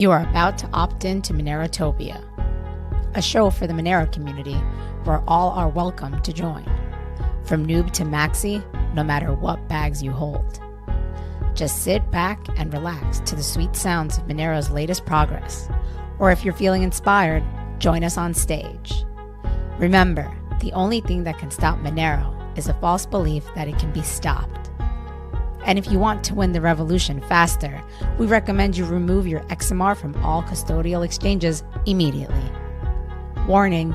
You are about to opt in to Monerotopia, a show for the Monero community where all are welcome to join. From noob to maxi, no matter what bags you hold. Just sit back and relax to the sweet sounds of Monero's latest progress. Or if you're feeling inspired, join us on stage. Remember, the only thing that can stop Monero is a false belief that it can be stopped. And if you want to win the revolution faster, we recommend you remove your XMR from all custodial exchanges immediately. Warning,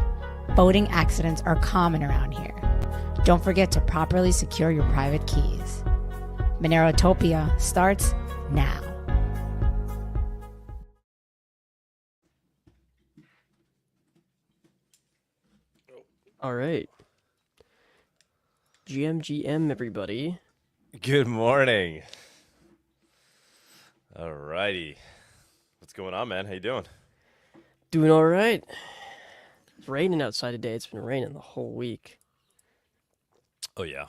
voting accidents are common around here. Don't forget to properly secure your private keys. Monerotopia starts now. All right. GM, everybody. Good morning. All righty. What's going on, man? How you doing? Doing all right. It's raining outside today. It's been raining the whole week. Oh, yeah.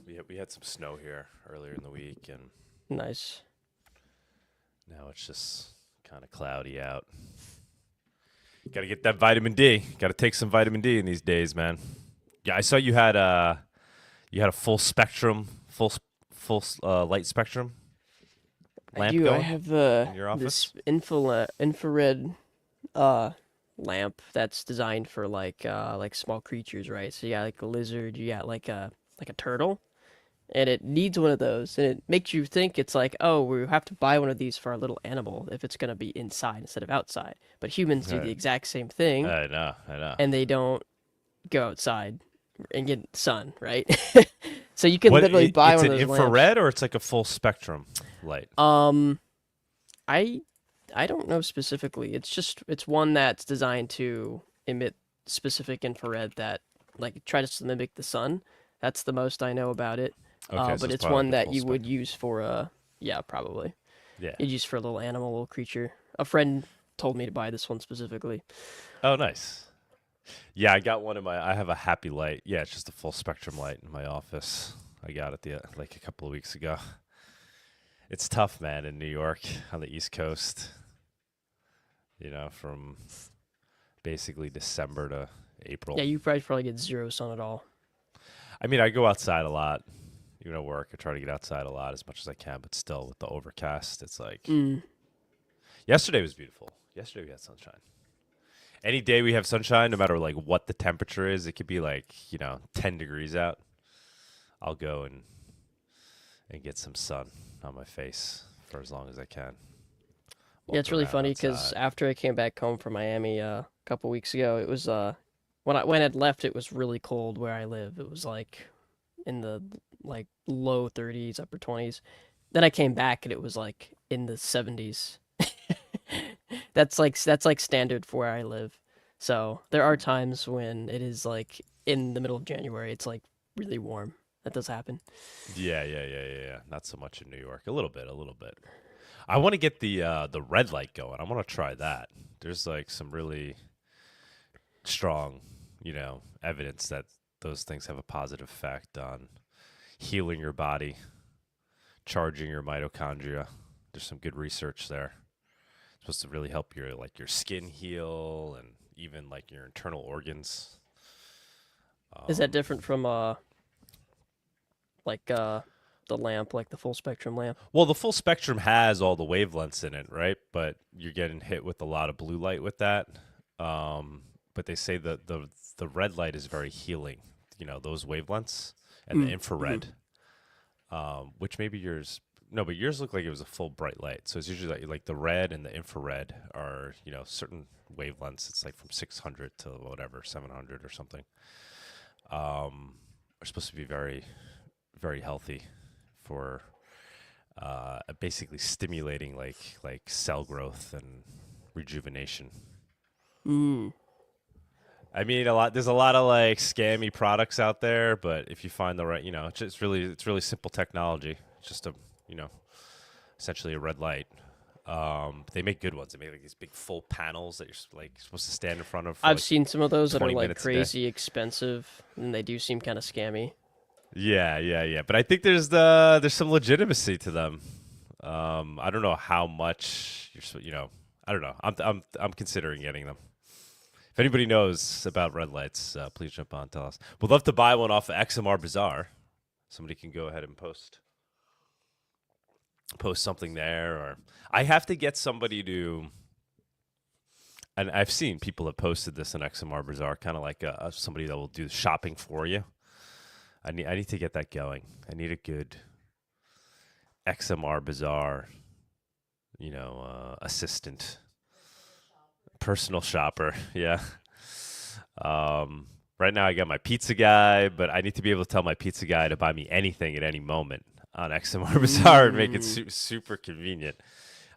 We had some snow here earlier in the week, and Nice. now it's just kind of cloudy out. Got to get that vitamin D. Got to take some vitamin D in these days, man. Yeah, I saw you had a full spectrum, full light spectrum lamp I do. going I have in your office. this infrared lamp that's designed for like small creatures, right? So you got like a lizard, you got like a turtle, and it needs one of those, and it makes you think it's like, oh, we have to buy one of these for our little animal if it's gonna be inside instead of outside. But humans do the Right. exact same thing, I know. and they don't go outside and get sun, right? So you can What, literally buy it's one an of those lamps. infrared, or it's like a full spectrum light? I don't know specifically. It's one that's designed to emit specific infrared that like tries to mimic the sun. That's the most I know about it. Okay, so But it's probably one the that full you would spectrum. use for yeah, probably. Yeah. You'd use for a little animal, little creature. A friend told me to buy this one specifically. Oh, nice. Yeah, I got one I have a happy light. Yeah, it's just a full spectrum light in my office. I got it like a couple of weeks ago. It's tough, man, in New York on the East Coast. You know, from basically December to April. Yeah, you probably get zero sun at all. I mean, I go outside a lot. Even at work, I try to get outside a lot as much as I can, but still with the overcast, it's like yesterday was beautiful. Yesterday we had sunshine. Any day we have sunshine, no matter like what the temperature is, it could be like, 10 degrees out. I'll go and get some sun on my face for as long as I can. Yeah, it's Walk really around funny because outside. after I came back home from Miami a couple weeks ago, it was when I'd left, it was really cold where I live. It was like in the like low 30s, upper 20s. Then I came back and it was like in the 70s. That's like standard for where I live. So there are times when it is like in the middle of January, it's like really warm. That does happen. Yeah. Not so much in New York. A little bit. I want to get the red light going. I want to try that. There's like some really strong, evidence that those things have a positive effect on healing your body, charging your mitochondria. There's some good research there. It's supposed to really help your skin heal and even like your internal organs. Is that different from the lamp, like the full spectrum lamp? Well, the full spectrum has all the wavelengths in it, right? But you're getting hit with a lot of blue light with that. But they say that the red light is very healing, those wavelengths, and the infrared, which maybe yours, no, but yours looked like it was a full bright light. So it's usually like the red and the infrared are, certain wavelengths. It's like from 600 to whatever, 700 or something. Are supposed to be very, very healthy for basically stimulating like cell growth and rejuvenation. I mean, there's a lot of like scammy products out there, but if you find the right, it's really simple technology. It's just essentially a red light. They make good ones. They make like these big full panels that you're like supposed to stand in front of. I've seen some of those that are 20 like minutes a day. crazy expensive, and they do seem kind of scammy. Yeah. But I think there's some legitimacy to them. I don't know how much I don't know. I'm considering getting them. If anybody knows about red lights, please jump on. Tell us. We'd love to buy one off of XMR Bazaar. Somebody can go ahead and post something there, or I have to get somebody to. And I've seen people have posted this in XMR Bazaar, kind of like somebody that will do shopping for you. I need to get that going. I need a good XMR Bazaar, assistant, personal shopper. Yeah. Right now I got my pizza guy, but I need to be able to tell my pizza guy to buy me anything at any moment on XMR Bazaar and make it super convenient.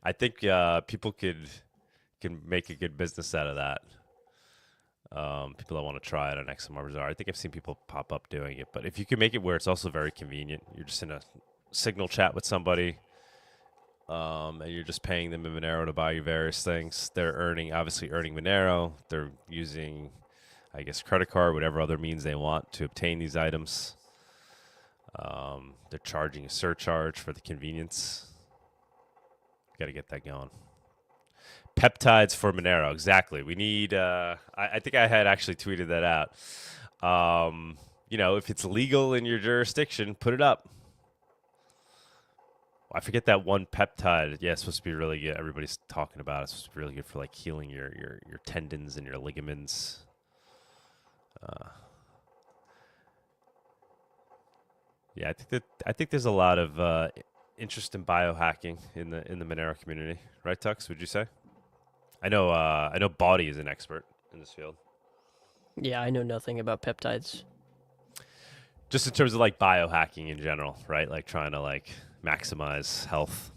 I think people can make a good business out of that. People that want to try it on XMR Bazaar. I think I've seen people pop up doing it, but if you can make it where it's also very convenient, you're just in a signal chat with somebody, and you're just paying them in Monero to buy you various things. They're obviously earning Monero. They're using, I guess, credit card, whatever other means they want to obtain these items. They're charging a surcharge for the convenience. Got to get that going. Peptides for Monero. Exactly. We need, I think I had actually tweeted that out. If it's legal in your jurisdiction, put it up. I forget that one peptide. Yeah, it's supposed to be really good. Everybody's talking about it. It's supposed to be really good for like healing your tendons and your ligaments. Yeah, I think there's a lot of interest in biohacking in the Monero community, right, Tux? Would you say? I know Bawdy is an expert in this field. Yeah, I know nothing about peptides. Just in terms of like biohacking in general, right? Like trying to like maximize health.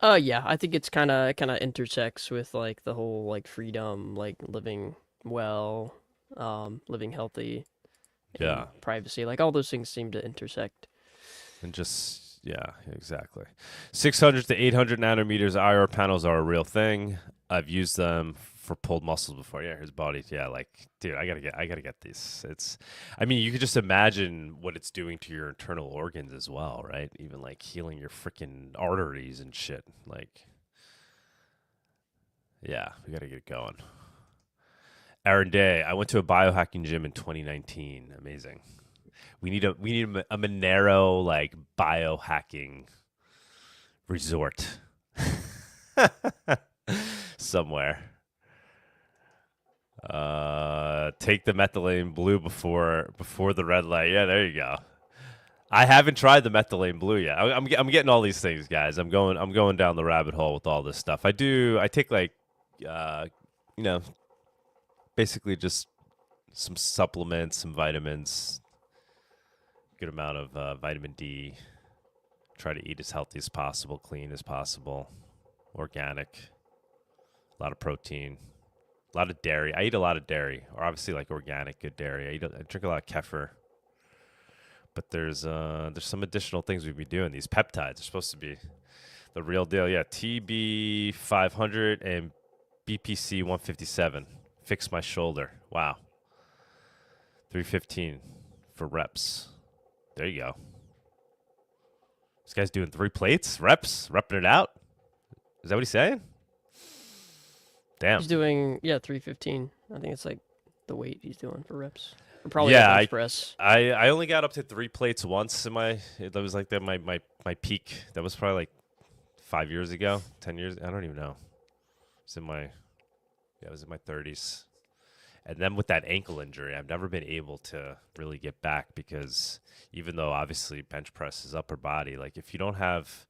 Yeah, I think it's kind of intersects with like the whole like freedom, like living well, living healthy, and privacy. Like all those things seem to intersect. And just exactly. 600 to 800 nanometers IR panels are a real thing. I've used them for pulled muscles before. Yeah, here's Bawdy. Yeah, like, dude, I gotta get these. You could just imagine what it's doing to your internal organs as well, right? Even like healing your freaking arteries and shit. Like, yeah, we gotta get it going. Aaron Day, I went to a biohacking gym in 2019. Amazing. We need a Monero like biohacking resort somewhere. Take the methylene blue before the red light. Yeah, there you go. I haven't tried the methylene blue yet. I'm getting all these things, guys. I'm going down the rabbit hole with all this stuff. I take like basically just some supplements, some vitamins, good amount of vitamin D. Try to eat as healthy as possible, clean as possible, organic, a lot of protein, a lot of dairy. I eat a lot of dairy, or obviously like organic, good dairy. I drink a lot of kefir. But there's some additional things we've been doing. These peptides are supposed to be the real deal. Yeah, TB 500 and BPC 157. Fix my shoulder. Wow. 315 for reps. There you go. This guy's doing 3 plates, repping it out. Is that what he's saying? Damn. He's doing 315. I think it's like the weight he's doing for reps. Or probably bench press. I only got up to 3 plates once in that was like my peak. That was probably like 5 years ago, 10 years. I don't even know. It was in my 30s. And then with that ankle injury, I've never been able to really get back, because even though obviously bench press is upper body, like if you don't have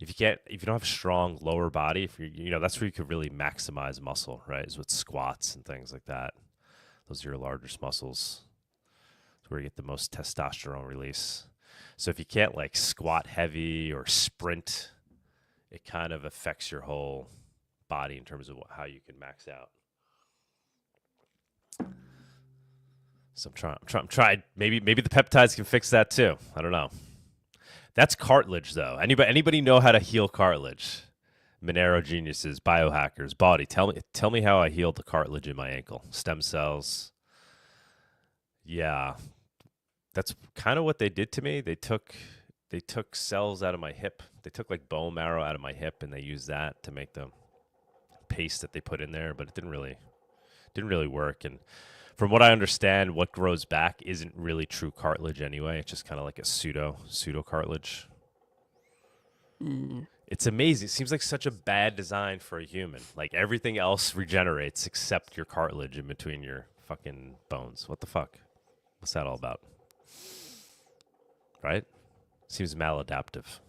a strong lower body, if that's where you could really maximize muscle, right? Is with squats and things like that. Those are your largest muscles. It's where you get the most testosterone release. So if you can't like squat heavy or sprint, it kind of affects your whole body in terms of how you can max out. So I'm trying. Maybe the peptides can fix that too. I don't know. That's cartilage, though. Anybody know how to heal cartilage? Monero geniuses, biohackers, Bawdy. Tell me how I healed the cartilage in my ankle. Stem cells. Yeah, that's kind of what they did to me. They took cells out of my hip. They took like bone marrow out of my hip, and they used that to make the paste that they put in there, but it didn't really work. And from what I understand, what grows back isn't really true cartilage anyway. It's just kind of like a pseudo cartilage. It's amazing. It seems like such a bad design for a human. Like everything else regenerates except your cartilage in between your fucking bones. What the fuck? What's that all about? Right? Seems maladaptive.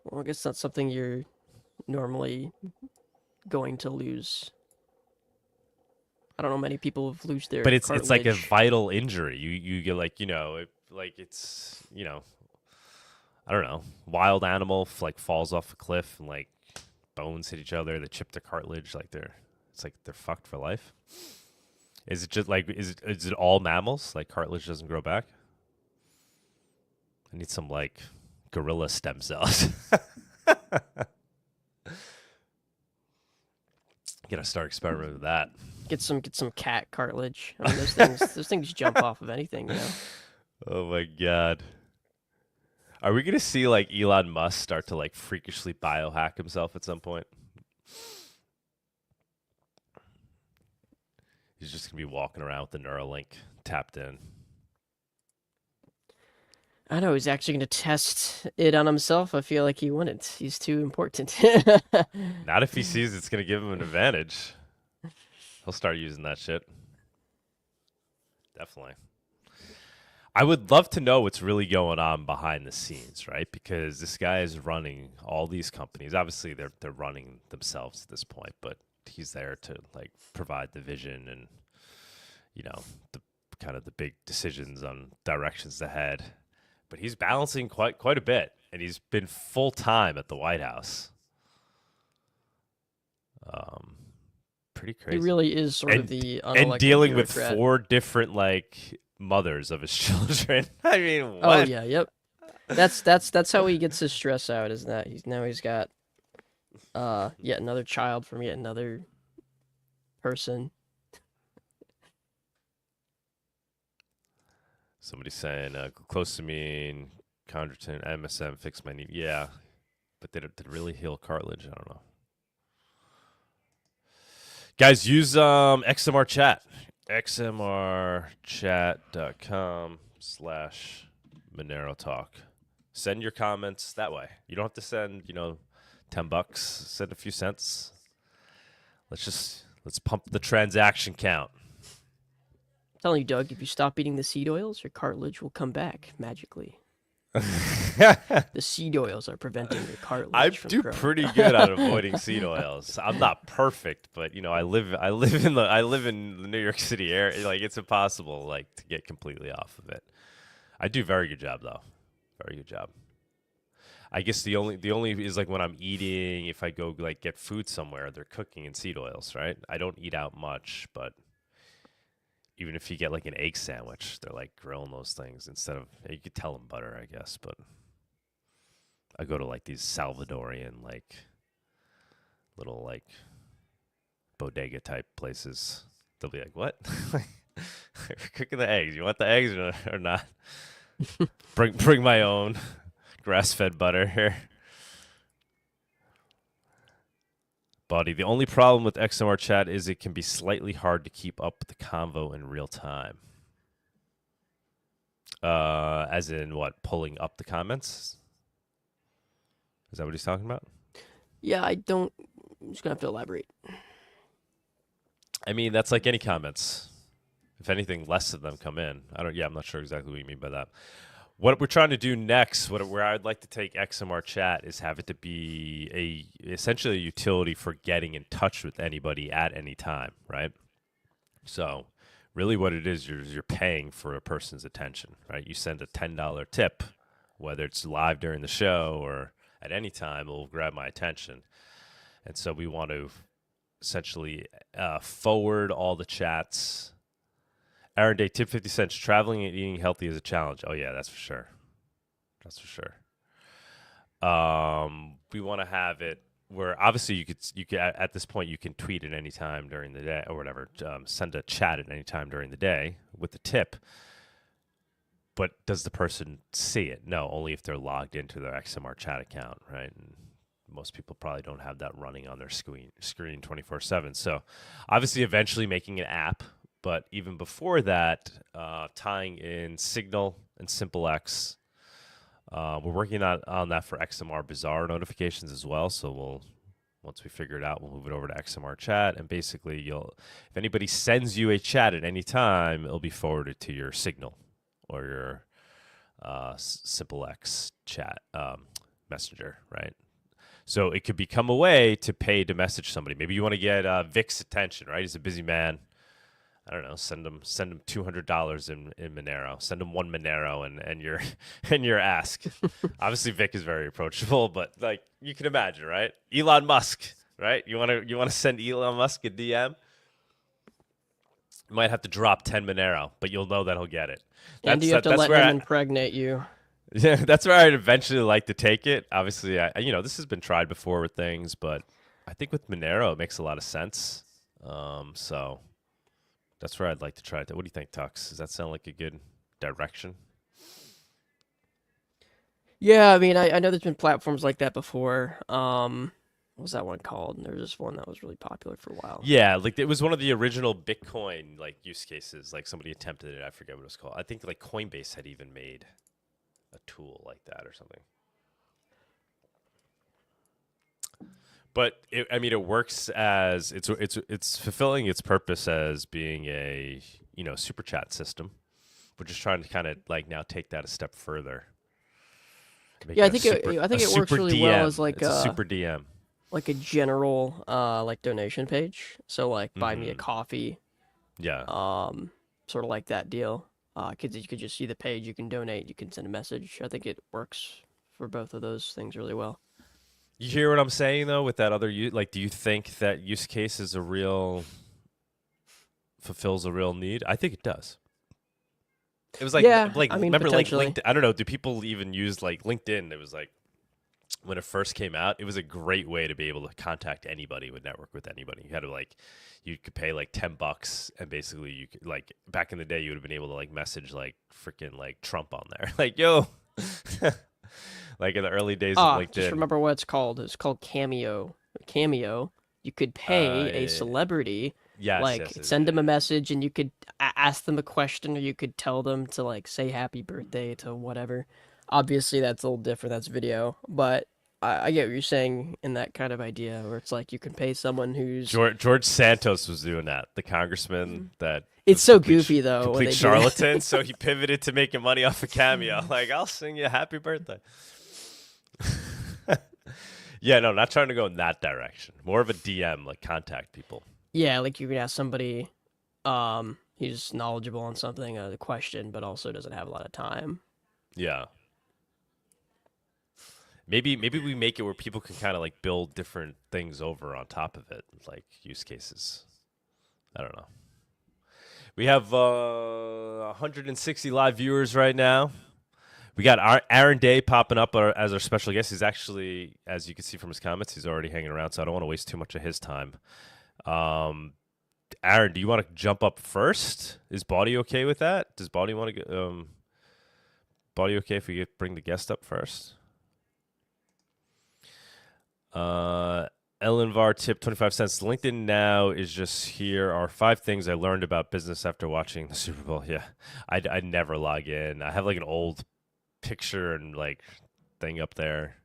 Well, I guess that's something you're normally going to lose. I don't know many people who've lost their But it's like a cartilage. vital injury. You get like, it's, I don't know, wild animal like falls off a cliff and like bones hit each other, they chip their cartilage, it's like they're fucked for life. Is it just like is it all mammals? Like cartilage doesn't grow back? I need some like gorilla stem cells. Gotta start experimenting with that. Get some cat cartilage. I mean, those things jump off of anything, Oh my god. Are we gonna see like Elon Musk start to like freakishly biohack himself at some point? He's just gonna be walking around with the Neuralink tapped in. I know he's actually going to test it on himself. I feel like he wouldn't. He's too important. Not if he sees it's gonna give him an advantage. He'll start using that shit. Definitely. I would love to know what's really going on behind the scenes, right? Because this guy is running all these companies. Obviously, they're running themselves at this point, but he's there to like provide the vision and the kind of the big decisions on directions ahead. But he's balancing quite a bit, and he's been full time at the White House. Pretty crazy. He really is sort of the unelected and dealing with bureaucrat. 4 different like mothers of his children. I mean, what? Oh yeah, yep. That's how he gets his stress out. Is that he's got yet another child from yet another person. Somebody's saying, close to me, chondroitin, MSM, fix my knee. Yeah, but did it really heal cartilage? I don't know. Guys, use XMRChat. XMRChat.com/Monero Send your comments that way. You don't have to send, $10. Send a few cents. Let's pump the transaction count. I'm telling you, Doug, if you stop eating the seed oils, your cartilage will come back magically. The seed oils are preventing your cartilage I from do growing. pretty good at avoiding seed oils. I'm not perfect, but I live in the New York City area. Like it's impossible to get completely off of it. I do very good job though. Very good job. I guess the only is like when I'm eating, if I go get food somewhere, they're cooking in seed oils, right? I don't eat out much, but even if you get an egg sandwich, they're grilling those things instead of, you could tell them butter, I guess, but I go to these Salvadorian little bodega type places. They'll be like, what? We're cooking the eggs. You want the eggs or not? Bring my own grass-fed butter here. Bawdy, the only problem with XMRChat is it can be slightly hard to keep up with the convo in real time. As in what? Pulling up the comments? Is that what he's talking about? Yeah, I'm just going to have to elaborate. I mean, that's like any comments. If anything, less of them come in. I'm not sure exactly what you mean by that. What we're trying to do next, where I'd like to take XMRChat, is have it to be essentially a utility for getting in touch with anybody at any time, right? So really what it is, you're paying for a person's attention, right? You send a $10 tip, whether it's live during the show or at any time, it'll grab my attention. And so we want to essentially forward all the chats. Aaron Day, tip 50 cents. Traveling and eating healthy is a challenge. Oh, yeah, that's for sure. That's for sure. We want to have it where obviously you could at this point you can tweet at any time during the day or whatever. Send a chat at any time during the day with the tip. But does the person see it? No, only if they're logged into their XMRChat account, right? And most people probably don't have that running on their screen 24/7. So obviously eventually making an app, but even before that, tying in Signal and SimpleX. We're working on that for XMR Bazaar notifications as well. So once we figure it out, we'll move it over to XMRChat, and basically if anybody sends you a chat at any time, it'll be forwarded to your Signal or your SimpleX chat messenger, right? So it could become a way to pay to message somebody. Maybe you want to get Vic's attention, right? He's a busy man. I don't know. Send him $200 in Monero. Send him one Monero and your ask. Obviously, Vic is very approachable, but like you can imagine, right? Elon Musk, right? You want to send Elon Musk a DM? You might have to drop 10 Monero, but you'll know that he'll get it. And you have to let him impregnate you. Yeah, that's where I'd eventually like to take it. Obviously, this has been tried before with things, but I think with Monero it makes a lot of sense. So that's where I'd like to try it. What do you think, Tux? Does that sound like a good direction? Yeah, I mean, I know there's been platforms like that before. What was that one called? There was this one that was really popular for a while. Yeah, like it was one of the original Bitcoin like use cases. Like somebody attempted it. I forget what it was called. I think like Coinbase had even made a tool like that or something. But it works as it's fulfilling its purpose as being a super chat system. We're just trying to kind of like now take that a step further. Yeah, I think it works really well as like a super DM, like a general like donation page. So like buy me a coffee. Yeah. Sort of like that deal. Kids, you could just see the page. You can donate. You can send a message. I think it works for both of those things really well. You hear what I'm saying though with that other like do you think that use case is fulfills a real need? I think it does. It was like remember like LinkedIn, I don't know, do people even use like LinkedIn? It was like when it first came out, it was a great way to be able to contact anybody, would network with anybody. You had to you could pay like $10 and basically you could like back in the day you would have been able to like message like freaking like Trump on there. Like, yo. Like in the early days of LinkedIn. Just remember what it's called. It's called Cameo. Cameo. You could pay a celebrity, send them a message, and you could ask them a question, or you could tell them to like say happy birthday to whatever. Obviously, that's a little different. That's video, but I get what you're saying in that kind of idea, where it's like you can pay someone who's George Santos was doing that. The congressman that. It's so goofy though. Complete charlatan. So he pivoted to making money off of Cameo. Like, I'll sing you happy birthday. Yeah, no, not trying to go in that direction. More of a DM, like contact people. Yeah, like you can ask somebody, he's knowledgeable on something, the question, but also doesn't have a lot of time. Yeah. Maybe we make it where people can kind of like build different things over on top of it, like use cases. I don't know. We have 160 live viewers right now. We got Aaron Day popping up as our special guest. He's actually, as you can see from his comments, he's already hanging around, so I don't want to waste too much of his time. Aaron, do you want to jump up first? Is Bawdy okay with that? Does Bawdy want to get Bawdy okay if we bring the guest up first? Ellenvar tip 25 cents. LinkedIn now is just here are 5 things I learned about business after watching the Super Bowl. Yeah, I never log in. I have like an old picture and like thing up there.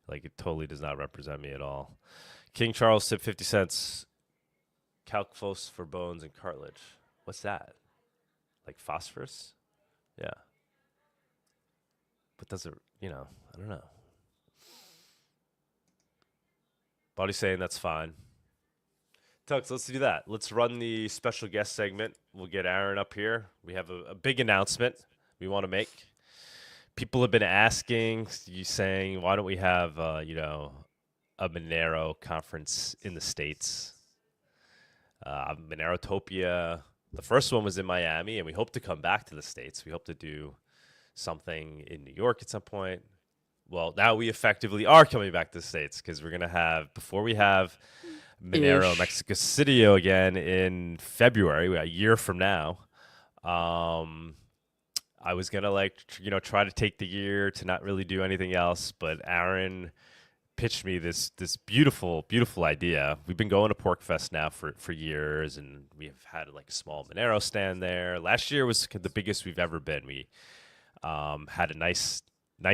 Like it totally does not represent me at all. King Charles tip 50 cents. Calc-phos for bones and cartilage. What's that? Like phosphorus? Yeah. But does it, I don't know. Bawdy's saying that's fine. Tux, let's do that. Let's run the special guest segment. We'll get Aaron up here. We have a big announcement we want to make. People have been asking, saying, why don't we have, a Monero conference in the States? Monerotopia. The first one was in Miami, and we hope to come back to the States. We hope to do something in New York at some point. Well, now we effectively are coming back to the States because we're going to have, before we have Monero Mexico City again in February, a year from now, I was going to try to take the year to not really do anything else, but Aaron pitched me this beautiful idea. We've been going to Porcfest now for years, and we've had like a small Monero stand there. Last year was the biggest we've ever been. We had a nice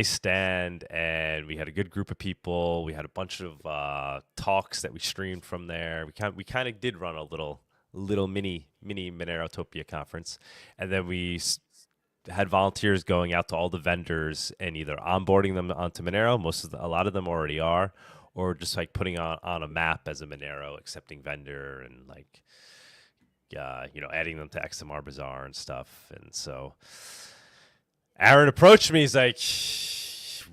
stand, and we had a good group of people. We had a bunch of talks that we streamed from there. We kind of did run a little mini Monerotopia conference, and then we had volunteers going out to all the vendors and either onboarding them onto Monero. A lot of them already are, or just like putting on a map as a Monero accepting vendor, and like adding them to XMR Bazaar and stuff. And so Aaron approached me. He's like,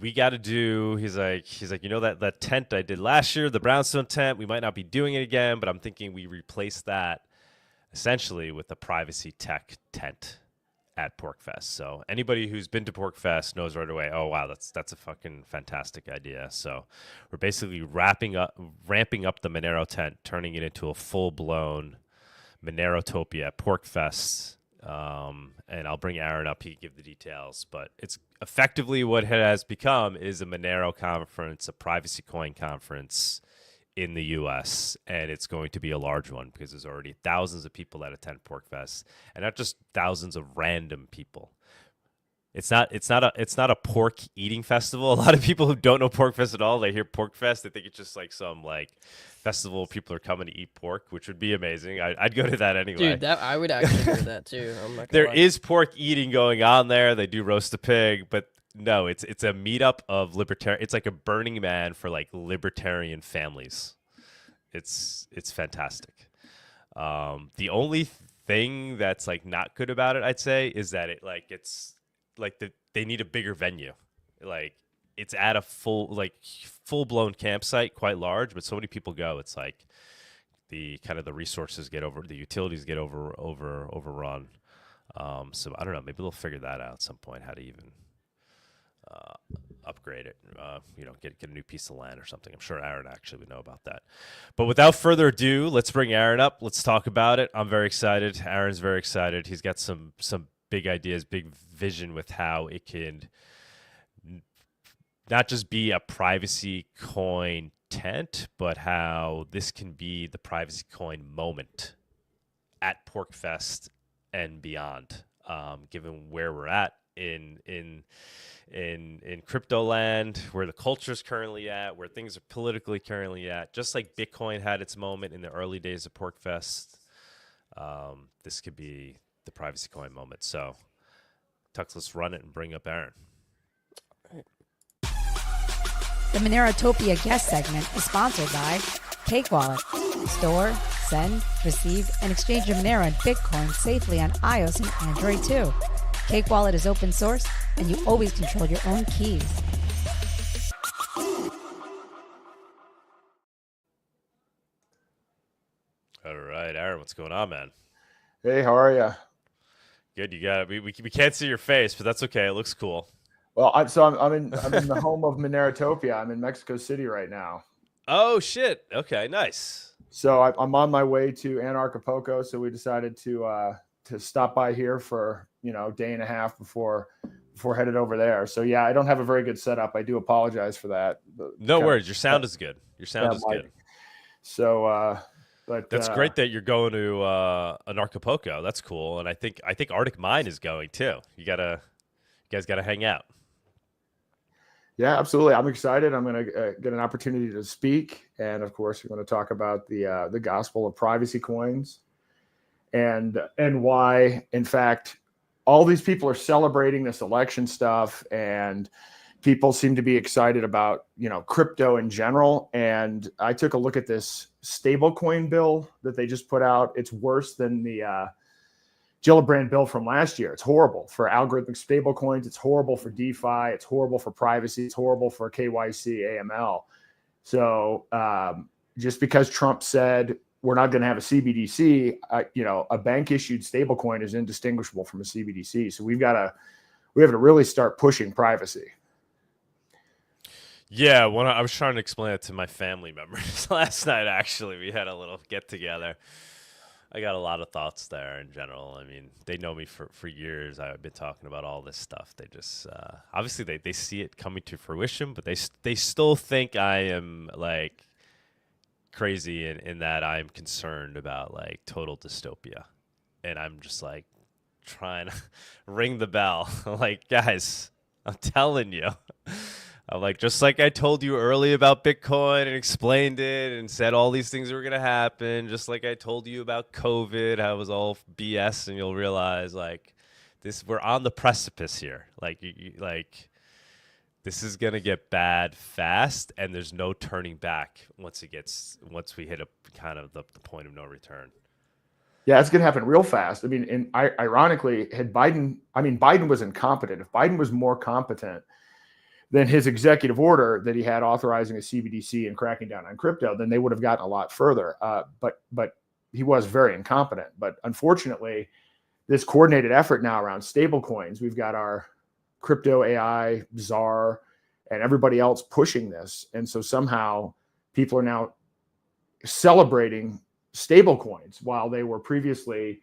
we got to do. He's like, that tent I did last year, the brownstone tent. We might not be doing it again, but I'm thinking we replace that essentially with a privacy tech tent at Porcfest. So anybody who's been to Porcfest knows right away, oh wow, that's a fucking fantastic idea. So we're basically ramping up the Monero tent, turning it into a full-blown Monerotopia at Porcfest. And I'll bring Aaron up, he can give the details, but it's effectively what it has become is a Monero conference, a privacy coin conference in the US, and it's going to be a large one because there's already thousands of people that attend Porcfest, and not just thousands of random people. It's not a pork eating festival. A lot of people who don't know Porcfest at all, they hear Porcfest, they think it's just like some like festival people are coming to eat pork, which would be amazing. I'd go to that anyway. Dude, I would actually go to that too. I'm not gonna There lie. is pork eating going on there. They do roast a pig, but no, it's a meetup of libertarian. It's like a Burning Man for like libertarian families. It's fantastic. The only thing that's like not good about it, I'd say, is that it's like they need a bigger venue. Like it's at a full blown campsite, quite large, but so many people go. It's like the resources the utilities get overrun. So I don't know. Maybe they'll figure that out at some point. How to even upgrade it, get a new piece of land or something. I'm sure Aaron actually would know about that. But without further ado, let's bring Aaron up. Let's talk about it. I'm very excited. Aaron's very excited. He's got some big ideas, big vision with how it can not just be a privacy coin tent, but how this can be the privacy coin moment at Porcfest and beyond, given where we're at in crypto land, where the culture is currently at, where things are politically currently at. Just like Bitcoin had its moment in the early days of Porcfest, this could be the privacy coin moment. So, Tux, let's run it and bring up Aaron. The Monerotopia guest segment is sponsored by Cake Wallet. Store, send, receive, and exchange your Monero and Bitcoin safely on iOS and Android too. Cake Wallet is open source, and you always control your own keys. All right, Aaron, what's going on, man? Hey, how are you? Good. You got it. We can't see your face, but that's okay. It looks cool. Well, I'm in the home of Monerotopia. I'm in Mexico City right now. Oh shit. Okay, nice. So I'm on my way to Acapulco. So we decided to stop by here for a day and a half before headed over there. So yeah, I don't have a very good setup. I do apologize for that. No worries. Your sound is good. Your sound is good. So, but that's great that you're going to an Acapulco. That's cool. And I think Arctic Mine is going too. You guys gotta hang out. Yeah, absolutely. I'm excited. I'm going to get an opportunity to speak, and of course, we're going to talk about the gospel of privacy coins, and why, in fact, all these people are celebrating this election stuff, and people seem to be excited about crypto in general. And I took a look at this stablecoin bill that they just put out. It's worse than the Gillibrand bill from last year. It's horrible for algorithmic stablecoins. It's horrible for DeFi. It's horrible for privacy. It's horrible for KYC, AML. So just because Trump said we're not going to have a CBDC, a bank issued stablecoin is indistinguishable from a CBDC. So we have to really start pushing privacy. Yeah, I was trying to explain it to my family members last night. Actually, we had a little get together. I got a lot of thoughts there in general. I mean, they know me for years. I've been talking about all this stuff. They just obviously they see it coming to fruition, but they still think I am like crazy in that I'm concerned about like total dystopia, and I'm just like trying to ring the bell. Like, guys, I'm telling you. I'm like, just like I told you early about Bitcoin and explained it and said all these things were going to happen, just like I told you about COVID, how it was all BS, and you'll realize like we're on the precipice here. Like, like this is going to get bad fast, and there's no turning back once we hit a kind of the point of no return. Yeah, it's going to happen real fast. I mean, and ironically, Biden was incompetent. If Biden was more competent than his executive order that he had authorizing a CBDC and cracking down on crypto, then they would have gotten a lot further. But he was very incompetent. But unfortunately, this coordinated effort now around stable coins, we've got our crypto AI czar and everybody else pushing this. And so somehow people are now celebrating stable coins while they were previously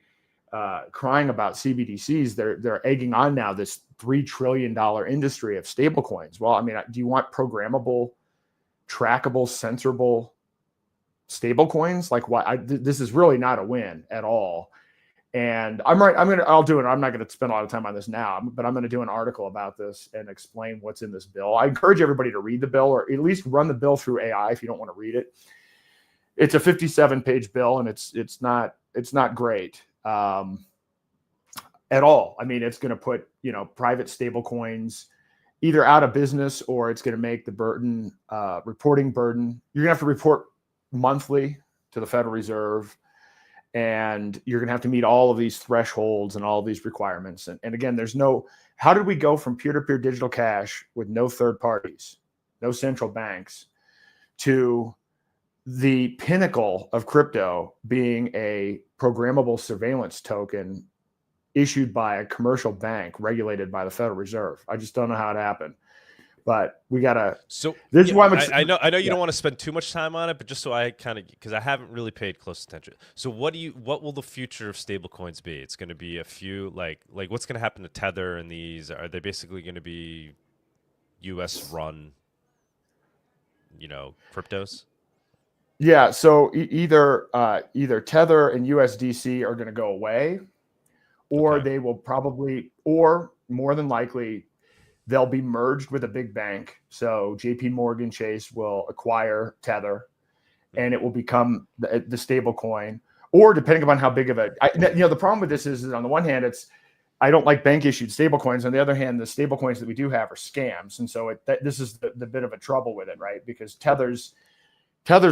crying about CBDCs. They're egging on now this $3 trillion industry of stable coins. Well, I mean, do you want programmable, trackable, censorable stable coins? Like, what? This is really not a win at all. And I'll do it. I'm not going to spend a lot of time on this now, but I'm going to do an article about this and explain what's in this bill. I encourage everybody to read the bill, or at least run the bill through AI if you don't want to read it. It's a 57-page bill, and it's not great at all. I mean, it's going to put private stable coins either out of business, or it's going to make the reporting burden. You're going to have to report monthly to the Federal Reserve, and you're going to have to meet all of these thresholds and all of these requirements. And again, how did we go from peer-to-peer digital cash with no third parties, no central banks, to the pinnacle of crypto being a programmable surveillance token issued by a commercial bank regulated by the Federal Reserve? I just don't know how it happened, but we gotta. So this is why I know you don't want to spend too much time on it, but just so I kind of, because I haven't really paid close attention. So what will the future of stablecoins be? It's going to be a few like what's going to happen to Tether and these? Are they basically going to be U.S. run, cryptos? Yeah, so either Tether and USDC are going to go away, or they will probably, or more than likely, they'll be merged with a big bank. So JP Morgan Chase will acquire Tether, and it will become the stable coin. Or depending upon how big of the problem with this is on the one hand, I don't like bank issued stable coins. On the other hand, the stable coins that we do have are scams, and so this is the bit of a trouble with it, right? Because Tether's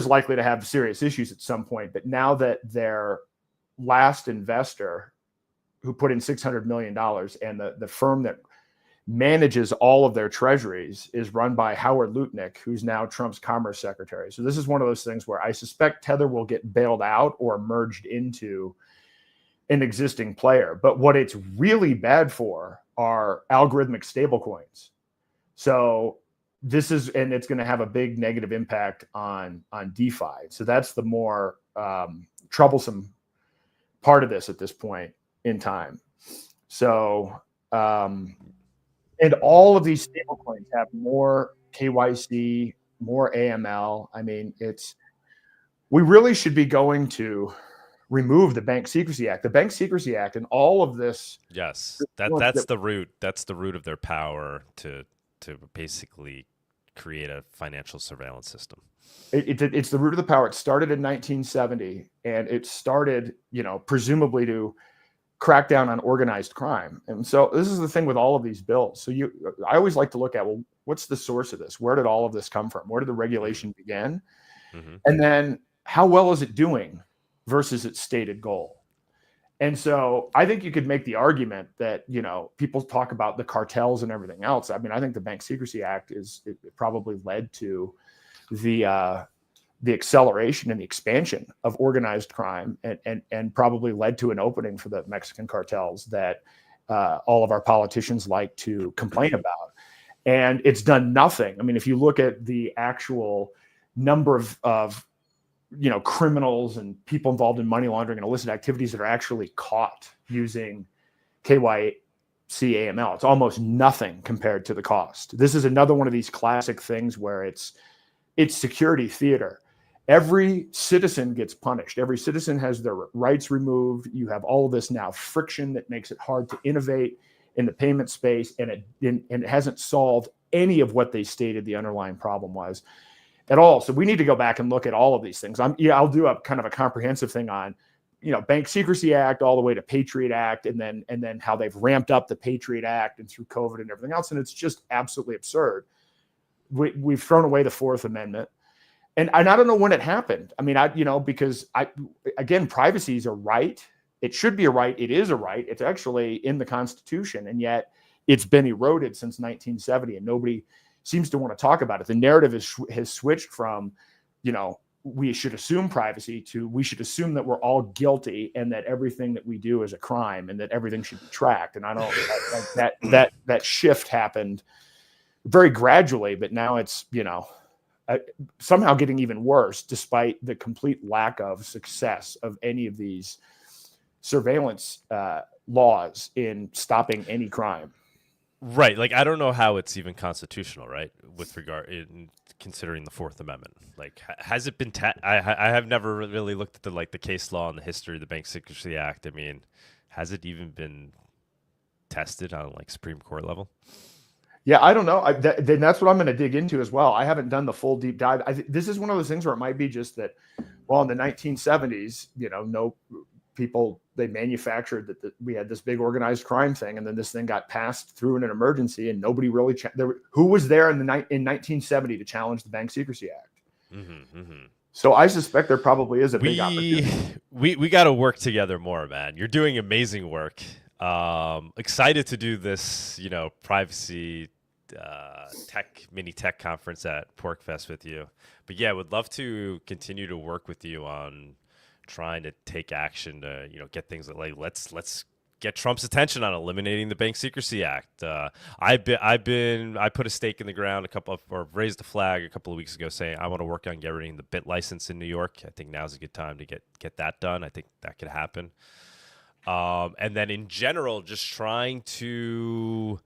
likely to have serious issues at some point, but now that their last investor, who put in $600 million, and the firm that manages all of their treasuries is run by Howard Lutnick, who's now Trump's commerce secretary. So this is one of those things where I suspect Tether will get bailed out or merged into an existing player. But what it's really bad for are algorithmic stablecoins. So and it's going to have a big negative impact on DeFi. So that's the more troublesome part of this at this point in time. So, and all of these stablecoins have more KYC, more AML. I mean, we really should be going to remove the Bank Secrecy Act. The Bank Secrecy Act and all of this. Yes, that's the root. That's the root of their power to basically create a financial surveillance system. It's the root of the power. It started in 1970, and it started, presumably to crack down on organized crime. And so this is the thing with all of these bills. So I always like to look at, well, what's the source of this? Where did all of this come from? Where did the regulation begin? Mm-hmm. And then how well is it doing versus its stated goal? And so I think you could make the argument that, people talk about the cartels and everything else. I mean, I think the Bank Secrecy Act it probably led to the acceleration and the expansion of organized crime, and probably led to an opening for the Mexican cartels that all of our politicians like to complain about. And it's done nothing. I mean, if you look at the actual number of criminals and people involved in money laundering and illicit activities that are actually caught using KYC AML. It's almost nothing compared to the cost. This is another one of these classic things where it's security theater. Every citizen gets punished. Every citizen has their rights removed. You have all of this now friction that makes it hard to innovate in the payment space, and it hasn't solved any of what they stated the underlying problem was at all. So we need to go back and look at all of these things. I'll do a kind of a comprehensive thing on, Bank Secrecy Act all the way to Patriot Act, and then how they've ramped up the Patriot Act and through COVID and everything else. And it's just absolutely absurd. We've thrown away the Fourth Amendment. And I don't know when it happened. I mean, because again, privacy is a right. It should be a right. It is a right. It's actually in the Constitution. And yet it's been eroded since 1970, and nobody seems to want to talk about it. The narrative has switched from, we should assume privacy to we should assume that we're all guilty and that everything that we do is a crime and that everything should be tracked. And I don't that shift happened very gradually, but now it's, somehow getting even worse despite the complete lack of success of any of these surveillance laws in stopping any crime. Right. Like, I don't know how it's even constitutional, right? With regard in considering the Fourth Amendment, like, has it been, I have never really looked at the case law and the history of the Bank Secrecy Act. I mean, has it even been tested on Supreme Court level? Yeah, I don't know. Then that's what I'm going to dig into as well. I haven't done the full deep dive. This is one of those things where it might be just that, well, in the 1970s, no people, they manufactured that we had this big organized crime thing, and then this thing got passed through in an emergency, and nobody really who was there in 1970 to challenge the Bank Secrecy Act. Mm-hmm, mm-hmm. So I suspect there probably is a big opportunity. We got to work together more, man. You're doing amazing work. Excited to do this, privacy mini tech conference at Porcfest with you. But yeah, would love to continue to work with you on trying to take action to, get things let's get Trump's attention on eliminating the Bank Secrecy Act. I put a stake in the ground or raised a flag a couple of weeks ago saying I want to work on getting the BIT license in New York. I think now's a good time to get that done. I think that could happen. And then in general, just trying to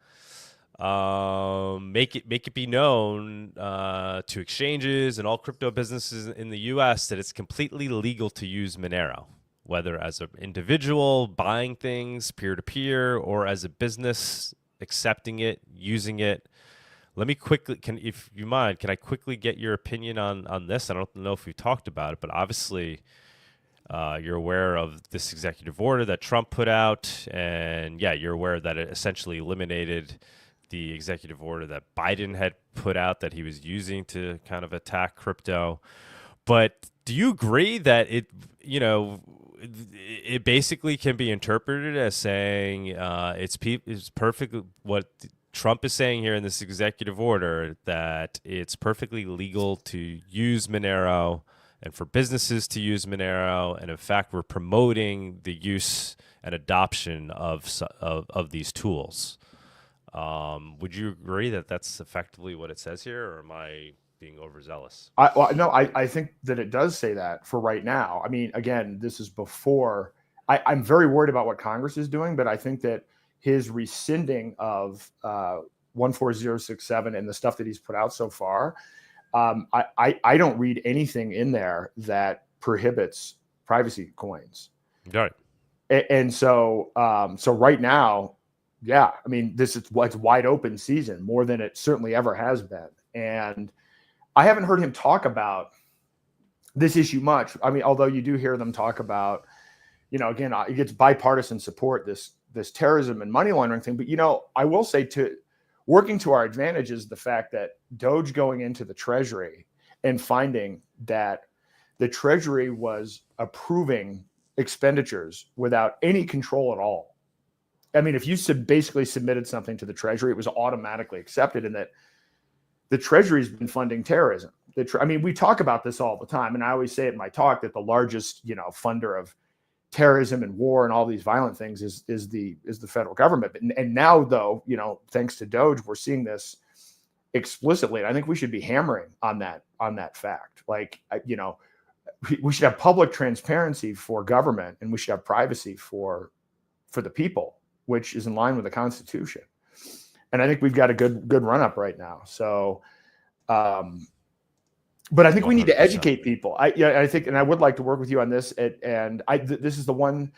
make it be known to exchanges and all crypto businesses in the U.S. that it's completely legal to use Monero, whether as an individual buying things peer-to-peer or as a business accepting it, using it. Let me quickly, if you mind, can I quickly get your opinion on this? I don't know if we talked about it, but obviously you're aware of this executive order that Trump put out, and yeah, you're aware that it essentially eliminated the executive order that Biden had put out that he was using to kind of attack crypto. But do you agree that it basically can be interpreted as saying it's perfect what Trump is saying here in this executive order, that it's perfectly legal to use Monero and for businesses to use Monero, and in fact, we're promoting the use and adoption of these tools. Would you agree that that's effectively what it says here, or am I being overzealous? I think that it does say that for right now. I mean, again, this is before. I'm very worried about what Congress is doing, but I think that his rescinding of 14067 and the stuff that he's put out so far, I don't read anything in there that prohibits privacy coins. Right. And so right now, yeah, I mean, it's wide open season, more than it certainly ever has been. And I haven't heard him talk about this issue much. I mean, although you do hear them talk about, again, it gets bipartisan support, this terrorism and money laundering thing. But, I will say working to our advantage is the fact that Doge going into the Treasury and finding that the Treasury was approving expenditures without any control at all. I mean, if you basically submitted something to the Treasury, it was automatically accepted, and that the Treasury's been funding terrorism. I mean, we talk about this all the time, and I always say it in my talk that the largest, funder of terrorism and war and all these violent things is the federal government. And now, though, thanks to Doge, we're seeing this explicitly. And I think we should be hammering on that fact. we should have public transparency for government, and we should have privacy for the people, which is in line with the Constitution. And I think we've got a good run up right now. So, but I think we need to 100%. educate people. I think, and I would like to work with you on this. This is the one.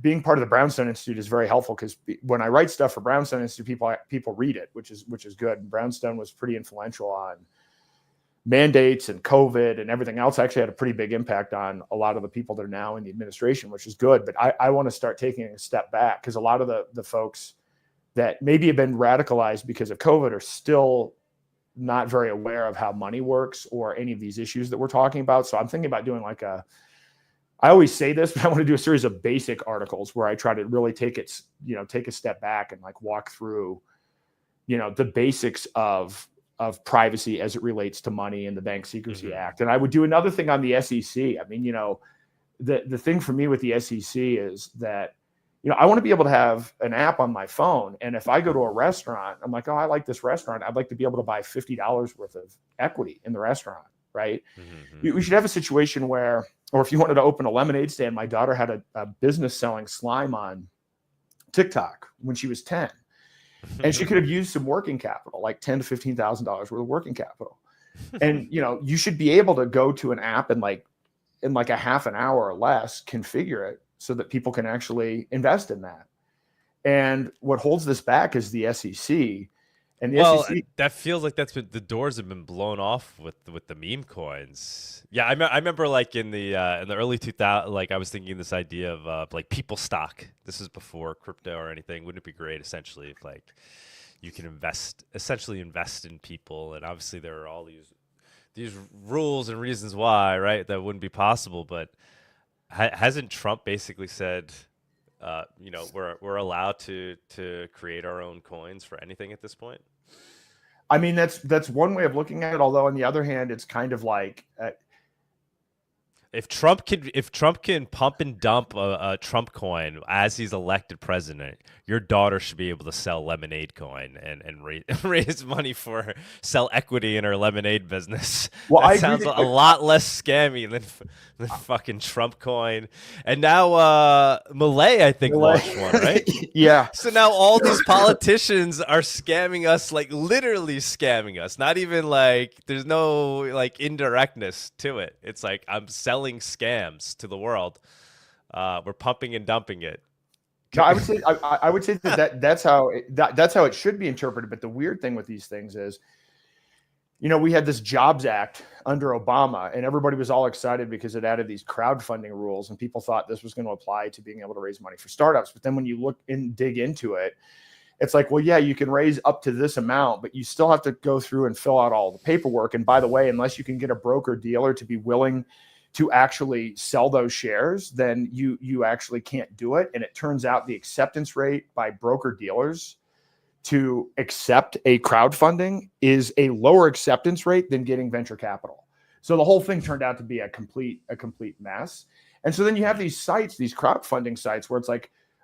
Being part of the Brownstone Institute is very helpful, because when I write stuff for Brownstone Institute, people read it, which is good. And Brownstone was pretty influential on mandates and COVID and everything else. Actually had a pretty big impact on a lot of the people that are now in the administration, which is good. But I want to start taking a step back, because a lot of the folks that maybe have been radicalized because of COVID are still not very aware of how money works or any of these issues that we're talking about. So I'm thinking about doing I always say this, but I want to do a series of basic articles where I try to really take a step back and walk through, the basics of privacy as it relates to money and the Bank Secrecy Act. And I would do another thing on the SEC. I mean, the thing for me with the SEC is that, I want to be able to have an app on my phone. And if I go to a restaurant, I'm like, oh, I like this restaurant. I'd like to be able to buy $50 worth of equity in the restaurant, right? We should have a situation where, or if you wanted to open a lemonade stand, my daughter had a business selling slime on TikTok when she was 10. And she could have used some working capital, like $10,000 to $15,000 worth of working capital. And, you should be able to go to an app and in a half an hour or less, configure it so that people can actually invest in that. And what holds this back is the SEC. And the SEC, that feels like that's been, the doors have been blown off with the meme coins. Yeah, I remember in the early 2000s, I was thinking this idea of people stock. This is before crypto or anything. Wouldn't it be great essentially if you can essentially invest in people? And obviously there are all these rules and reasons why, right? That wouldn't be possible. But hasn't Trump basically said, we're allowed to create our own coins for anything at this point? I mean, that's one way of looking at it. Although on the other hand, it's kind of if Trump can pump and dump a Trump coin as he's elected president, your daughter should be able to sell lemonade coin and raise money for sell equity in her lemonade business. Well, that sounds a lot less scammy than fucking Trump coin. And now Malay, I think, launched one, right? Yeah. So now all these politicians are scamming us, literally scamming us. Not even there's no indirectness to it. It's I'm selling scams to the world. We're pumping and dumping it. No, I would say that's how it should be interpreted. But the weird thing with these things is, we had this Jobs Act under Obama, and everybody was all excited because it added these crowdfunding rules, and people thought this was going to apply to being able to raise money for startups. But then when you look and dig into it, it's well, yeah, you can raise up to this amount, but you still have to go through and fill out all the paperwork. And by the way, unless you can get a broker dealer to be willing to actually sell those shares, then you actually can't do it. And it turns out the acceptance rate by broker dealers to accept a crowdfunding is a lower acceptance rate than getting venture capital. So the whole thing turned out to be a complete mess. And so then you have these sites, these crowdfunding sites, where it's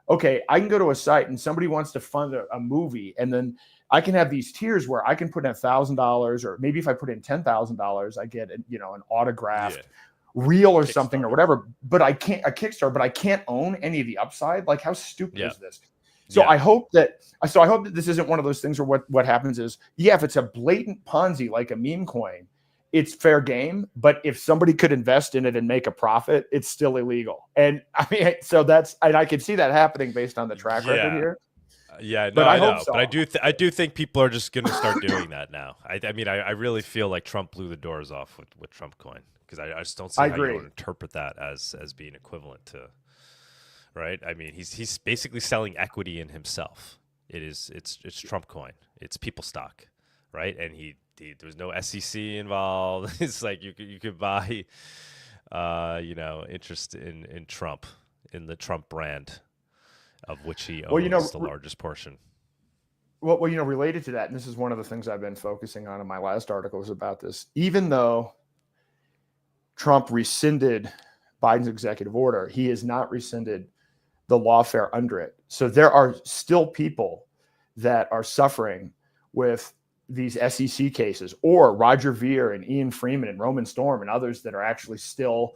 okay, I can go to a site and somebody wants to fund a movie, and then I can have these tiers where I can put in $1,000, or maybe if I put in $10,000, I get an autographed reel or something or whatever. But I can't a Kickstarter, but I can't own any of the upside. How stupid is this? So I hope that this isn't one of those things where what happens is, if it's a blatant Ponzi like a meme coin, it's fair game. But if somebody could invest in it and make a profit, it's still illegal. And I mean, so I can see that happening based on the track record here. Yeah, no, but I know. hope so. But I do think people are just going to start doing that now. I really feel like Trump blew the doors off with Trump coin, because I just don't see how you would interpret that as being equivalent to, right? I mean, he's basically selling equity in himself. It's Trump coin. It's people stock, right? And there's no SEC involved. It's you could buy, interest in Trump, in the Trump brand, of which he owns the largest portion. Well, related to that, and this is one of the things I've been focusing on in my last article, is about this. Even though Trump rescinded Biden's executive order, he has not rescinded the lawfare under it. So there are still people that are suffering with these SEC cases, or Roger Ver and Ian Freeman and Roman Storm and others that are actually still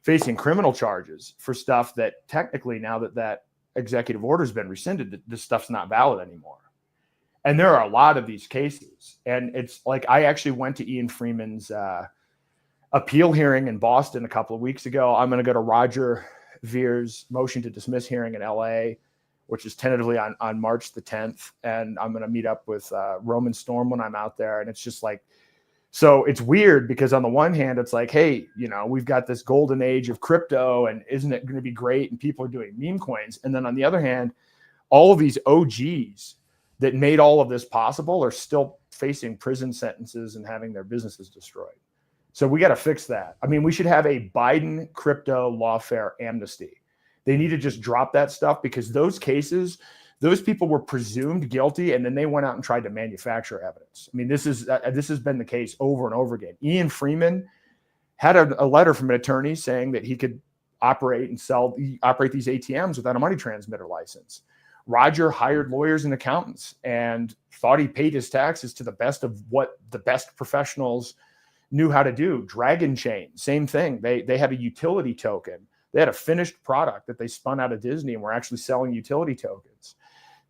facing criminal charges for stuff that technically, now that that executive order has been rescinded, this stuff's not valid anymore. And there are a lot of these cases. And it's like, I actually went to Ian Freeman's appeal hearing in Boston a couple of weeks ago. I'm going to go to Roger Ver's motion to dismiss hearing in LA, which is tentatively on March the 10th. And I'm going to meet up with Roman Storm when I'm out there. And it's just like, so it's weird because on the one hand, it's like, hey, you know, we've got this golden age of crypto and isn't it going to be great? And people are doing meme coins. And then on the other hand, all of these OGs that made all of this possible are still facing prison sentences and having their businesses destroyed. So we got to fix that. I mean, we should have a Biden crypto lawfare amnesty. They need to just drop that stuff, because those cases, those people were presumed guilty and then they went out and tried to manufacture evidence. I mean, this has been the case over and over again. Ian Freeman had a letter from an attorney saying that he could operate these ATMs without a money transmitter license. Roger hired lawyers and accountants and thought he paid his taxes to the best of what the best professionals knew how to do. Dragon Chain, same thing. They had a utility token. They had a finished product that they spun out of Disney and were actually selling utility tokens.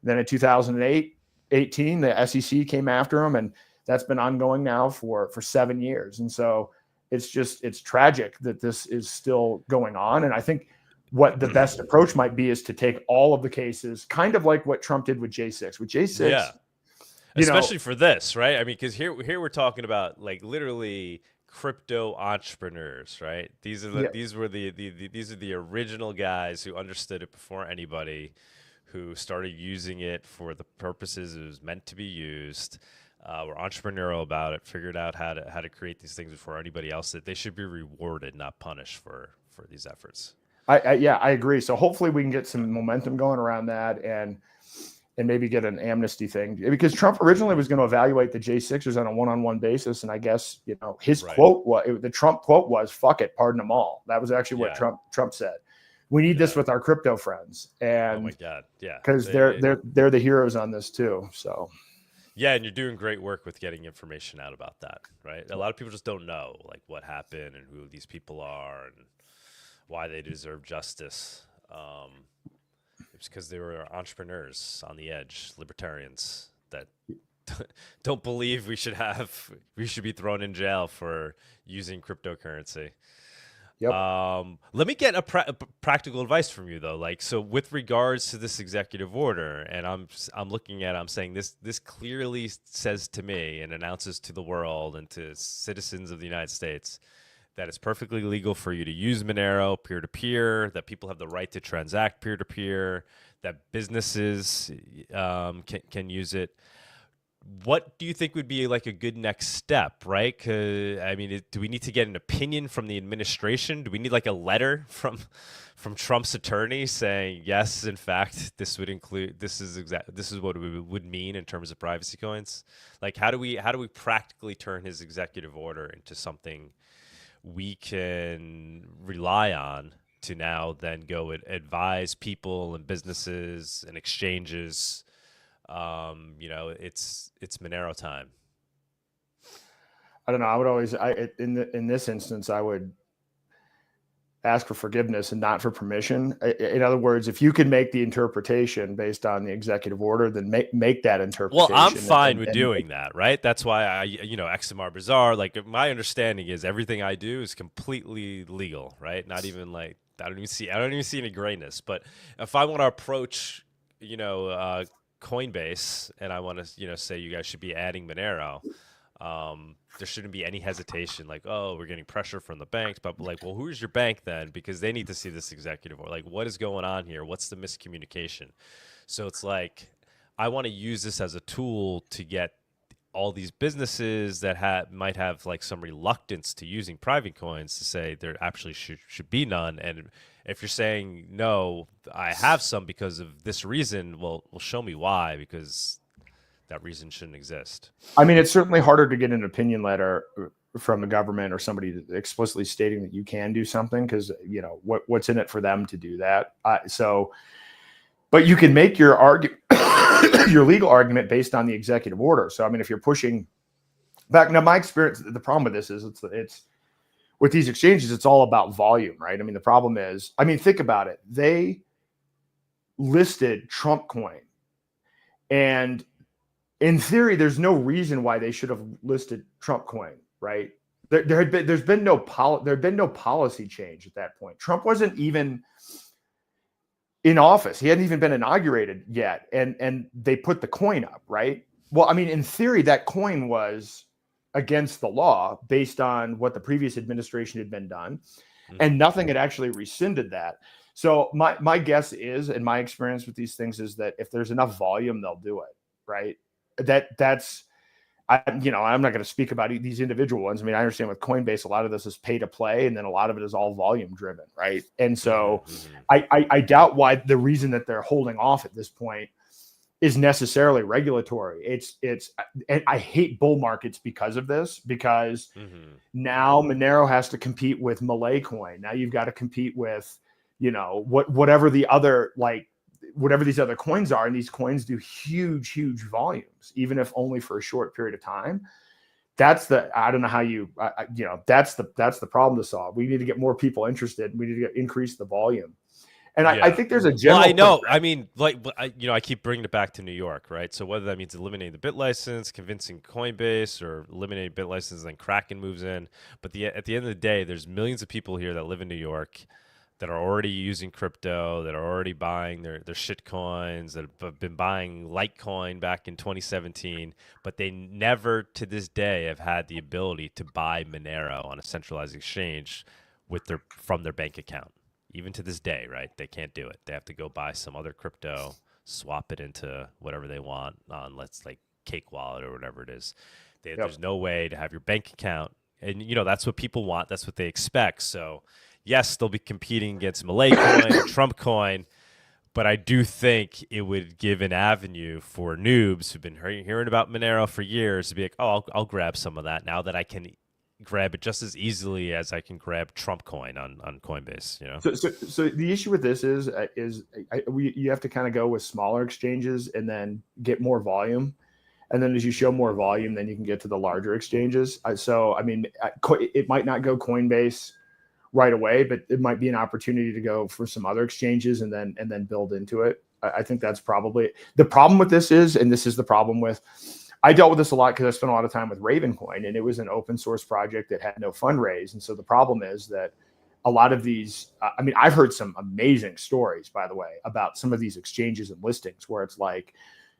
Then in 2018, the SEC came after them, and that's been ongoing now for 7 years. And so it's tragic that this is still going on. And I think what the best approach might be is to take all of the cases, kind of like what Trump did with J6. With J6, yeah, especially for this, right? I mean, because here we're talking about like literally crypto entrepreneurs, right? These are the original guys who understood it before anybody, who started using it for the purposes it was meant to be used. Were entrepreneurial about it, figured out how to create these things before anybody else did. They should be rewarded, not punished for these efforts. I agree. So hopefully we can get some momentum going around that and maybe get an amnesty thing, because Trump originally was going to evaluate the J6ers on a one-on-one basis. And I guess, you know, his quote was, the Trump quote was, "Fuck it, pardon them all." That was actually what Trump said. We need this with our crypto friends. And oh my God. Yeah. Because they're the heroes on this too. So yeah, and you're doing great work with getting information out about that, right? A lot of people just don't know like what happened and who these people are and why they deserve justice. It's because they were entrepreneurs on the edge, libertarians that don't believe we should be thrown in jail for using cryptocurrency. Yep. Let me get a practical advice from you though. Like, so with regards to this executive order, and I'm looking at it, I'm saying this clearly says to me and announces to the world and to citizens of the United States that it's perfectly legal for you to use Monero peer-to-peer, that people have the right to transact peer-to-peer, that businesses can use it. What do you think would be like a good next step, right? 'Cause, I mean, do we need to get an opinion from the administration? Do we need like a letter from Trump's attorney saying, yes, in fact, this would include, this is what it would mean in terms of privacy coins? Like, how do we practically turn his executive order into something we can rely on to now then go and advise people and businesses and exchanges? You know, it's Monero time. I don't know. I would always, in this instance, I would ask for forgiveness and not for permission. In other words, if you can make the interpretation based on the executive order, then make that interpretation. Well, I'm fine with doing that, right? That's why XMR Bazaar, like my understanding is everything I do is completely legal, right? Not even like, I don't even see any grayness. But if I want to approach, Coinbase and I want to, say you guys should be adding Monero, there shouldn't be any hesitation like, oh, we're getting pressure from the banks, but like, well, who's your bank then? Because they need to see this executive order. Like, what is going on here? What's the miscommunication? So it's like, I want to use this as a tool to get all these businesses that might have like some reluctance to using private coins to say there actually should be none. And if you're saying, no, I have some because of this reason, well, show me why, because that reason shouldn't exist. I mean, it's certainly harder to get an opinion letter from the government or somebody explicitly stating that you can do something because, what's in it for them to do that. So But you can make your argument, your legal argument based on the executive order. So, I mean, if you're pushing back, now my experience, the problem with this is it's with these exchanges, it's all about volume, right? I mean, the problem is, I mean, think about it. They listed Trump coin, and in theory, there's no reason why they should have listed Trump coin, right? There's been no policy change at that point. Trump wasn't even in office. He hadn't even been inaugurated yet, and they put the coin up, right? Well, I mean, in theory, that coin was against the law based on what the previous administration had been done, and nothing had actually rescinded that. So my guess is, and my experience with these things is that if there's enough volume, they'll do it, right? That's I'm not going to speak about these individual ones. I mean, I understand with Coinbase, a lot of this is pay to play, and then a lot of it is all volume driven, right? And so I doubt why the reason that they're holding off at this point is necessarily regulatory. It's and I hate bull markets because of this, because now Monero has to compete with Malay coin. Now you've got to compete with, whatever the other, whatever these other coins are, and these coins do huge volumes, even if only for a short period of time. I don't know how that's the problem to solve. We need to get more people interested. We need to increase the volume. And I think there's a general. Well, I know. I mean, I keep bringing it back to New York, right? So whether that means eliminating the bit license, convincing Coinbase, or eliminating bit license, and then Kraken moves in. But at the end of the day, there's millions of people here that live in New York that are already using crypto, that are already buying their shit coins, that have been buying Litecoin back in 2017, but they never to this day have had the ability to buy Monero on a centralized exchange from their bank account. Even to this day, right? They can't do it. They have to go buy some other crypto, swap it into whatever they want on, let's Cake Wallet or whatever it is. There's no way to have your bank account. And, that's what people want. That's what they expect. So, yes, they'll be competing against Malay coin and Trump coin, but I do think it would give an avenue for noobs who've been hearing about Monero for years to be like, oh, I'll grab some of that now that I can grab it just as easily as I can grab Trump coin on Coinbase. So the issue with this is you have to kind of go with smaller exchanges and then get more volume. And then as you show more volume, then you can get to the larger exchanges. So, I mean, it might not go Coinbase right away, but it might be an opportunity to go for some other exchanges and then build into it. I think that's probably the problem with this is, and this is the problem with, I dealt with this a lot because I spent a lot of time with Ravencoin, and it was an open source project that had no fundraise. And so the problem is that a lot of these, I've heard some amazing stories, by the way, about some of these exchanges and listings where it's like,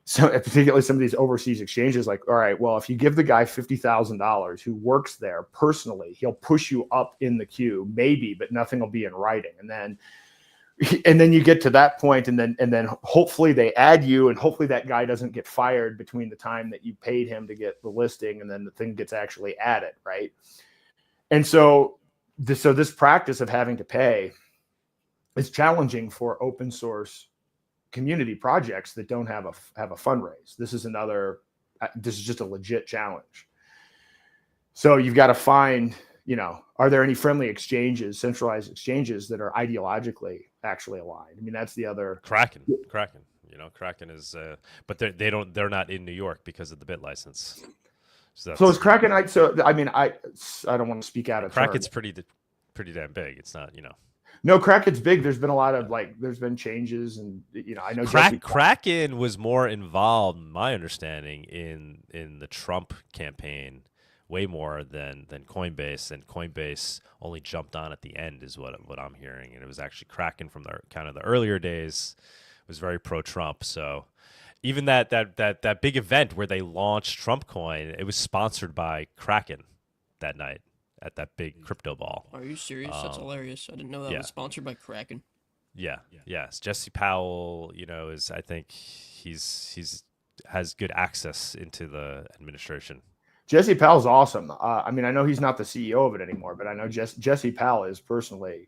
so particularly some of these overseas exchanges, like, all right, well, if you give the guy $50,000 who works there personally, he'll push you up in the queue, maybe, but nothing will be in writing. And then you get to that point, and then hopefully they add you, and hopefully that guy doesn't get fired between the time that you paid him to get the listing and then the thing gets actually added, right? And so this practice of having to pay is challenging for open source community projects that don't have a fundraise. This is just a legit challenge. So you've got to find, are there any friendly exchanges, centralized exchanges that are ideologically actually aligned? I mean, that's the other Kraken. Kraken is, but they're not in New York because of the bit license. So it's Kraken. I don't want to speak out of turn. Kraken's pretty damn big. It's not, No, Kraken's big. There's been a lot of there's been changes, and I know Kraken was more involved, my understanding, in the Trump campaign, way more than Coinbase, and Coinbase only jumped on at the end, is what I'm hearing, and it was actually Kraken from the earlier days was very pro-Trump. So even that big event where they launched Trump coin, it was sponsored by Kraken that night at that big crypto ball. Are you serious? That's hilarious. I didn't know that was sponsored by Kraken. Yes. Jesse Powell, I think he's has good access into the administration. Jesse Powell's awesome. I know he's not the CEO of it anymore, but I know Jesse Powell is personally,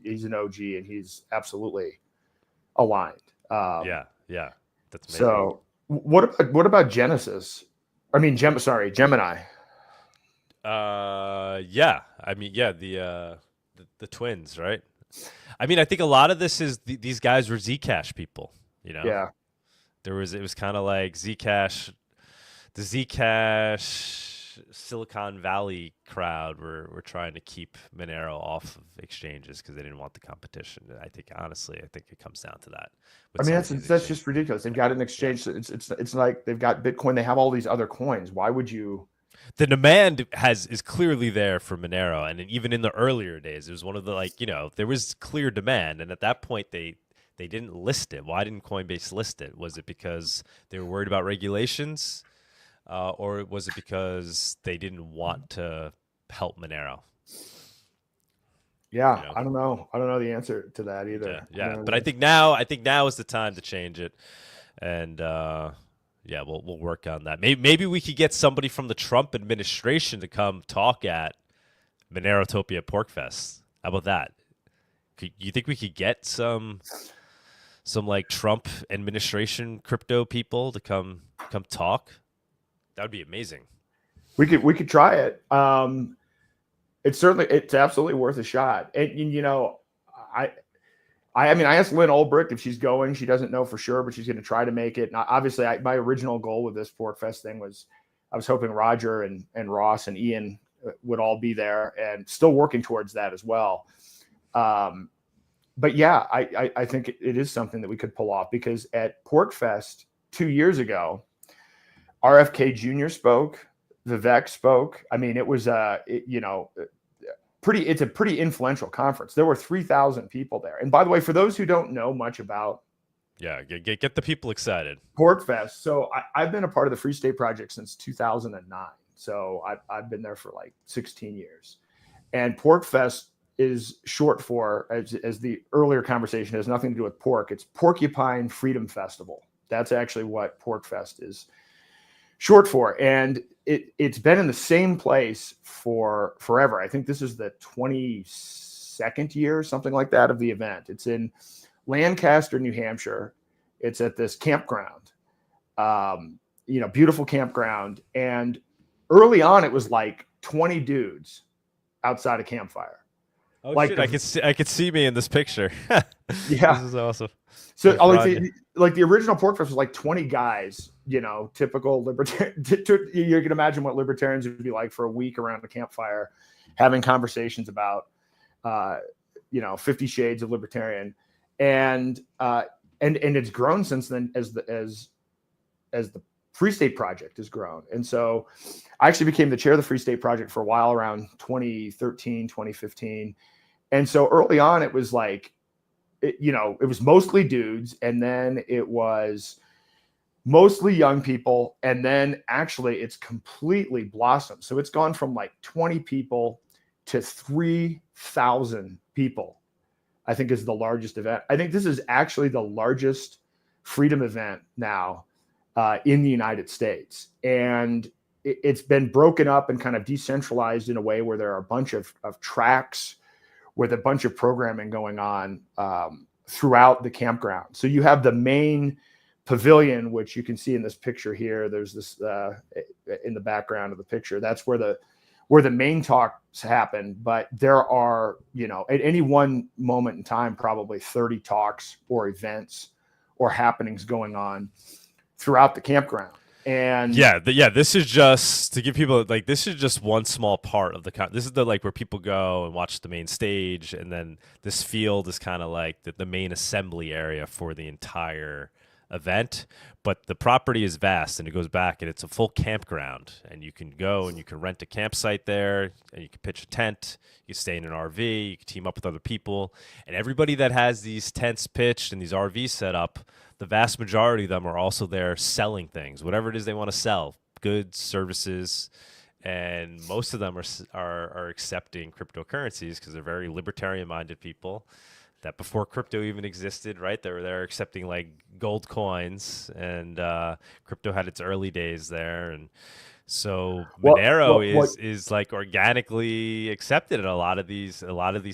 he's an OG, and he's absolutely aligned. Yeah, that's amazing. So what about Genesis? Gemini. The twins, right? I think a lot of this is these guys were Zcash people, You know, Yeah. it was kind of like Zcash, the Zcash Silicon Valley crowd were trying to keep Monero off of exchanges because they didn't want the competition. I think honestly, I think it comes down to that. I mean, that's just ridiculous. They've got an exchange. Yeah. It's like they've got Bitcoin. They have all these other coins. Why would you? The demand is clearly there for Monero, and even in the earlier days, it was one of the there was clear demand, and at that point they didn't list it. Why didn't Coinbase list it? Was it because they were worried about regulations, or was it because they didn't want to help Monero? Yeah, I don't know. I don't know the answer to that either. Yeah. But I think now is the time to change it, and we'll work on that. Maybe we could get somebody from the Trump administration to come talk at Monerotopia Porcfest. How about that? You think we could get some like Trump administration crypto people to come talk? That would be amazing. We could try it. It's absolutely worth a shot. And I mean, I asked Lynn Ulbricht if she's going. She doesn't know for sure, but she's going to try to make it. And obviously, my original goal with this Porcfest thing was I was hoping Roger and Ross and Ian would all be there, and still working towards that as well. But yeah, I think it is something that we could pull off, because at Porcfest 2 years ago, RFK Jr. spoke, Vivek spoke. I mean, it was it's a pretty influential conference. There were 3,000 people there. And by the way, for those who don't know much about, get the people excited. Porcfest. So I've been a part of the Free State Project since 2009. So I've been there for like 16 years. And Porcfest is short for, as the earlier conversation has nothing to do with pork. It's Porcupine Freedom Festival. That's actually what Porcfest is short for. And it's been in the same place for forever. I think this is the 22nd year, something like that, of the event. It's in Lancaster, New Hampshire. It's at this campground, beautiful campground. And early on, it was like 20 dudes outside a campfire. Oh, like shit, I could see me in this picture. Yeah. This is awesome. So like the original Porcfest was like 20 guys, typical libertarian. You can imagine what libertarians would be like for a week around a campfire, having conversations about, 50 Shades of Libertarian. And it's grown since then as the Free State Project has grown. And so I actually became the chair of the Free State Project for a while, around 2013, 2015. And so early on, it was like, it was mostly dudes, and then it was mostly young people. And then actually it's completely blossomed. So it's gone from like 20 people to 3,000 people, I think, is the largest event. I think this is actually the largest freedom event now in the United States. And it's been broken up and kind of decentralized in a way where there are a bunch of tracks with a bunch of programming going on throughout the campground. So you have the main pavilion, which you can see in this picture here. There's this in the background of the picture. That's where the main talks happen. But there are, at any one moment in time, probably 30 talks or events or happenings going on throughout the campground. And this is just to give people, like, this is just one small part of this is the, like, where people go and watch the main stage, and then this field is kind of like the main assembly area for the entire event. But the property is vast, and it goes back, and it's a full campground, and you can go and you can rent a campsite there, and you can pitch a tent, you can stay in an RV, you can team up with other people, and everybody that has these tents pitched and these RVs set up, the vast majority of them are also there selling things, whatever it is they want to sell, goods, services, and most of them are accepting cryptocurrencies because they're very libertarian-minded people that before crypto even existed, right? They're accepting like gold coins, and crypto had its early days there, and so Monero is like organically accepted at a lot of these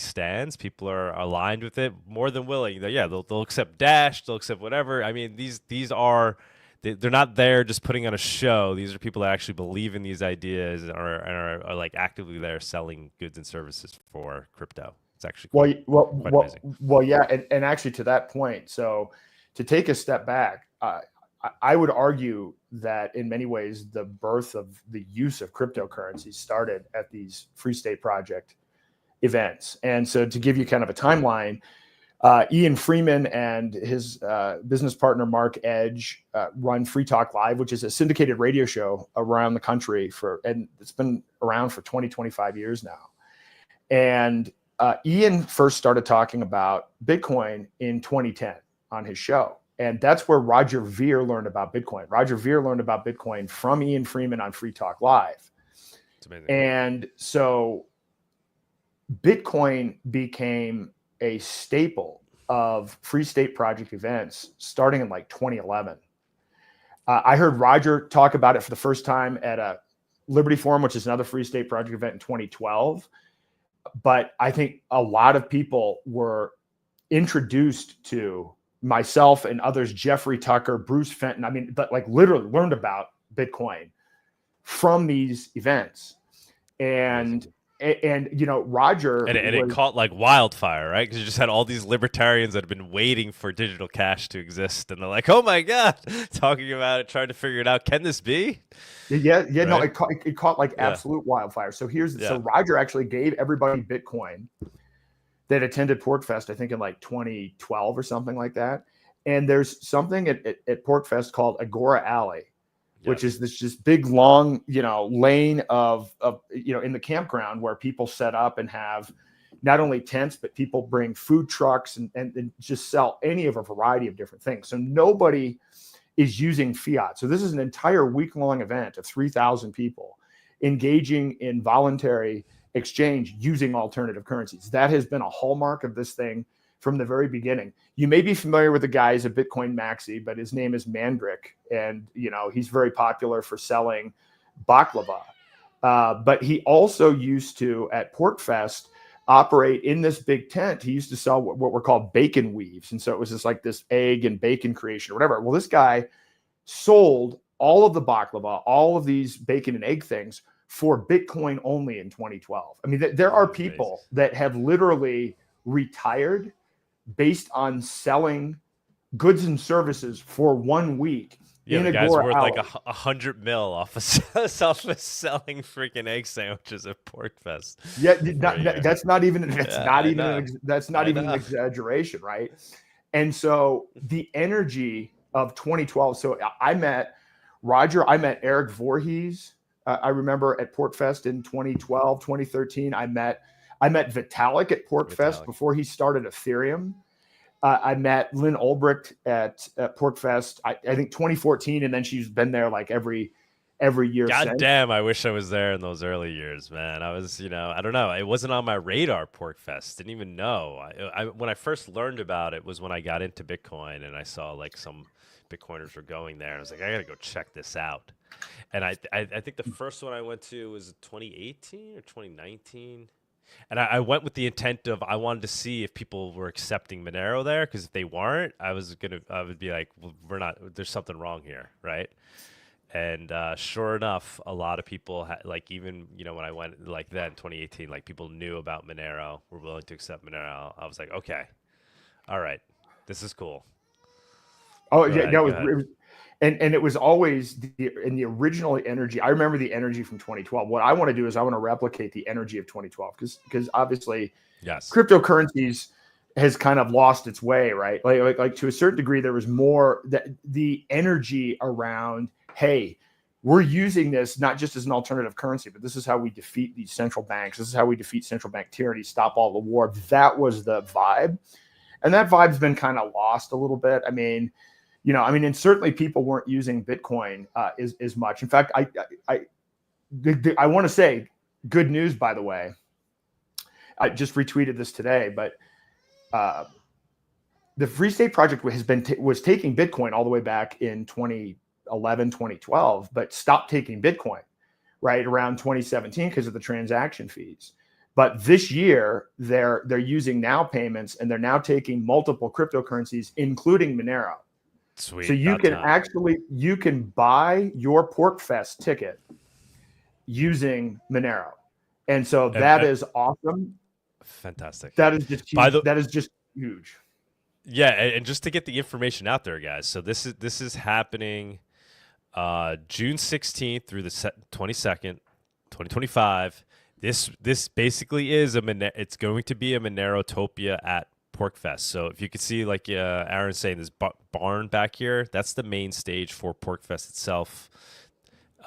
stands. People are aligned with it, more than willing. They'll accept Dash, they'll accept whatever. I mean, these are, they're not there just putting on a show. These are people that actually believe in these ideas and are like actively there selling goods and services for crypto. It's actually quite amazing. Well, yeah, and actually to that point, so to take a step back, I would argue that in many ways, the birth of the use of cryptocurrency started at these Free State Project events. And so to give you kind of a timeline, Ian Freeman and his business partner, Mark Edge, run Free Talk Live, which is a syndicated radio show around the country and it's been around for 20, 25 years now. And Ian first started talking about Bitcoin in 2010 on his show. And that's where Roger Ver learned about Bitcoin. Roger Ver learned about Bitcoin from Ian Freeman on Free Talk Live. It's amazing. And so Bitcoin became a staple of Free State Project events starting in like 2011. I heard Roger talk about it for the first time at a Liberty Forum, which is another Free State Project event in 2012. But I think a lot of people were introduced to, myself and others, Jeffrey Tucker, Bruce Fenton, I mean, but like literally learned about Bitcoin from these events. And you know, Roger and it caught like wildfire, right? Because you just had all these libertarians that have been waiting for digital cash to exist, and they're like, "Oh my god," talking about it, trying to figure it out. Can this be? Yeah, right? No, it caught like absolute wildfire. So so Roger actually gave everybody Bitcoin that attended Porcfest, I think in like 2012 or something like that. And there's something at Porcfest called Agora Alley, which is this just big, long, you know, lane of, you know, in the campground where people set up and have not only tents, but people bring food trucks and just sell any of a variety of different things. So nobody is using fiat. So this is an entire week-long event of 3,000 people engaging in voluntary exchange using alternative currencies. That has been a hallmark of this thing from the very beginning. You may be familiar with the guy as a Bitcoin maxi, but his name is Mandrick, and you know he's very popular for selling baklava. But he also used to, at Porcfest, operate in this big tent. He used to sell what were called bacon weaves, and so it was just like this egg and bacon creation or whatever. Well, this guy sold all of the baklava, all of these bacon and egg things, for Bitcoin only in 2012. I mean, there are people that have literally retired based on selling goods and services for 1 week. Yeah, the guy's worth like $100 million off of selling freaking egg sandwiches at Porcfest. Yeah, that's not even an exaggeration, right? And so the energy of 2012. So I met Roger, I met Eric Voorhees. I remember at Porcfest in 2012, 2013, I met Vitalik at Porcfest before he started Ethereum. I met Lynn Ulbricht at Porcfest, I think 2014, and then she's been there like every year. God damn, I wish I was there in those early years, man. I was, I don't know. It wasn't on my radar, Porcfest. Didn't even know. When I first learned about it was when I got into Bitcoin and I saw like some Bitcoiners were going there. I was like, I gotta go check this out. And I think the first one I went to was 2018 or 2019. And I went with the intent of I wanted to see if people were accepting Monero there, because if they weren't, I would be like, well, there's something wrong here, right? And sure enough, a lot of people like, even when I went like then 2018, like people knew about Monero, were willing to accept Monero. I was like, okay, all right, this is cool. Oh yeah, no, and it was always in the original energy. I remember the energy from 2012. What I want to do is I want to replicate the energy of 2012 because obviously, yes, cryptocurrencies has kind of lost its way, right? Like to a certain degree, there was more that the energy around, hey, we're using this not just as an alternative currency, but this is how we defeat these central banks. This is how we defeat central bank tyranny, stop all the war. That was the vibe, and that vibe's been kind of lost a little bit. I mean, and certainly people weren't using Bitcoin as much. In fact, I want to say good news, by the way. I just retweeted this today, but the Free State Project was taking Bitcoin all the way back in 2011, 2012, but stopped taking Bitcoin right around 2017 because of the transaction fees. But this year, they're using now payments, and they're now taking multiple cryptocurrencies, including Monero. Sweet. So you can buy your Porcfest ticket using Monero, and so that is awesome. Fantastic. That is just huge. That is just huge. Yeah, and just to get the information out there, guys. So this is happening June 16th through the 22nd, 2025. This basically is it's going to be a Monerotopia at Porcfest. So if you could see, like Aaron's saying, this barn back here, that's the main stage for Porcfest itself.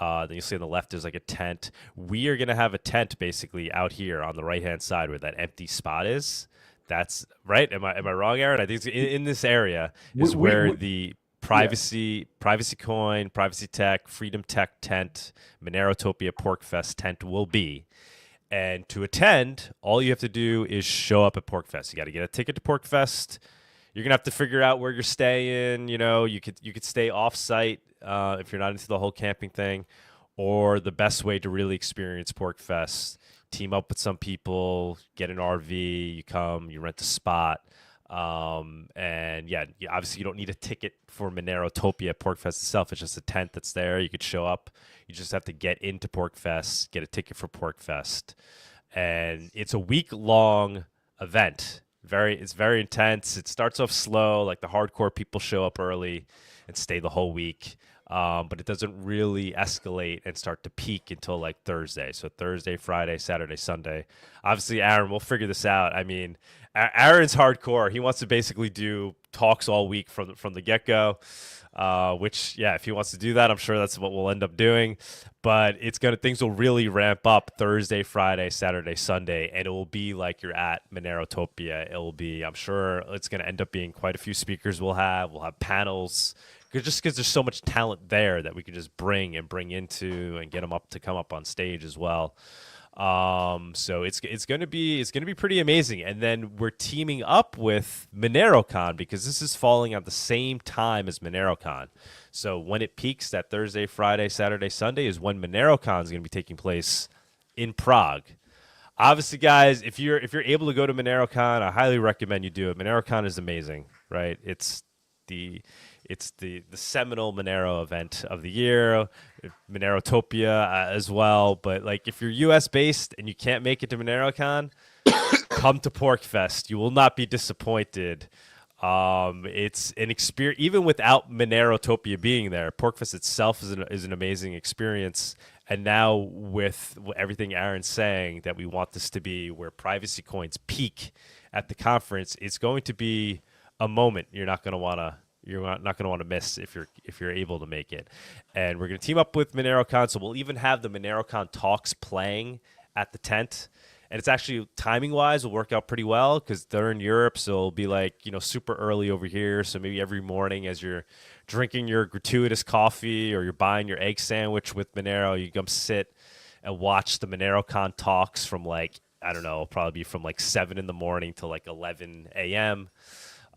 Then you'll see on the left there's like a tent. We are going to have a tent basically out here on the right-hand side where that empty spot is. That's right. Am I wrong, Aaron? I think it's in this area is where the privacy coin, privacy tech, freedom tech tent, Monerotopia Porcfest tent will be. And to attend, all you have to do is show up at Porcfest. You got to get a ticket to Porcfest. You're gonna have to figure out where you're staying. You know, you could stay off site if you're not into the whole camping thing, or the best way to really experience Porcfest, team up with some people, get an RV, you come, you rent a spot. And yeah, obviously you don't need a ticket for Monerotopia Porcfest itself. It's just a tent that's there. You could show up. You just have to get into Porcfest, get a ticket for Porcfest. And it's a week-long event. It's very intense. It starts off slow, like the hardcore people show up early and stay the whole week. But it doesn't really escalate and start to peak until like Thursday. So Thursday, Friday, Saturday, Sunday. Obviously, Aaron, we'll figure this out. I mean, Aaron's hardcore. He wants to basically do talks all week from the get-go, which, yeah, if he wants to do that, I'm sure that's what we'll end up doing. But things will really ramp up Thursday, Friday, Saturday, Sunday, and it will be like you're at Monerotopia. It will be, I'm sure it's going to end up being quite a few speakers we'll have. We'll have panels. Just because there's so much talent there that we could just bring into and get them up to come up on stage as well. So it's gonna be pretty amazing. And then we're teaming up with MoneroCon because this is falling at the same time as MoneroCon. So when it peaks, that Thursday, Friday, Saturday, Sunday is when MoneroCon is going to be taking place in Prague. Obviously, guys, if you're able to go to MoneroCon, I highly recommend you do it. MoneroCon is amazing, right? It's the seminal Monero event of the year, Monerotopia as well. But like, if you're US based and you can't make it to MoneroCon, come to Porcfest. You will not be disappointed. It's an experience, even without Monerotopia being there. Porcfest itself is an amazing experience. And now with everything Aaron's saying, that we want this to be where privacy coins peak at the conference, it's going to be a moment you're not going to want to miss if you're able to make it. And we're going to team up with MoneroCon, so we'll even have the MoneroCon talks playing at the tent. And it's actually, timing wise, will work out pretty well because they're in Europe, so it'll be like, super early over here. So maybe every morning as you're drinking your gratuitous coffee or you're buying your egg sandwich with Monero, you come sit and watch the MoneroCon talks from like, I don't know, probably be from like 7 in the morning to like 11 a.m.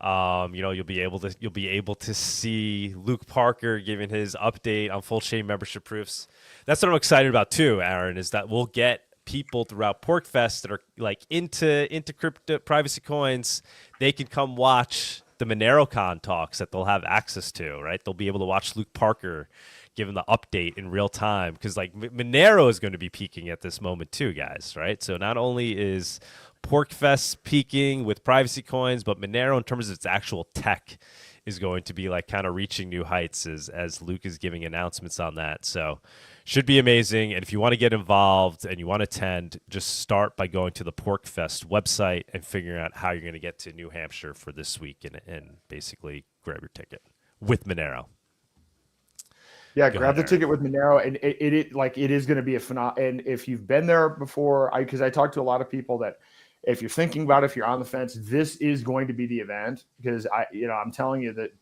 You'll be able to see Luke Parker giving his update on full chain membership proofs. That's what I'm excited about too, Aaron, is that we'll get people throughout Porcfest that are like into crypto privacy coins. They can come watch the MoneroCon talks that they'll have access to, right? They'll be able to watch Luke Parker give them the update in real time because like Monero is going to be peaking at this moment too, guys, right? So not only is Porcfest peaking with privacy coins, but Monero in terms of its actual tech is going to be like kind of reaching new heights as Luke is giving announcements on that. So should be amazing. And if you want to get involved and you want to attend, just start by going to the Porcfest website and figuring out how you're going to get to New Hampshire for this week and basically grab your ticket with Monero. Yeah, grab the ticket with Monero, and it is going to be a phenomenal. And if you've been there before, because I talked to a lot of people that, if you're thinking about it, if you're on the fence, this is going to be the event because I'm telling you that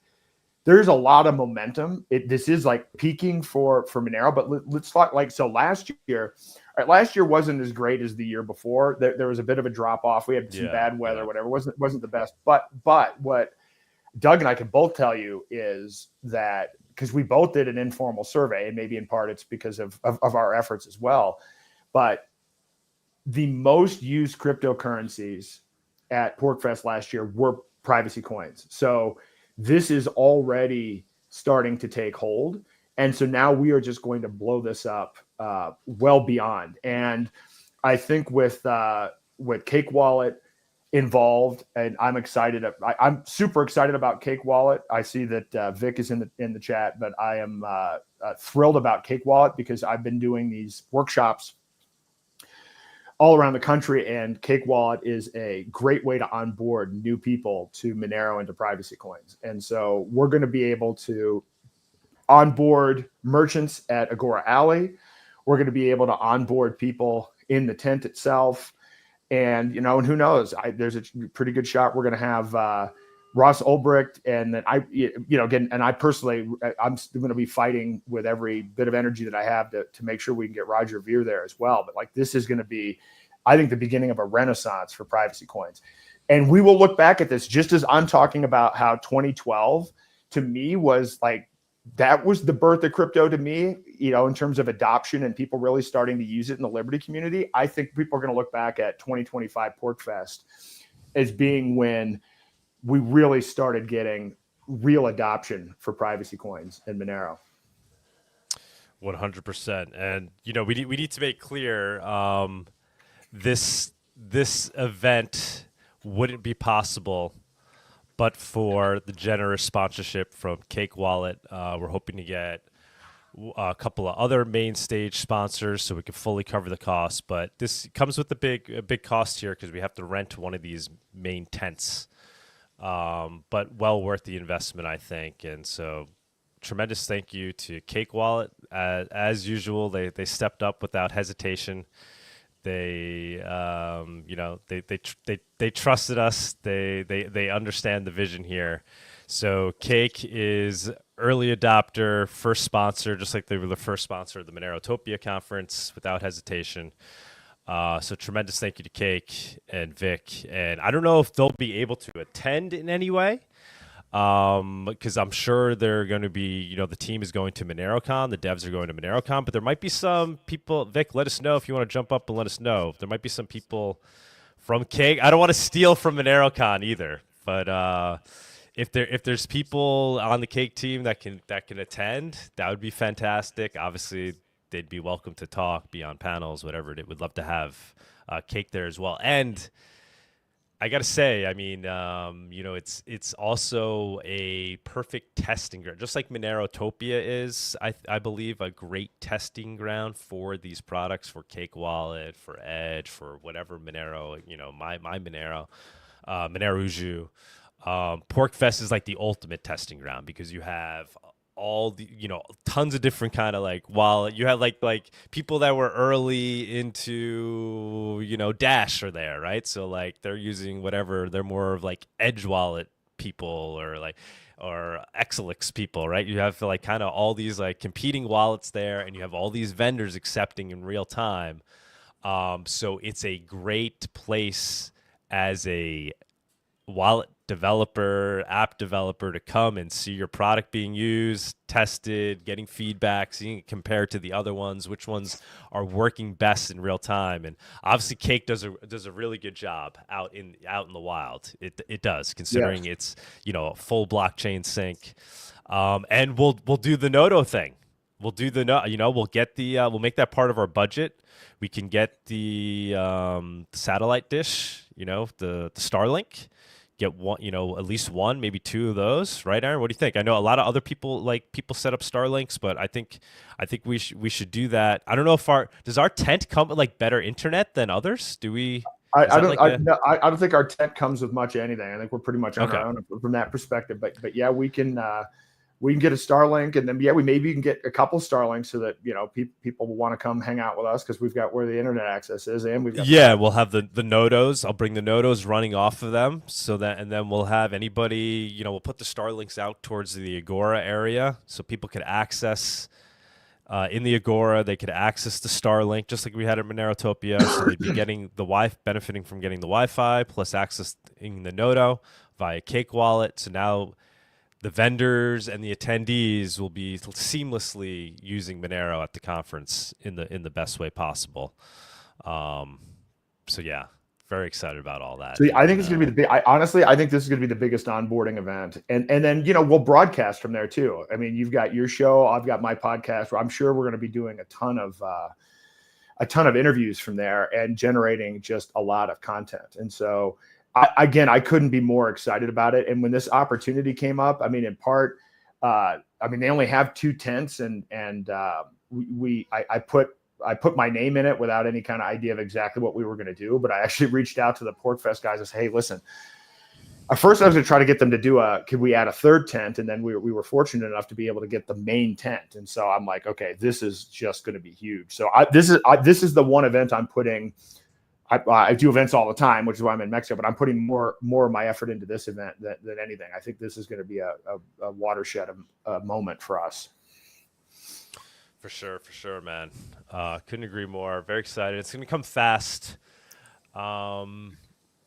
there's a lot of momentum. This is like peaking for Monero, but let's talk last year wasn't as great as the year before. There was a bit of a drop off. We had some bad weather, whatever. Wasn't the best. But what Doug and I can both tell you is that, because we both did an informal survey, and maybe in part it's because of our efforts as well, but the most used cryptocurrencies at Porcfest last year were privacy coins. So this is already starting to take hold. And so now we are just going to blow this up well beyond. And I think with Cake Wallet, involved, and I'm excited. I'm super excited about Cake Wallet. I see that Vic is in the chat, but I am thrilled about Cake Wallet because I've been doing these workshops all around the country, and Cake Wallet is a great way to onboard new people to Monero and to privacy coins. And so we're going to be able to onboard merchants at Agora Alley. We're going to be able to onboard people in the tent itself. And, and who knows, there's a pretty good shot we're going to have Ross Ulbricht, and then I personally, I'm going to be fighting with every bit of energy that I have to make sure we can get Roger Veer there as well. But like, this is going to be, I think, the beginning of a renaissance for privacy coins. And we will look back at this just as I'm talking about how 2012 to me was like, that was the birth of crypto to me, in terms of adoption and people really starting to use it in the Liberty community. I think people are going to look back at 2025 Porcfest as being when we really started getting real adoption for privacy coins in Monero. 100%. And, we need to make clear this event wouldn't be possible but for the generous sponsorship from Cake Wallet. We're hoping to get a couple of other main stage sponsors so we can fully cover the cost. But this comes with a big cost here because we have to rent one of these main tents. But well worth the investment, I think. And so tremendous thank you to Cake Wallet. As usual, they stepped up without hesitation. They they trusted us. They understand the vision here. So Cake is early adopter, first sponsor, just like they were the first sponsor of the Monerotopia conference, without hesitation. So tremendous thank you to Cake and Vic. And I don't know if they'll be able to attend in any way, because I'm sure they're going to be, the team is going to MoneroCon, the devs are going to MoneroCon, but there might be some people. Vic, let us know if you want to jump up and let us know. There might be some people from Cake. I don't want to steal from MoneroCon either, but if there's people on the Cake team that can attend, that would be fantastic. Obviously, they'd be welcome to talk, be on panels, whatever. They would love to have Cake there as well. And I got to say, I mean, it's also a perfect testing ground, just like Monerotopia is, I believe, a great testing ground for these products, for Cake Wallet, for Edge, for whatever Monero, my Monero, Moneruju. Porcfest is like the ultimate testing ground because you have all the, tons of different kind of like wallet. You have like people that were early into, Dash are there, right? So like they're using whatever, they're more of like Edge wallet people or Exelix people, right? You have like kind of all these like competing wallets there, and you have all these vendors accepting in real time. So it's a great place as a wallet developer, app developer, to come and see your product being used, tested, getting feedback, seeing it compared to the other ones, which ones are working best in real time. And obviously Cake does a really good job out in the wild. It does, considering it's, a full blockchain sync. And we'll do the Nodo thing. We'll do we'll get we'll make that part of our budget. We can get the satellite dish, the Starlink. Get one, at least one, maybe two of those, right, Aaron? What do you think? I know a lot of other people set up Starlinks, but I think we should do that. I don't know if does our tent come with like better internet than others? Do we? I don't think our tent comes with much anything. I think we're pretty much on our own from that perspective. But yeah, we can get a Starlink, and then we maybe can get a couple Starlinks so that people will want to come hang out with us because we've got where the internet access is, and we've got we'll have the Nodos. I'll bring the Nodos running off of them, and then we'll have anybody, we'll put the Starlinks out towards the Agora area so people could access in the Agora. They could access the Starlink just like we had at Monerotopia, so they'd be getting benefiting from getting the Wi-Fi plus accessing the Nodo via Cake Wallet. So now the vendors and the attendees will be seamlessly using Monero at the conference in the best way possible. So yeah, very excited about all that. So I think it's going to be I think this is going to be the biggest onboarding event, and then we'll broadcast from there too. I mean, you've got your show, I've got my podcast. Where I'm sure we're going to be doing a ton of interviews from there and generating just a lot of content. And so I couldn't be more excited about it. And when this opportunity came up, I mean, in part, they only have 2 tents, and I put my name in it without any kind of idea of exactly what we were going to do. But I actually reached out to the Porcfest guys and said, hey, listen, at first I was going to try to get them to do could we add a 3rd tent? And then we were fortunate enough to be able to get the main tent. And so I'm like, okay, this is just going to be huge. So this is the one event I'm putting. I do events all the time, which is why I'm in Mexico, but I'm putting more of my effort into this event than anything. I think this is going to be a watershed moment for us. For sure, man. Couldn't agree more. Very excited. It's going to come fast.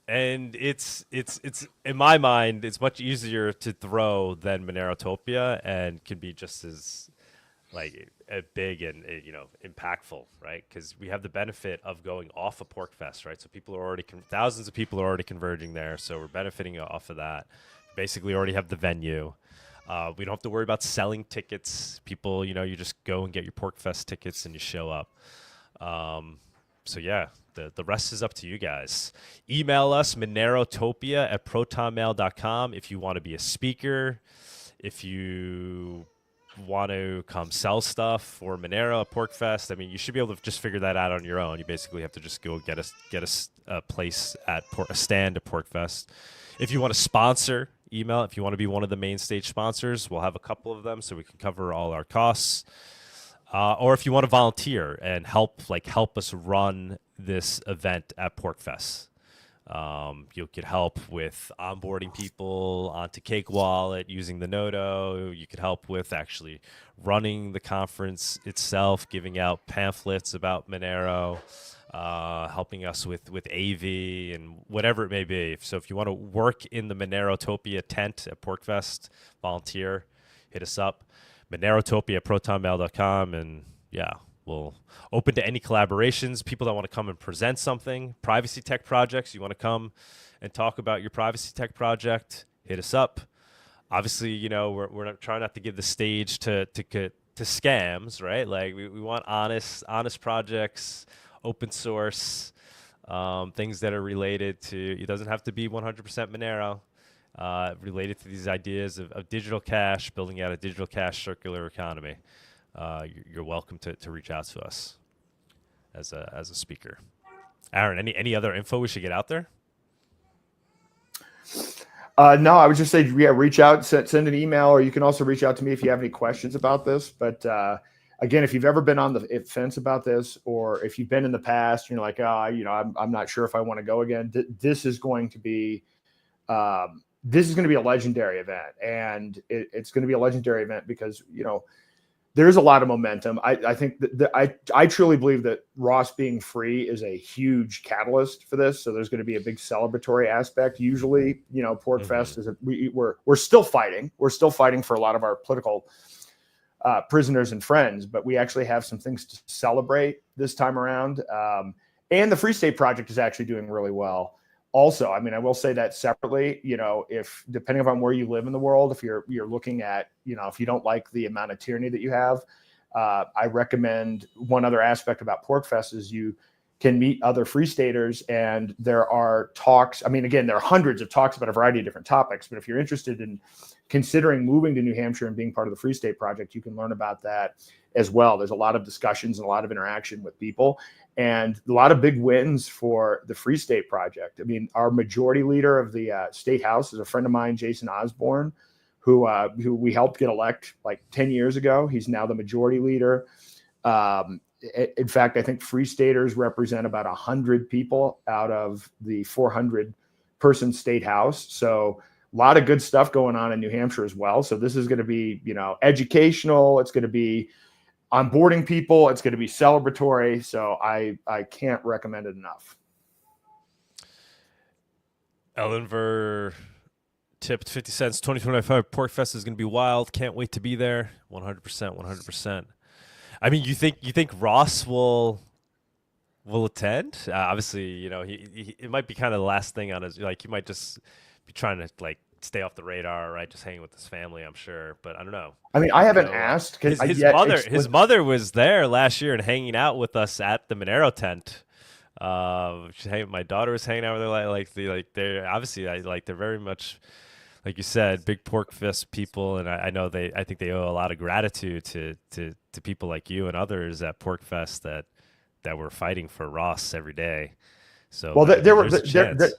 And it's in my mind, it's much easier to throw than Monerotopia, and can be just as big and impactful, right? Because we have the benefit of going off of Porcfest, right? So people are already thousands of people are already converging there, so we're benefiting off of that. Basically, already have the venue. We don't have to worry about selling tickets. People, you just go and get your Porcfest tickets and you show up. So yeah. The rest is up to you guys. Email us, monerotopia@protonmail.com if you want to be a speaker, if you want to come sell stuff for Monero at Porcfest. I mean, you should be able to just figure that out on your own. You basically have to just go get a place at a stand at Porcfest. If you want to sponsor, email. If you want to be one of the main stage sponsors, we'll have a couple of them so we can cover all our costs. Or if you want to volunteer and help us run this event at Porcfest. You could help with onboarding people onto Cake Wallet using the Nodo. You could help with actually running the conference itself, giving out pamphlets about Monero, helping us with AV and whatever it may be. So if you want to work in the Monerotopia tent at Porcfest, volunteer, hit us up. Monerotopia@protonmail.com, and yeah, we'll open to any collaborations, people that want to come and present something, privacy tech projects. You want to come and talk about your privacy tech project, hit us up. Obviously, we're not trying not to give the stage to scams, right? Like we want honest projects, open source, things that are related to, it doesn't have to be 100% Monero. Related to these ideas of digital cash, building out a digital cash circular economy. You're welcome to reach out to us as a speaker. Aaron, any other info we should get out there? No, I would just say, reach out, send an email, or you can also reach out to me if you have any questions about this. But again, if you've ever been on the fence about this, or if you've been in the past, you're like, I'm not sure if I want to go again. This is going to be a legendary event, and it's going to be a legendary event because there's a lot of momentum. I think that I truly believe that Ross being free is a huge catalyst for this. So there's going to be a big celebratory aspect. Usually, Porcfest is we're still fighting. We're still fighting for a lot of our political prisoners and friends, but we actually have some things to celebrate this time around. And the Free State Project is actually doing really well. Also, I mean, I will say that separately, if depending upon where you live in the world, if you're looking at, if you don't like the amount of tyranny that you have, I recommend one other aspect about Porcfest is you can meet other Free Staters, and there are talks. I mean, again, there are hundreds of talks about a variety of different topics, but if you're interested in considering moving to New Hampshire and being part of the Free State Project, you can learn about that as well. There's a lot of discussions and a lot of interaction with people, and a lot of big wins for the Free State Project. I mean, our majority leader of the State House is a friend of mine, Jason Osborne, who we helped get elected like 10 years ago. He's now the majority leader. In fact, I think Free Staters represent about 100 people out of the 400-person State House. So a lot of good stuff going on in New Hampshire as well. So this is going to be, educational. It's going to be onboarding people. It's going to be celebratory. So I can't recommend it enough. Ellenver tipped 50 cents. 2025 Porcfest is going to be wild. Can't wait to be there. 100%. I mean, you think Ross will attend? Obviously, he it might be kind of the last thing on his, he might just be trying to stay off the radar, right? Just hanging with his family, I'm sure. But I don't know. I mean, I haven't asked. His mother was there last year and hanging out with us at the Monero tent. My daughter was hanging out with her. They're obviously they're very much, like you said, big Porcfest people, and I think they owe a lot of gratitude to people like you and others at Porcfest that were fighting for Ross every day. So Well, there's a chance.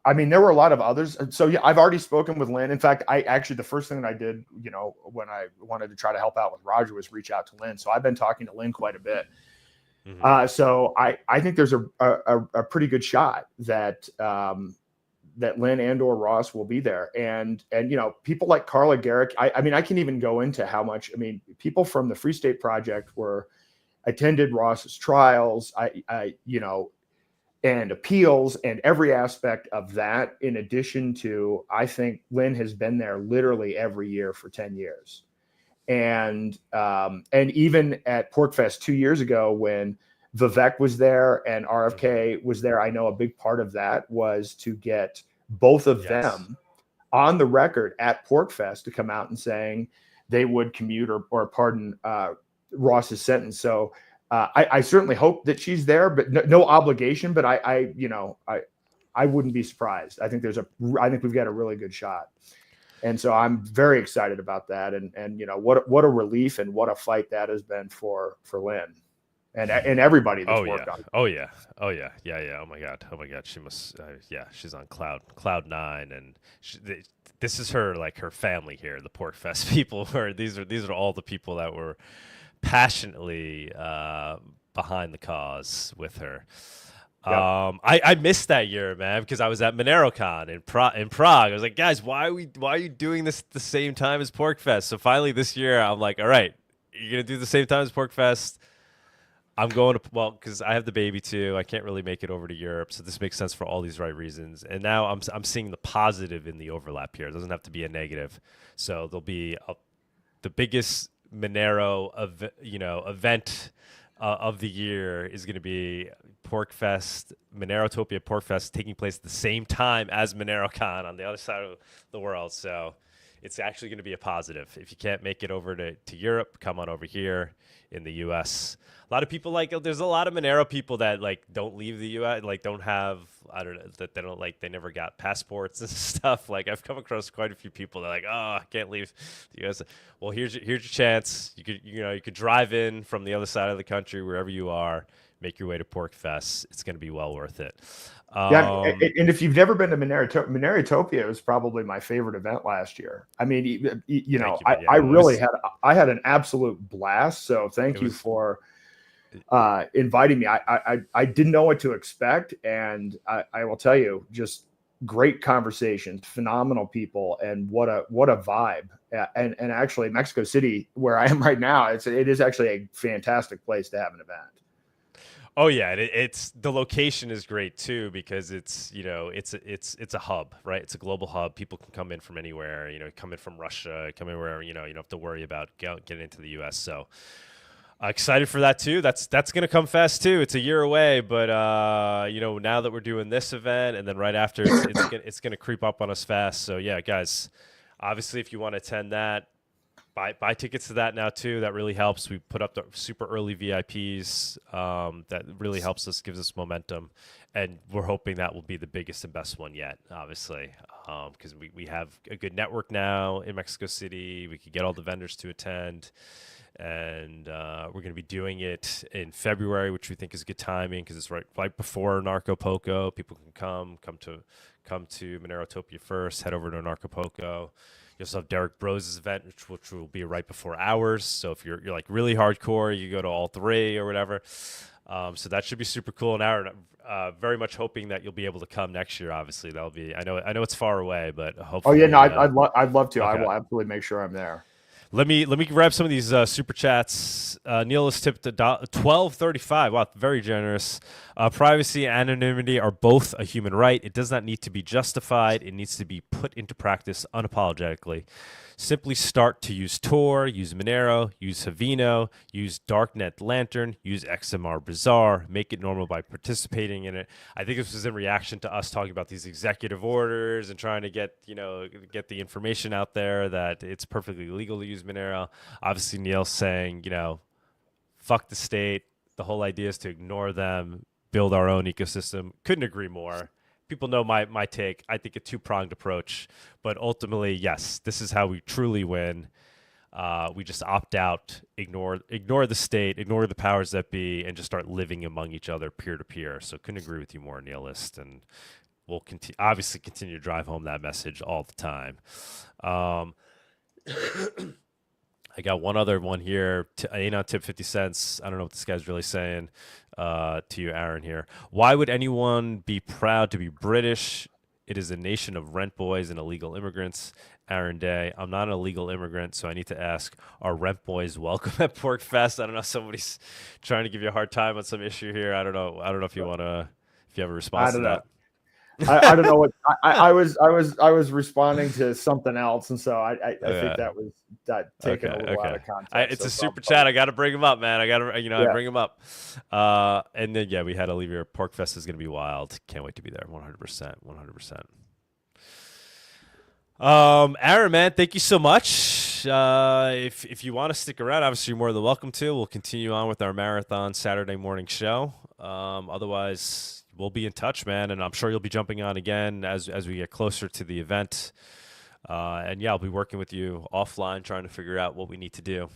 I mean, there were a lot of others. So yeah, I've already spoken with Lynn. In fact, the first thing that I did, when I wanted to try to help out with Roger, was reach out to Lynn. So I've been talking to Lynn quite a bit. Mm-hmm. So I think there's a pretty good shot that that Lynn and or Ross will be there. And people like Carla Garrick, I mean, I can even go into how much, people from the Free State Project attended Ross's trials, and appeals and every aspect of that. In addition to, I think Lynn has been there literally every year for 10 years. And even at Porcfest 2 years ago, when Vivek was there and RFK was there, I know a big part of that was to get both of them on the record at Porcfest to come out and saying they would commute or pardon Ross's sentence. So I certainly hope that she's there, but no obligation. But I wouldn't be surprised. I think we've got a really good shot. And so I'm very excited about that. And what a relief and what a fight that has been for Lynn and everybody that's worked on it. Oh yeah. Oh my God. She must. She's on cloud nine, and this is her family here. The Porcfest people. These are all the people that were passionately behind the cause with her. Yep. I missed that year, man, because I was at MoneroCon in Prague. I was like, guys, why are you doing this at the same time as Porcfest? So finally this year, I'm like, all right, you're gonna do the same time as Porcfest. I'm going to, because I have the baby too. I can't really make it over to Europe, so this makes sense for all these right reasons. And now I'm seeing the positive in the overlap here. It doesn't have to be a negative. So there'll be the biggest Monero event of the year is going to be Porcfest, Monerotopia Porcfest, taking place at the same time as MoneroCon on the other side of the world. So it's actually going to be a positive. If you can't make it over to Europe, come on over here in the U.S. A lot of people there's a lot of Monero people that don't leave the U.S., don't have, I don't know, that they don't they never got passports and stuff. I've come across quite a few people that oh, I can't leave the U.S. Well, here's your chance. You could drive in from the other side of the country, wherever you are, make your way to Porcfest. It's going to be well worth it. And if you've never been to Monerotopia, was probably my favorite event last year. I mean, I had an absolute blast. So thank you for inviting me. I didn't know what to expect, and I will tell you, just great conversations, phenomenal people, and what a vibe. And actually, Mexico City, where I am right now, it is actually a fantastic place to have an event. Oh yeah, it's the location is great too, because it's a hub, right? It's a global hub. People can come in from anywhere. Come in from Russia, come in wherever. You don't have to worry about getting into the U.S. So excited for that too. That's gonna come fast too. It's a year away, but now that we're doing this event, and then right after, it's gonna creep up on us fast. So yeah, guys, obviously if you want to attend that, buy tickets to that now too. That really helps. We put up the super early VIPs. That really helps us, gives us momentum, and we're hoping that will be the biggest and best one yet. Obviously, because we have a good network now in Mexico City. We could get all the vendors to attend, and we're going to be doing it in February, which we think is good timing because it's right before Narco Poco. People can come to Monerotopia first, head over to Narco Poco. You also have Derek Bros' event, which will be right before ours. So if you're really hardcore, you go to all three or whatever. So that should be super cool. And Aaron, very much hoping that you'll be able to come next year. Obviously, that'll be. I know it's far away, but hopefully. Oh yeah, no, I'd love to. Okay. I will absolutely make sure I'm there. Let me grab some of these super chats. Neil has tipped $12.35. Wow, very generous. Privacy and anonymity are both a human right. It does not need to be justified. It needs to be put into practice unapologetically. Simply start to use Tor, use Monero, use Havino, use Darknet Lantern, use XMR Bazaar. Make it normal by participating in it. I think this was in reaction to us talking about these executive orders and trying to get the information out there that it's perfectly legal to use Monero. Obviously, Neil's saying, fuck the state. The whole idea is to ignore them, build our own ecosystem. Couldn't agree more. People know my take. I think a two-pronged approach, but ultimately, yes, this is how we truly win. We just opt out, ignore the state, ignore the powers that be, and just start living among each other peer to peer. So couldn't agree with you more, nihilist, and we'll continue to drive home that message all the time. I got one other one here. Anon tip 50 cents. I don't know what this guy's really saying to you, Aaron, here. Why would anyone be proud to be British? It is a nation of rent boys and illegal immigrants. Aaron Day. I'm not an illegal immigrant, so I need to ask, are rent boys welcome at Porcfest? I don't know. Somebody's trying to give you a hard time on some issue here. I don't know if you if you have a response to that. I don't know what I was responding to something else, and so I think that was taken a little out of context. It's a super chat. I got to bring him up, man. I bring him up. And then we had to leave here. Porcfest is going to be wild. Can't wait to be there. 100%. Aaron, man, thank you so much. If you want to stick around, obviously you're more than welcome to. We'll continue on with our marathon Saturday morning show. Otherwise, we'll be in touch, man, and I'm sure you'll be jumping on again as we get closer to the event. And yeah, I'll be working with you offline, trying to figure out what we need to do.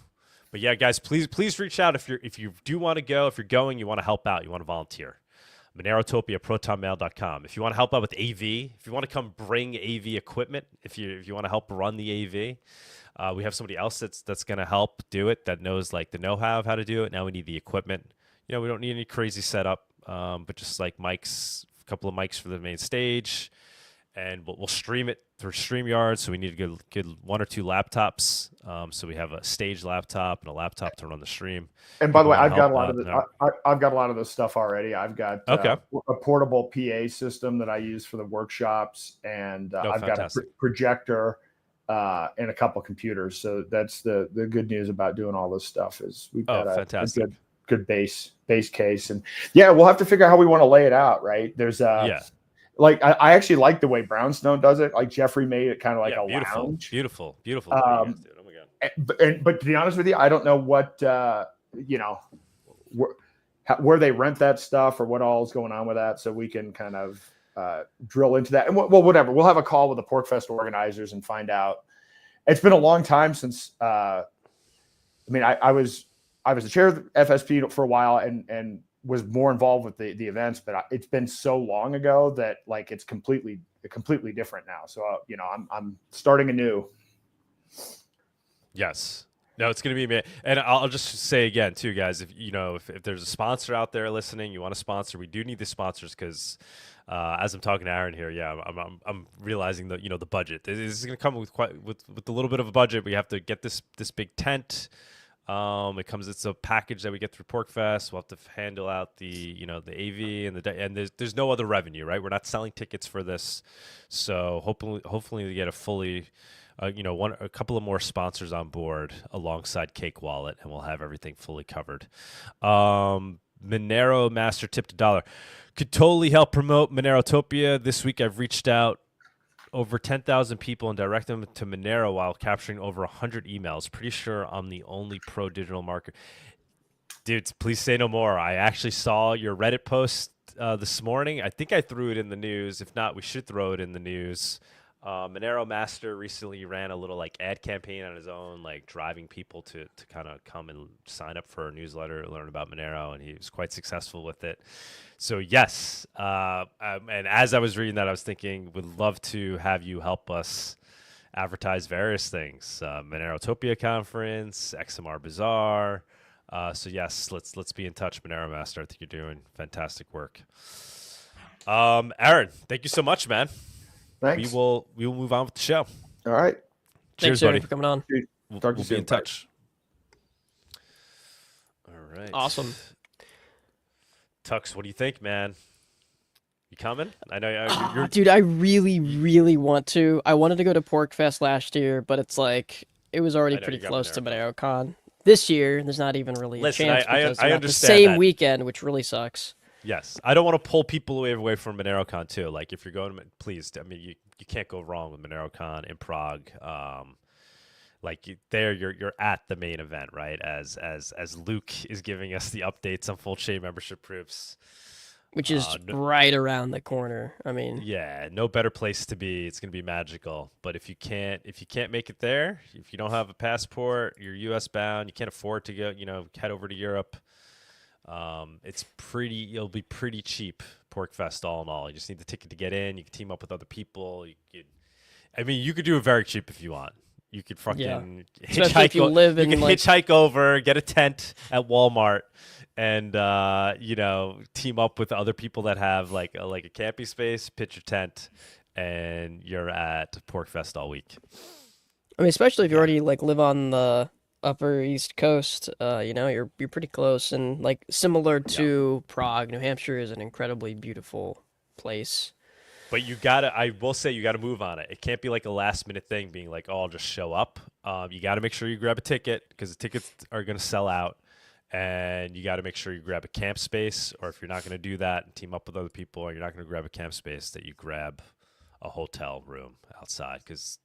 But yeah, guys, please reach out if you do want to go. If you're going, you want to help out, you want to volunteer. Monerotopia@protonmail.com. If you want to help out with AV, if you want to come bring AV equipment, if you want to help run the AV, we have somebody else that's going to help do it, that knows like the know-how of how to do it. Now we need the equipment. We don't need any crazy setup, but just like mics, a couple of mics for the main stage, and we'll stream it through StreamYard. So we need a good one or two laptops. So we have a stage laptop and a laptop to run the stream. And by the way, I've got a lot of this stuff already. I've got a portable PA system that I use for the workshops, and I've got a projector and a couple computers. So that's the good news about doing all this stuff is we've got a good base case. And yeah, we'll have to figure out how we want to lay it out, right? There's like I actually like the way Brownstone does it. Like Jeffrey made it kind of like a lounge. Beautiful. Oh my God. But to be honest with you, I don't know what where they rent that stuff or what all is going on with that, so we can kind of drill into that. And whatever, we'll have a call with the Porcfest organizers and find out. It's been a long time since. I was the chair of the FSP for a while and was more involved with the events, but it's been so long ago that like it's completely different now. So I'm starting anew. Yes. No, it's going to be, and I'll just say again too, guys, if there's a sponsor out there listening, you want to sponsor, we do need the sponsors because as I'm talking to Aaron here, I'm realizing that, the budget, this is going to come with a little bit of a budget. We have to get this big tent. It's a package that we get through Porcfest. We'll have to handle out the AV and there's no other revenue, right? We're not selling tickets for this. So hopefully we get a fully, a couple of more sponsors on board alongside Cake Wallet, and we'll have everything fully covered. Monero Master tipped $1. Could totally help promote Monerotopia. This week I've reached out over 10,000 people and direct them to Monero while capturing over 100 emails. Pretty sure I'm the only pro digital marketer. Dude, please say no more. I actually saw your Reddit post this morning. I think I threw it in the news. If not, we should throw it in the news. Monero Master recently ran a little ad campaign on his own, driving people to kind of come and sign up for a newsletter, learn about Monero, and he was quite successful with it. So yes, and as I was reading that, I was thinking, would love to have you help us advertise various things, Monerotopia Conference, XMR Bazaar. So yes, let's be in touch, Monero Master. I think you're doing fantastic work. Aaron, thank you so much, man. Thanks. We will move on with the show. All right. Cheers, buddy, for coming on. We'll be in touch. All right. Awesome. Tux, what do you think, man? You coming? I know you're... Dude, I really, really want to. I wanted to go to Porcfest last year, but it's it was already pretty close to MoneroCon. This year, there's not even really a chance because I understand the same weekend, which really sucks. Yes, I don't want to pull people away from MoneroCon too. If you're going to, please, you can't go wrong with MoneroCon in Prague. You're at the main event, right? As Luke is giving us the updates on full chain membership proofs. which is right around the corner. I mean, yeah, no better place to be. It's gonna be magical. But if you can't make it there, if you don't have a passport, you're U.S. bound, you can't afford to go, head over to Europe. It'll be pretty cheap. Porcfest, all in all, you just need the ticket to get in. You can team up with other people. You could do it very cheap if you want. You could fucking especially if you live in hitchhike over, get a tent at Walmart, and team up with other people that have like a camping space, pitch your tent, and you're at Porcfest all week. I mean, especially if you already live on the Upper East Coast, you're pretty close, and similar to Prague, New Hampshire is an incredibly beautiful place. But I will say you gotta move on it. It can't be like a last minute thing being like, oh, I'll just show up. You gotta make sure you grab a ticket because the tickets are gonna sell out. And you gotta make sure you grab a camp space, or if you're not gonna do that and team up with other people, or you're not gonna grab a camp space, that you grab a hotel room outside because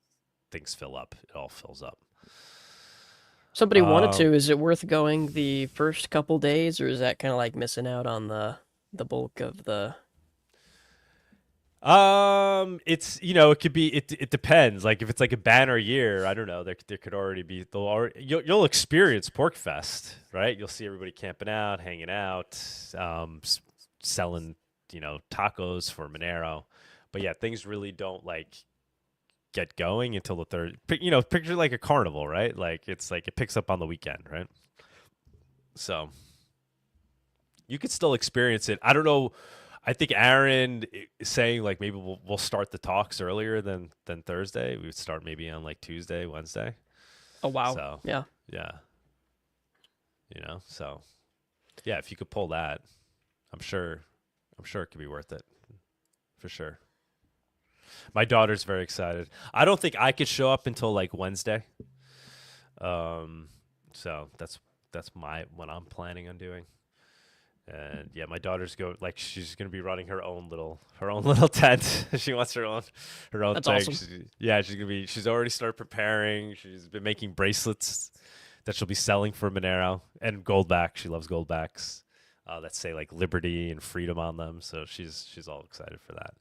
things fill up. It all fills up. Somebody wanted to. Is it worth going the first couple days, or is that kind of missing out on the bulk of the... It's it could be it depends. Like if it's like a banner year, I don't know. There could already be you'll experience Porcfest, right? You'll see everybody camping out, hanging out, selling tacos for Monero. But yeah, things really don't get going until the third. Picture like a carnival, right? It's it picks up on the weekend, right? So you could still experience it. I don't know. I think Aaron is saying maybe we'll start the talks earlier than Thursday. We would start maybe on Tuesday, Wednesday. Oh wow! So, yeah. So yeah, if you could pull that, I'm sure it could be worth it, for sure. My daughter's very excited. I don't think I could show up until Wednesday. So that's what I'm planning on doing. And yeah, my daughter's she's gonna be running her own little tent. She wants her own That's thing. Awesome. She's already started preparing. She's been making bracelets that she'll be selling for Monero and goldback. She loves goldbacks that say Liberty and freedom on them. So she's all excited for that.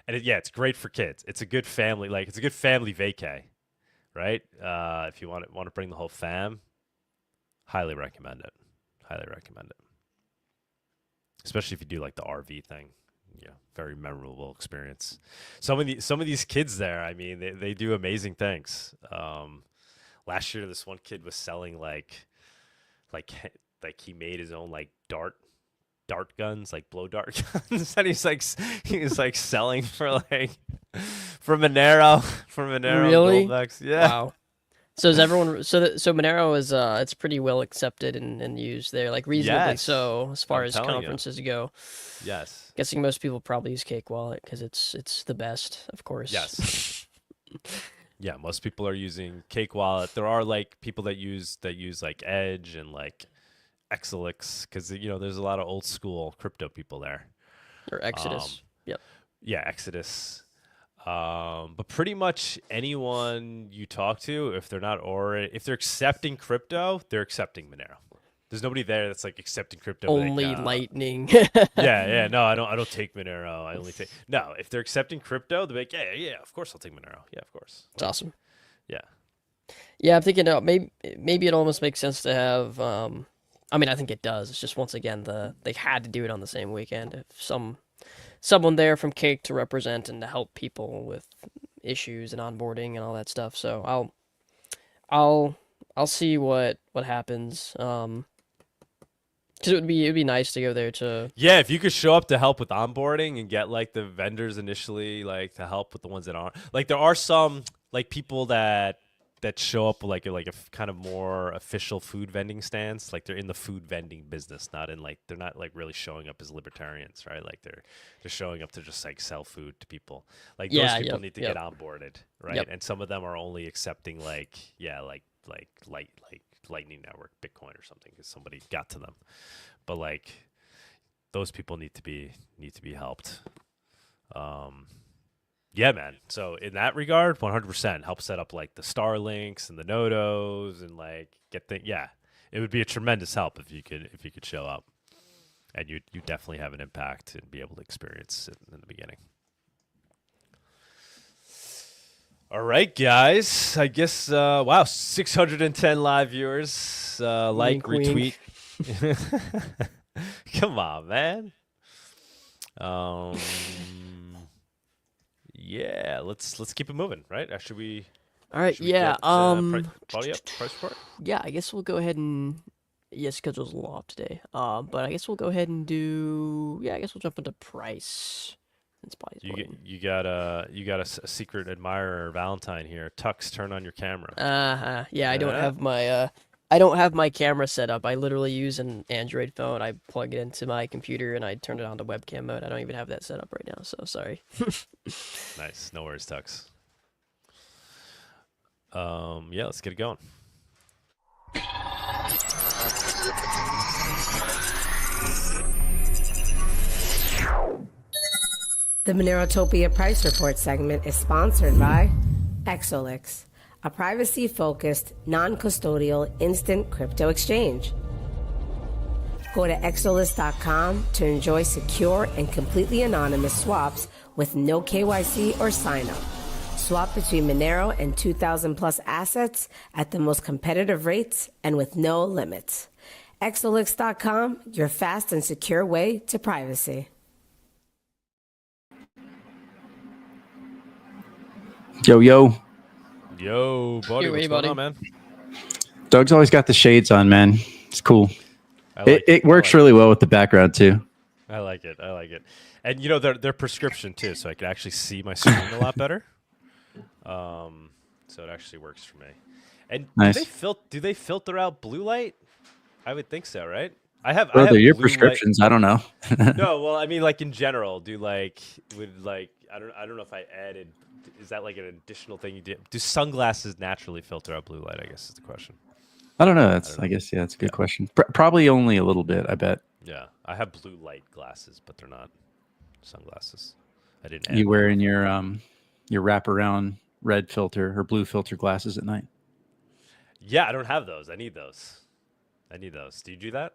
And it's great for kids. It's a good family it's a good family vacay, right? If you want to bring the whole fam, highly recommend it. Especially if you do the RV thing. Yeah, very memorable experience. Some of these kids there, I mean, they do amazing things. Last year this one kid was selling he made his own dart guns, blow dart guns, and he was selling for Monero Really? goldbacks. Yeah. Wow. So is everyone so Monero is it's pretty well accepted and used there, reasonably Yes. so as far I'm as telling you. conferences go. Yes. Guessing most people probably use Cake Wallet because it's the best, of course. Yes. Yeah, most people are using Cake Wallet. There are people that use Edge and Exelix because there's a lot of old school crypto people there. Or Exodus. Yep. Yeah, Exodus. But pretty much anyone you talk to, if they're accepting crypto, they're accepting Monero. There's nobody there that's accepting crypto. Only Lightning. yeah. No, I don't take Monero. I only take if they're accepting crypto, they're yeah, of course I'll take Monero. Yeah, of course. It's awesome. Yeah. Yeah, I'm thinking maybe it almost makes sense to have. I mean, I think it does. It's just once again they had to do it on the same weekend. If someone there from Cake to represent and to help people with issues and onboarding and all that stuff. So I'll see what happens. Because it'd be nice to go there to... Yeah, if you could show up to help with onboarding and get the vendors initially to help with the ones that aren't. There are some people that show up with a kind of more official food vending stands. They're in the food vending business, not in they're not really showing up as libertarians, right? They're showing up to just sell food to people. Those people need to get onboarded, right? Yep. And some of them are only accepting Lightning Network, Bitcoin or something because somebody got to them. But those people need to be helped. Yeah, man. So in that regard, 100% help set up the Starlinks and the Nodos and get the it would be a tremendous help if you could show up. and you definitely have an impact and be able to experience it in the beginning. All right, guys. I guess wow, 610 live viewers. Like, retweet. Come on, man. Yeah, let's keep it moving, right? Should we? All right, should we yeah. get, Bawdy up, price report? Yeah, I guess we'll go ahead and schedule's a little off today. But I guess we'll go ahead and do. Yeah, I guess we'll jump into price. You got a secret admirer Valentine here. Tux, turn on your camera. Yeah, I don't have my camera set up. I literally use an Android phone. I plug it into my computer and I turn it on to webcam mode. I don't even have that set up right now, so sorry. Nice, no worries, Tux. Yeah, let's get it going. The Monerotopia Price Report segment is sponsored by Exolix, a privacy-focused, non-custodial instant crypto exchange. Go to exolix.com to enjoy secure and completely anonymous swaps with no KYC or sign-up. Swap between Monero and 2,000 plus assets at the most competitive rates and with no limits. Exolix.com, your fast and secure way to privacy. Yo, Bawdy, Yo, what's hey, going buddy. on, man? Doug's always got the shades on, man. It's cool. It works really well with the background too. I like it. And you know they're prescription too, so I can actually see my screen a lot better. So it actually works for me. And nice. Do they filter out blue light? I would think so, right? Well, they're your prescriptions. I don't know. No, well, I mean, like in general, I don't know if I added. Is that like an additional thing you did? Do sunglasses naturally filter out blue light? I guess is the question. I don't know. I guess that's a good question. Probably only a little bit, I bet. Yeah, I have blue light glasses, but they're not sunglasses. I didn't. You wearing your wraparound red filter or blue filter glasses at night? Yeah, I don't have those. I need those. Do you do that?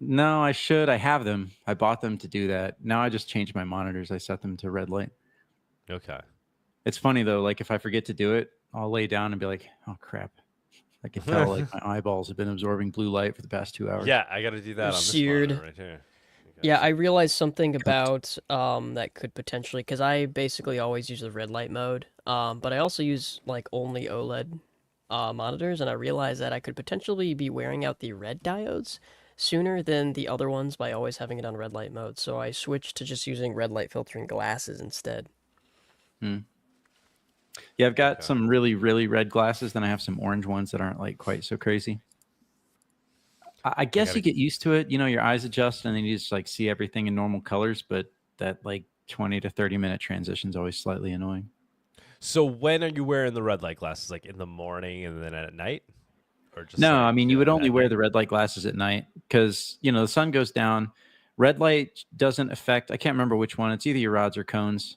No, I should. I have them. I bought them to do that. Now I just changed my monitors. I set them to red light. Okay. It's funny though. Like if I forget to do it, I'll lay down and be like, "Oh crap!" I can tell like my eyeballs have been absorbing blue light for the past 2 hours. Yeah, I got to do that on this monitor right here. Yeah, I realized something about that could potentially, because I basically always use the red light mode, but I also use like only OLED monitors, and I realized that I could potentially be wearing out the red diodes sooner than the other ones by always having it on red light mode. So I switched to just using red light filtering glasses instead. Yeah, I've got some really, really red glasses. Then I have some orange ones that aren't like quite so crazy. I guess you get used to it. You know, your eyes adjust and then you just like see everything in normal colors. But that like 20 to 30 minute transition is always slightly annoying. So when are you wearing the red light glasses? Like in the morning and then at night? Or just no, like, I mean, you would only wear the red light glasses at night because, you know, the sun goes down. Red light doesn't affect, I can't remember which one. It's either your rods or cones.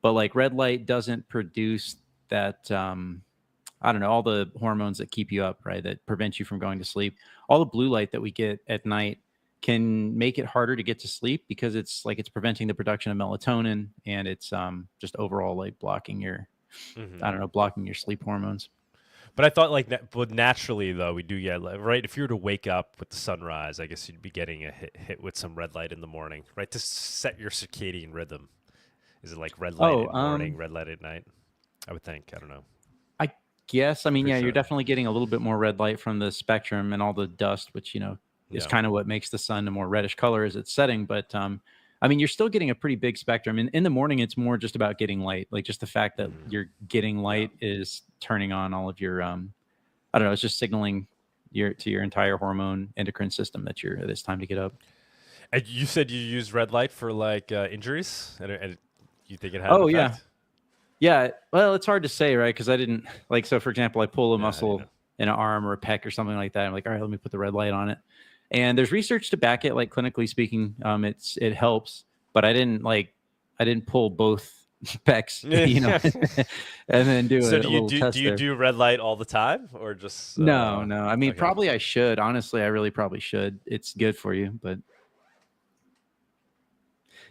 But like red light doesn't produce that, I don't know, all the hormones that keep you up, right? That prevent you from going to sleep. All the blue light that we get at night can make it harder to get to sleep because it's preventing the production of melatonin and it's just overall like blocking your, blocking your sleep hormones. But I thought but naturally though, we do get, right? If you were to wake up with the sunrise, I guess you'd be getting a hit with some red light in the morning, right? To set your circadian rhythm. Is it like red light in the morning, red light at night? I would think. I don't know. I guess. I mean, yeah, you're definitely getting a little bit more red light from the spectrum and all the dust, which, you know, is kind of what makes the sun a more reddish color as it's setting. But, I mean, you're still getting a pretty big spectrum. In the morning, it's more just about getting light. Like just the fact that you're getting light is turning on all of your, I don't know, it's just signaling to your entire hormone endocrine system that it's time to get up. And you said you use red light for like injuries? And you think it had an effect? Yeah. Well, it's hard to say, right? Because I didn't like, so for example, I pull a muscle in an arm or a pec or something like that. I'm like, all right, let me put the red light on it. And there's research to back it, like clinically speaking, it helps, but I didn't pull both pecs, and then do So a little test do you there. do red light all the time, or just No. I mean, okay. probably I should. Honestly, I really probably should. It's good for you, but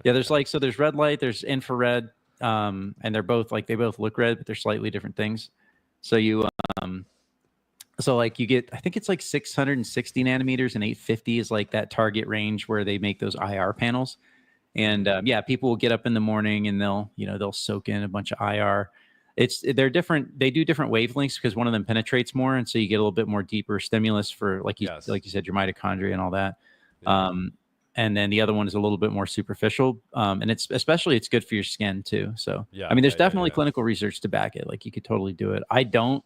yeah, there's red light, there's infrared, and they're both they both look red, but they're slightly different things. So you you get, I think it's like 660 nanometers, and 850 is like that target range where they make those IR panels. And people will get up in the morning and they'll soak in a bunch of IR. They're different. They do different wavelengths because one of them penetrates more, and so you get a little bit more deeper stimulus for like you said, your mitochondria and all that. Yeah. And then the other one is a little bit more superficial, and it's good for your skin too. So I mean, there's definitely clinical research to back it. Like you could totally do it. I don't,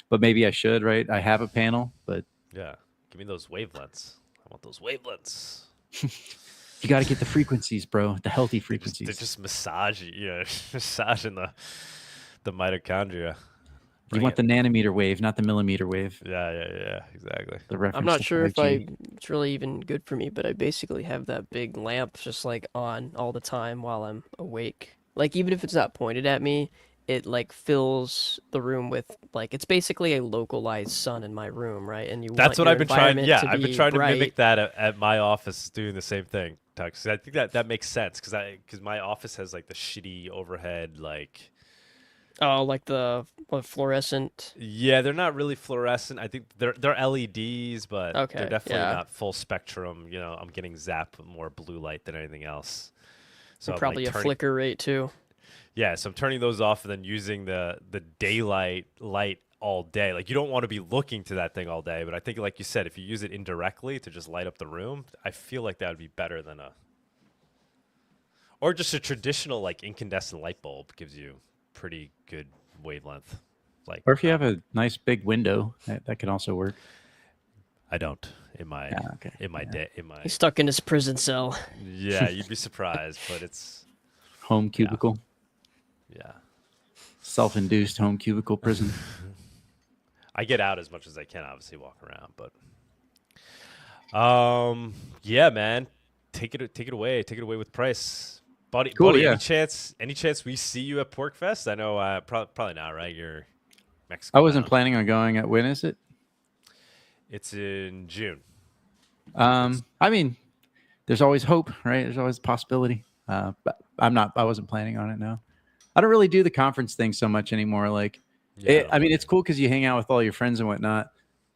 but maybe I should. Right? I have a panel, but yeah, give me those wavelengths. I want those wavelengths. You got to get the frequencies, bro. The healthy frequencies. They're just massaging the mitochondria. You want the nanometer wave, not the millimeter wave. Yeah, exactly. The reference. I'm not sure if it's really even good for me, but I basically have that big lamp just like on all the time while I'm awake. Like even if it's not pointed at me, it like fills the room with it's basically a localized sun in my room, right? And that's what I've been trying. Yeah, I've been trying bright. to mimic that at my office, doing the same thing. Tux. I think that makes sense because my office has like the shitty overhead Oh, like the fluorescent. Yeah, they're not really fluorescent. I think they're LEDs, but they're definitely not full spectrum. I'm getting zapped more blue light than anything else. So and probably a flicker rate too. Yeah, so I'm turning those off and then using the daylight light all day. Like you don't want to be looking to that thing all day, but I think like you said, if you use it indirectly to just light up the room, I feel like that would be better than or just a traditional like incandescent light bulb gives you pretty good wavelength. Or if you have a nice big window, that can also work. I don't in my He's stuck in his prison cell. Yeah, you'd be surprised, but it's home cubicle. Yeah. Self-induced home cubicle prison. I get out as much as I can, obviously walk around, but yeah, man. Take it away with Price. Bawdy, cool, Bawdy, yeah. Any chance we see you at Porcfest? I know probably not, right? You're Mexico. I wasn't planning on going. When is it? It's in June. I mean, there's always hope, right? There's always a possibility. But I wasn't planning on it, no. I don't really do the conference thing so much anymore. It's cool because you hang out with all your friends and whatnot.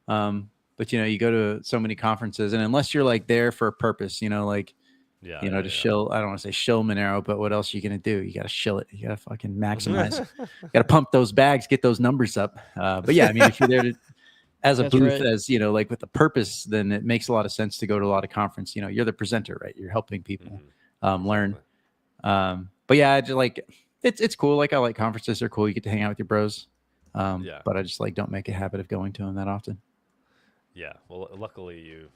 But you go to so many conferences, and unless you're like there for a purpose, to shill. I don't want to say shill Monero, but what else are you gonna do? You gotta shill it. You gotta fucking maximize. You gotta pump those bags, get those numbers up. But yeah, I mean, if you're there as a booth, as with a purpose, then it makes a lot of sense to go to a lot of conference. You're the presenter, right? You're helping people learn. But yeah, it's cool. I like conferences. They're cool. You get to hang out with your bros. But I just don't make a habit of going to them that often. Yeah. Well, luckily you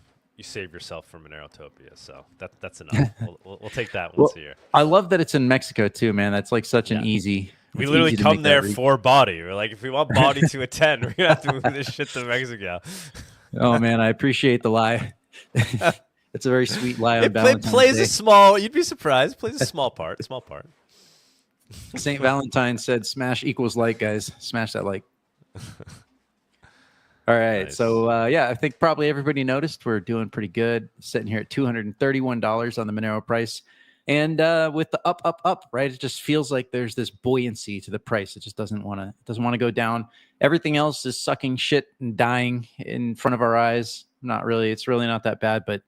save yourself from Monerotopia, so that's enough. we'll take that once a year. I love that it's in Mexico too, man. That's such an easy. We literally come there for Bawdy. We're like, if we want Bawdy to attend, we're gonna have to move this shit to Mexico. Oh man, I appreciate the lie. It's a very sweet lie on Valentine's plays Day. a small. You'd be surprised. Plays a small part. Small part. St. Valentine said, "Smash equals like, guys. Smash that like." All right. Nice. So, I think probably everybody noticed we're doing pretty good. Sitting here at $231 on the Monero price. And with the up, right, it just feels like there's this buoyancy to the price. It just doesn't want to go down. Everything else is sucking shit and dying in front of our eyes. Not really. It's really not that bad. But,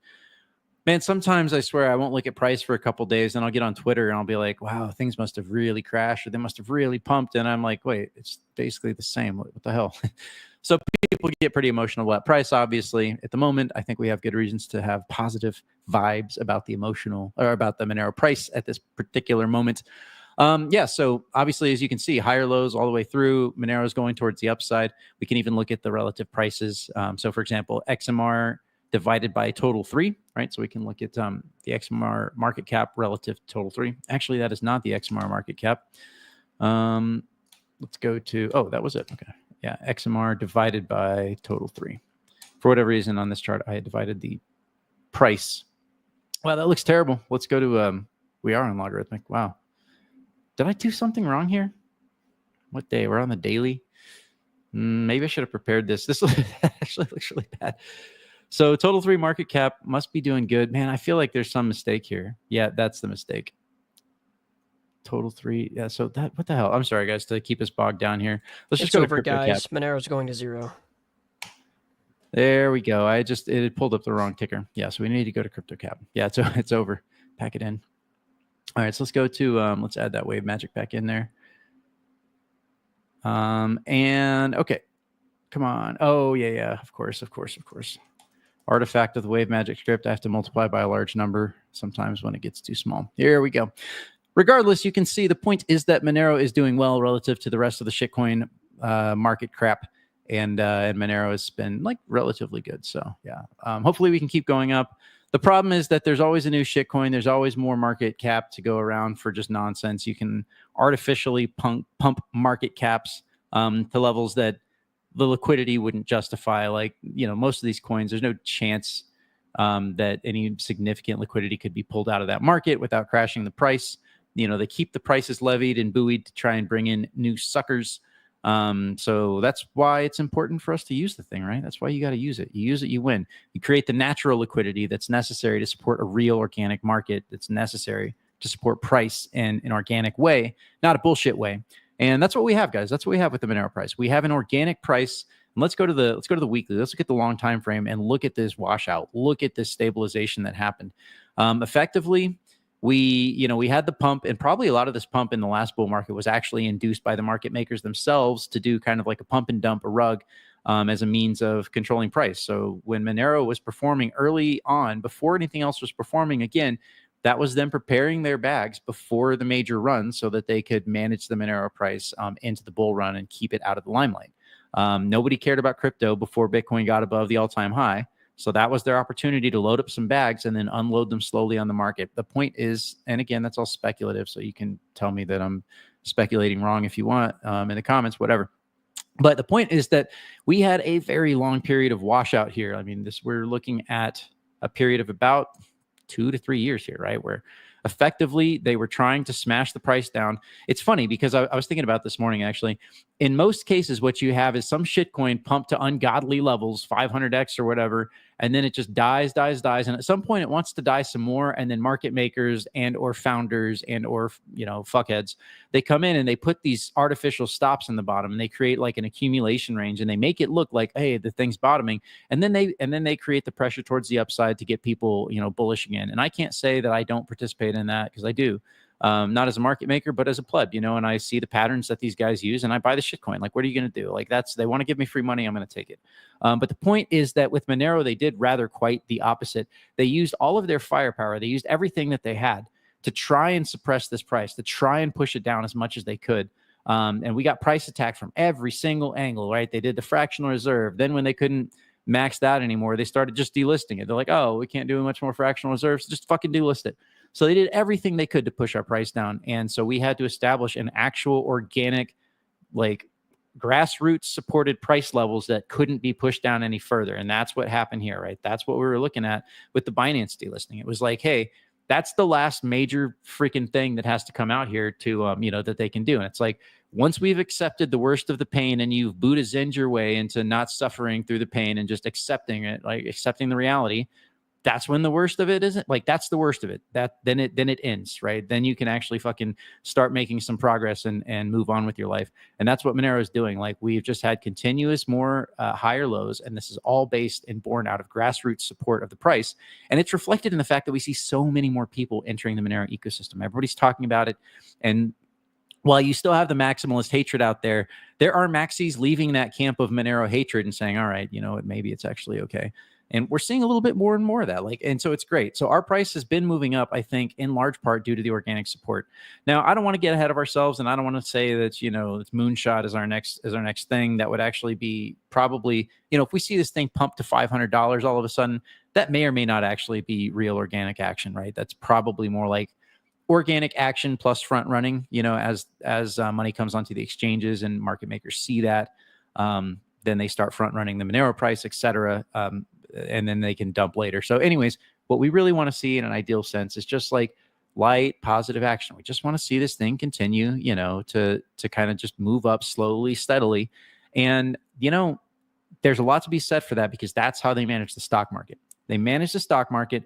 man, sometimes I swear I won't look at price for a couple days. Then I'll get on Twitter and I'll be like, wow, things must have really crashed or they must have really pumped. And I'm like, wait, it's basically the same. What the hell? So people get pretty emotional about price, obviously. At the moment, I think we have good reasons to have positive vibes about the Monero price at this particular moment. So obviously, as you can see, higher lows all the way through. Monero is going towards the upside. We can even look at the relative prices. So for example, XMR divided by total 3, right? So we can look at the XMR market cap relative to total 3. Actually, that is not the XMR market cap. Let's go to, that was it. Okay. Yeah, XMR divided by total 3. For whatever reason on this chart, I had divided the price. Wow, that looks terrible. Let's go to, we are on logarithmic. Wow. Did I do something wrong here? What day? We're on the daily. Maybe I should have prepared this. This actually looks really bad. So total 3 market cap must be doing good. Man, I feel like there's some mistake here. Yeah, that's the mistake. Total 3. Yeah, so that, what the hell? I'm sorry, guys, to keep us bogged down here. Let's just go over, to crypto guys. cap. Monero's going to 0. There we go. It pulled up the wrong ticker. Yeah, so we need to go to crypto cap. Yeah, it's over. Pack it in. All right, so let's go to let's add that wave magic back in there. And okay, come on. Oh yeah, of course. Artifact of the wave magic script. I have to multiply by a large number sometimes when it gets too small. Here we go. Regardless, you can see the point is that Monero is doing well relative to the rest of the shitcoin market crap, and Monero has been like relatively good. So yeah, hopefully we can keep going up. The problem is that there's always a new shitcoin. There's always more market cap to go around for just nonsense. You can artificially pump market caps to levels that the liquidity wouldn't justify. Like, you know, most of these coins, there's no chance that any significant liquidity could be pulled out of that market without crashing the price. You know, they keep the prices levied and buoyed to try and bring in new suckers. So that's why it's important for us to use the thing, right? That's why you got to use it. You use it, you win. You create the natural liquidity that's necessary to support a real organic market, that's necessary to support price in an organic way, not a bullshit way. And that's what we have, guys. That's what we have with the Monero price. We have an organic price. And let's go to the weekly. Let's look at the long time frame and look at this washout. Look at this stabilization that happened. Effectively, we had the pump, and probably a lot of this pump in the last bull market was actually induced by the market makers themselves to do kind of like a pump and dump, a rug, as a means of controlling price. So when Monero was performing early on, before anything else was performing, again, that was them preparing their bags before the major run so that they could manage the Monero price into the bull run and keep it out of the limelight. Nobody cared about crypto before Bitcoin got above the all-time high. So that was their opportunity to load up some bags and then unload them slowly on the market. The point is, and again, that's all speculative, so you can tell me that I'm speculating wrong if you want in the comments, whatever. But the point is that we had a very long period of washout here. I mean, we're looking at a period of about 2 to 3 years here, right? Where effectively they were trying to smash the price down. It's funny because I was thinking about this morning, actually. In most cases, what you have is some shitcoin pumped to ungodly levels, 500x or whatever, and then it just dies. And at some point it wants to die some more. And then market makers and or founders and or, fuckheads, they come in and they put these artificial stops in the bottom, and they create like an accumulation range, and they make it look like, hey, the thing's bottoming. And then they create the pressure towards the upside to get people, bullish again. And I can't say that I don't participate in that, because I do. Not as a market maker, but as a pleb, and I see the patterns that these guys use, and I buy the shitcoin. Like, what are you going to do? Like, they want to give me free money, I'm going to take it. But the point is that with Monero, they did rather quite the opposite. They used all of their firepower. They used everything that they had to try and suppress this price, to try and push it down as much as they could. And we got price attack from every single angle, right? They did the fractional reserve. Then when they couldn't max that anymore, they started just delisting it. They're like, oh, we can't do much more fractional reserves. Just fucking delist it. So they did everything they could to push our price down. And so we had to establish an actual organic, like, grassroots supported price levels that couldn't be pushed down any further. And that's what happened here, right? That's what we were looking at with the Binance delisting. It was like, hey, that's the last major freaking thing that has to come out here to, that they can do. And it's like, once we've accepted the worst of the pain and you've Buddha-zened your way into not suffering through the pain and just accepting it, like accepting the reality, that's when the worst of it isn't, like, that's the worst of it. Then it ends, right? Then you can actually fucking start making some progress and move on with your life. And that's what Monero is doing. Like, we've just had continuous more higher lows, and this is all based and born out of grassroots support of the price. And it's reflected in the fact that we see so many more people entering the Monero ecosystem. Everybody's talking about it. And while you still have the maximalist hatred out there, there are maxis leaving that camp of Monero hatred and saying, all right, maybe it's actually okay. And we're seeing a little bit more and more of that. And so it's great. So our price has been moving up, I think, in large part due to the organic support. Now, I don't want to get ahead of ourselves, and I don't want to say that, it's moonshot is our next thing. That would actually be probably, if we see this thing pump to $500 all of a sudden, that may or may not actually be real organic action, right? That's probably more like organic action plus front running, as money comes onto the exchanges and market makers see that, then they start front running the Monero price, et cetera. And then they can dump later. So anyways, what we really want to see in an ideal sense is just like light, positive action. We just want to see this thing continue, you know, to kind of just move up slowly, steadily. And, you know, there's a lot to be said for that, because that's how they manage the stock market. They manage the stock market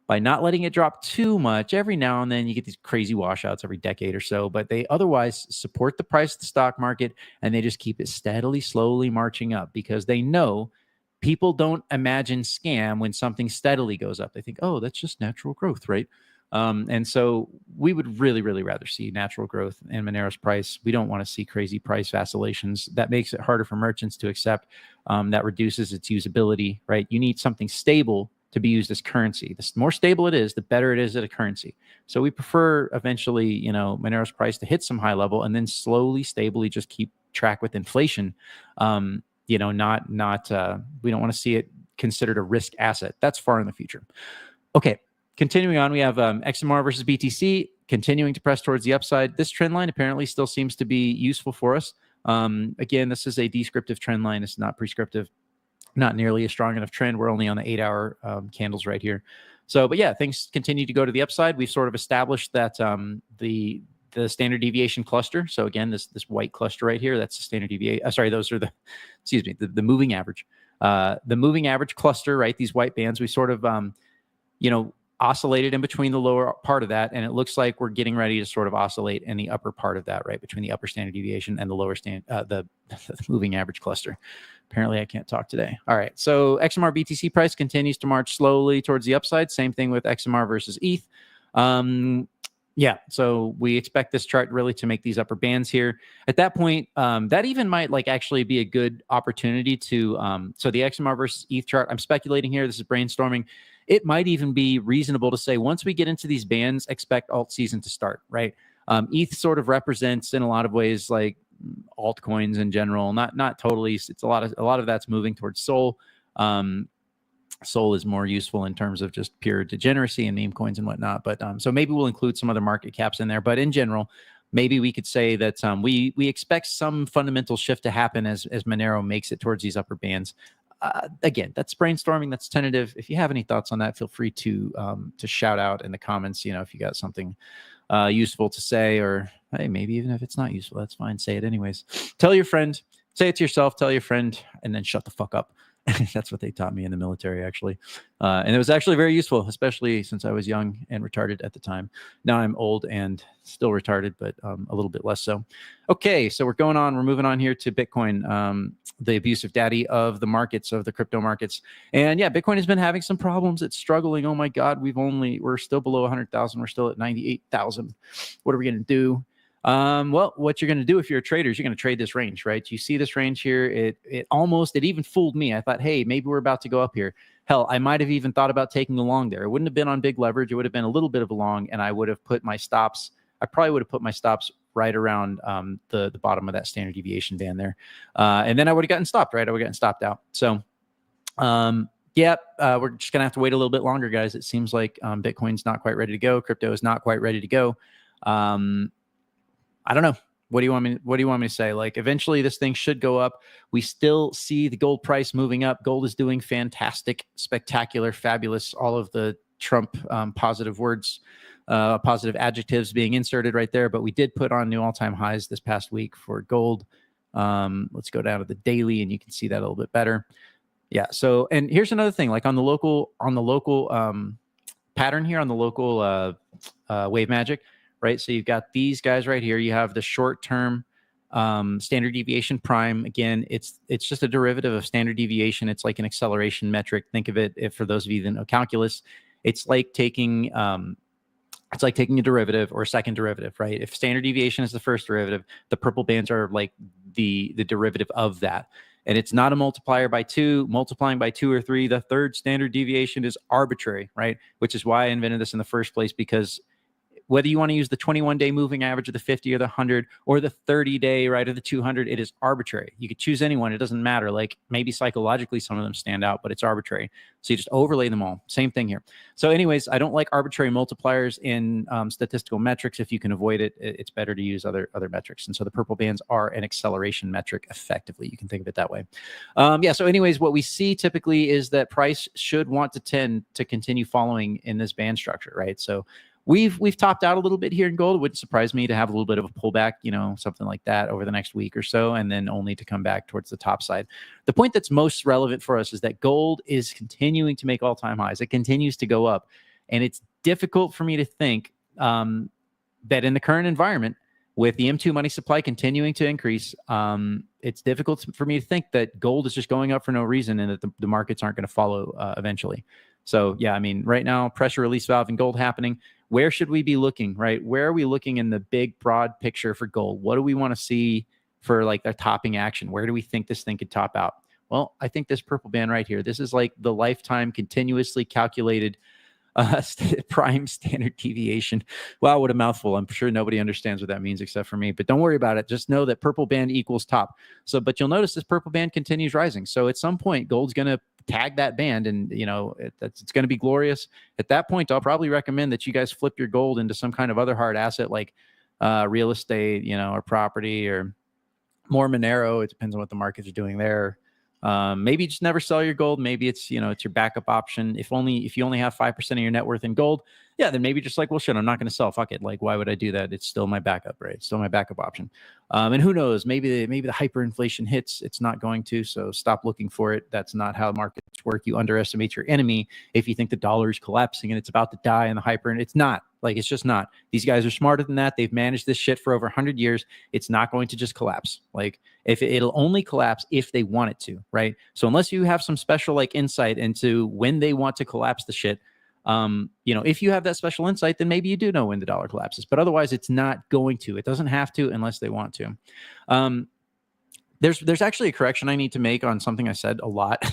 by not letting it drop too much. Every now and then you get these crazy washouts every decade or so, but they otherwise support the price of the stock market, and they just keep it steadily, slowly marching up, because they know people don't imagine scam when something steadily goes up. They think, oh, that's just natural growth, right? And so we would really, really rather see natural growth in Monero's price. We don't want to see crazy price vacillations. That makes it harder for merchants to accept. That reduces its usability, right? You need something stable to be used as currency. The more stable it is, the better it is at a currency. So we prefer eventually, you know, Monero's price to hit some high level and then slowly, stably just keep track with inflation. You know, we don't want to see it considered a risk asset. That's far in the future. Okay. Continuing on, we have XMR versus BTC continuing to press towards the upside. This trend line apparently still seems to be useful for us. Again, this is a descriptive trend line. It's not prescriptive, not nearly a strong enough trend. We're only on the 8-hour candles right here. So, but yeah, things continue to go to the upside. We've sort of established that the standard deviation cluster. So again, this white cluster right here, that's the standard deviation. Sorry, those are the moving average. The moving average cluster, right? These white bands, we sort of, you know, oscillated in between the lower part of that, and it looks like we're getting ready to sort of oscillate in the upper part of that, right, between the upper standard deviation and the lower the moving average cluster. Apparently I can't talk today. All right, so XMR BTC price continues to march slowly towards the upside. Same thing with XMR versus ETH. Yeah, so we expect this chart really to make these upper bands here. At that point, that even might like actually be a good opportunity to, so the XMR versus ETH chart, I'm speculating here, this is brainstorming. It might even be reasonable to say, once we get into these bands, expect alt season to start, right? ETH sort of represents in a lot of ways like altcoins in general, not totally. It's a lot of that's moving towards Sol. Sol is more useful in terms of just pure degeneracy and meme coins and whatnot. But so maybe we'll include some other market caps in there. But in general, maybe we could say that we expect some fundamental shift to happen as Monero makes it towards these upper bands. Again, that's brainstorming, that's tentative. If you have any thoughts on that, feel free to shout out in the comments. You know, if you got something useful to say, or hey, maybe even if it's not useful, that's fine. Say it anyways. Tell your friend, say it to yourself, tell your friend, and then shut the fuck up. That's what they taught me in the military, actually. And it was actually very useful, especially since I was young and retarded at the time. Now I'm old and still retarded, but a little bit less so. Okay, so we're moving on here to Bitcoin, the abusive daddy of the markets, of the crypto markets. And yeah, Bitcoin has been having some problems. It's struggling. Oh my God, we're still below 100,000. We're still at 98,000. What are we going to do? Well, what you're going to do if you're a trader is you're going to trade this range, right? You see this range here. It even fooled me. I thought, hey, maybe we're about to go up here. Hell, I might have even thought about taking a long there. It wouldn't have been on big leverage. It would have been a little bit of a long, and I would have put my stops. I probably would have put my stops right around the bottom of that standard deviation band there. And then I would have gotten stopped, right? I would have gotten stopped out. So, we're just going to have to wait a little bit longer, guys. It seems like Bitcoin's not quite ready to go. Crypto is not quite ready to go. I don't know. What do you want me to say? Like, eventually this thing should go up. We still see the gold price moving up. Gold is doing fantastic, spectacular, fabulous. All of the Trump positive words, positive adjectives being inserted right there. But we did put on new all-time highs this past week for gold. Let's go down to the daily and you can see that a little bit better. Yeah. So, and here's another thing, like on the local pattern here, on the local wave magic, right? So you've got these guys right here. You have the short-term standard deviation prime. Again, it's just a derivative of standard deviation. It's like an acceleration metric. Think of it, if for those of you that know calculus, it's like taking a derivative or a second derivative, right? If standard deviation is the first derivative, the purple bands are like the derivative of that. And it's not a multiplier by 2, multiplying by 2 or 3. The third standard deviation is arbitrary, right? Which is why I invented this in the first place, because whether you want to use the 21-day moving average of the 50 or the 100 or the 30-day, right, or the 200, it is arbitrary. You could choose anyone. It doesn't matter. Like maybe psychologically some of them stand out, but it's arbitrary. So you just overlay them all. Same thing here. So anyways, I don't like arbitrary multipliers in statistical metrics. If you can avoid it, it's better to use other metrics. And so the purple bands are an acceleration metric effectively. You can think of it that way. So anyways, what we see typically is that price should want to tend to continue following in this band structure, right? So we've topped out a little bit here in gold. It wouldn't surprise me to have a little bit of a pullback, something like that over the next week or so, and then only to come back towards the top side. The point that's most relevant for us is that gold is continuing to make all-time highs. It continues to go up, and it's difficult for me to think that in the current environment, with the M2 money supply continuing to increase, it's difficult for me to think that gold is just going up for no reason and that the markets aren't going to follow eventually. So yeah, I mean, right now, pressure release valve and gold happening. Where should we be looking, right? Where are we looking in the big, broad picture for gold? What do we want to see for like the topping action? Where do we think this thing could top out? Well, I think this purple band right here, this is like the lifetime continuously calculated prime standard deviation. Wow, what a mouthful. I'm sure nobody understands what that means except for me, but don't worry about it. Just know that purple band equals top. So, but you'll notice this purple band continues rising. So at some point, gold's going to tag that band, and it's going to be glorious. At that point, I'll probably recommend that you guys flip your gold into some kind of other hard asset like real estate, or property, or more Monero. It depends on what the markets are doing there. Maybe just never sell your gold. Maybe it's, it's your backup option. If you only have 5% of your net worth in gold, yeah, then maybe just like, well, shit, I'm not going to sell. Fuck it. Like, why would I do that? It's still my backup, right? It's still my backup option. And who knows, maybe the hyperinflation hits. It's not going to, so stop looking for it. That's not how markets work. You underestimate your enemy if you think the dollar is collapsing and it's about to die in the hyper, and it's not. Like, it's just not. These guys are smarter than that. They've managed this shit for over 100 years. It's not going to just collapse. Like, if it'll only collapse if they want it to, right? So unless you have some special like insight into when they want to collapse the shit, if you have that special insight, then maybe you do know when the dollar collapses. But otherwise, it's not going to. It doesn't have to unless they want to. There's actually a correction I need to make on something I said a lot.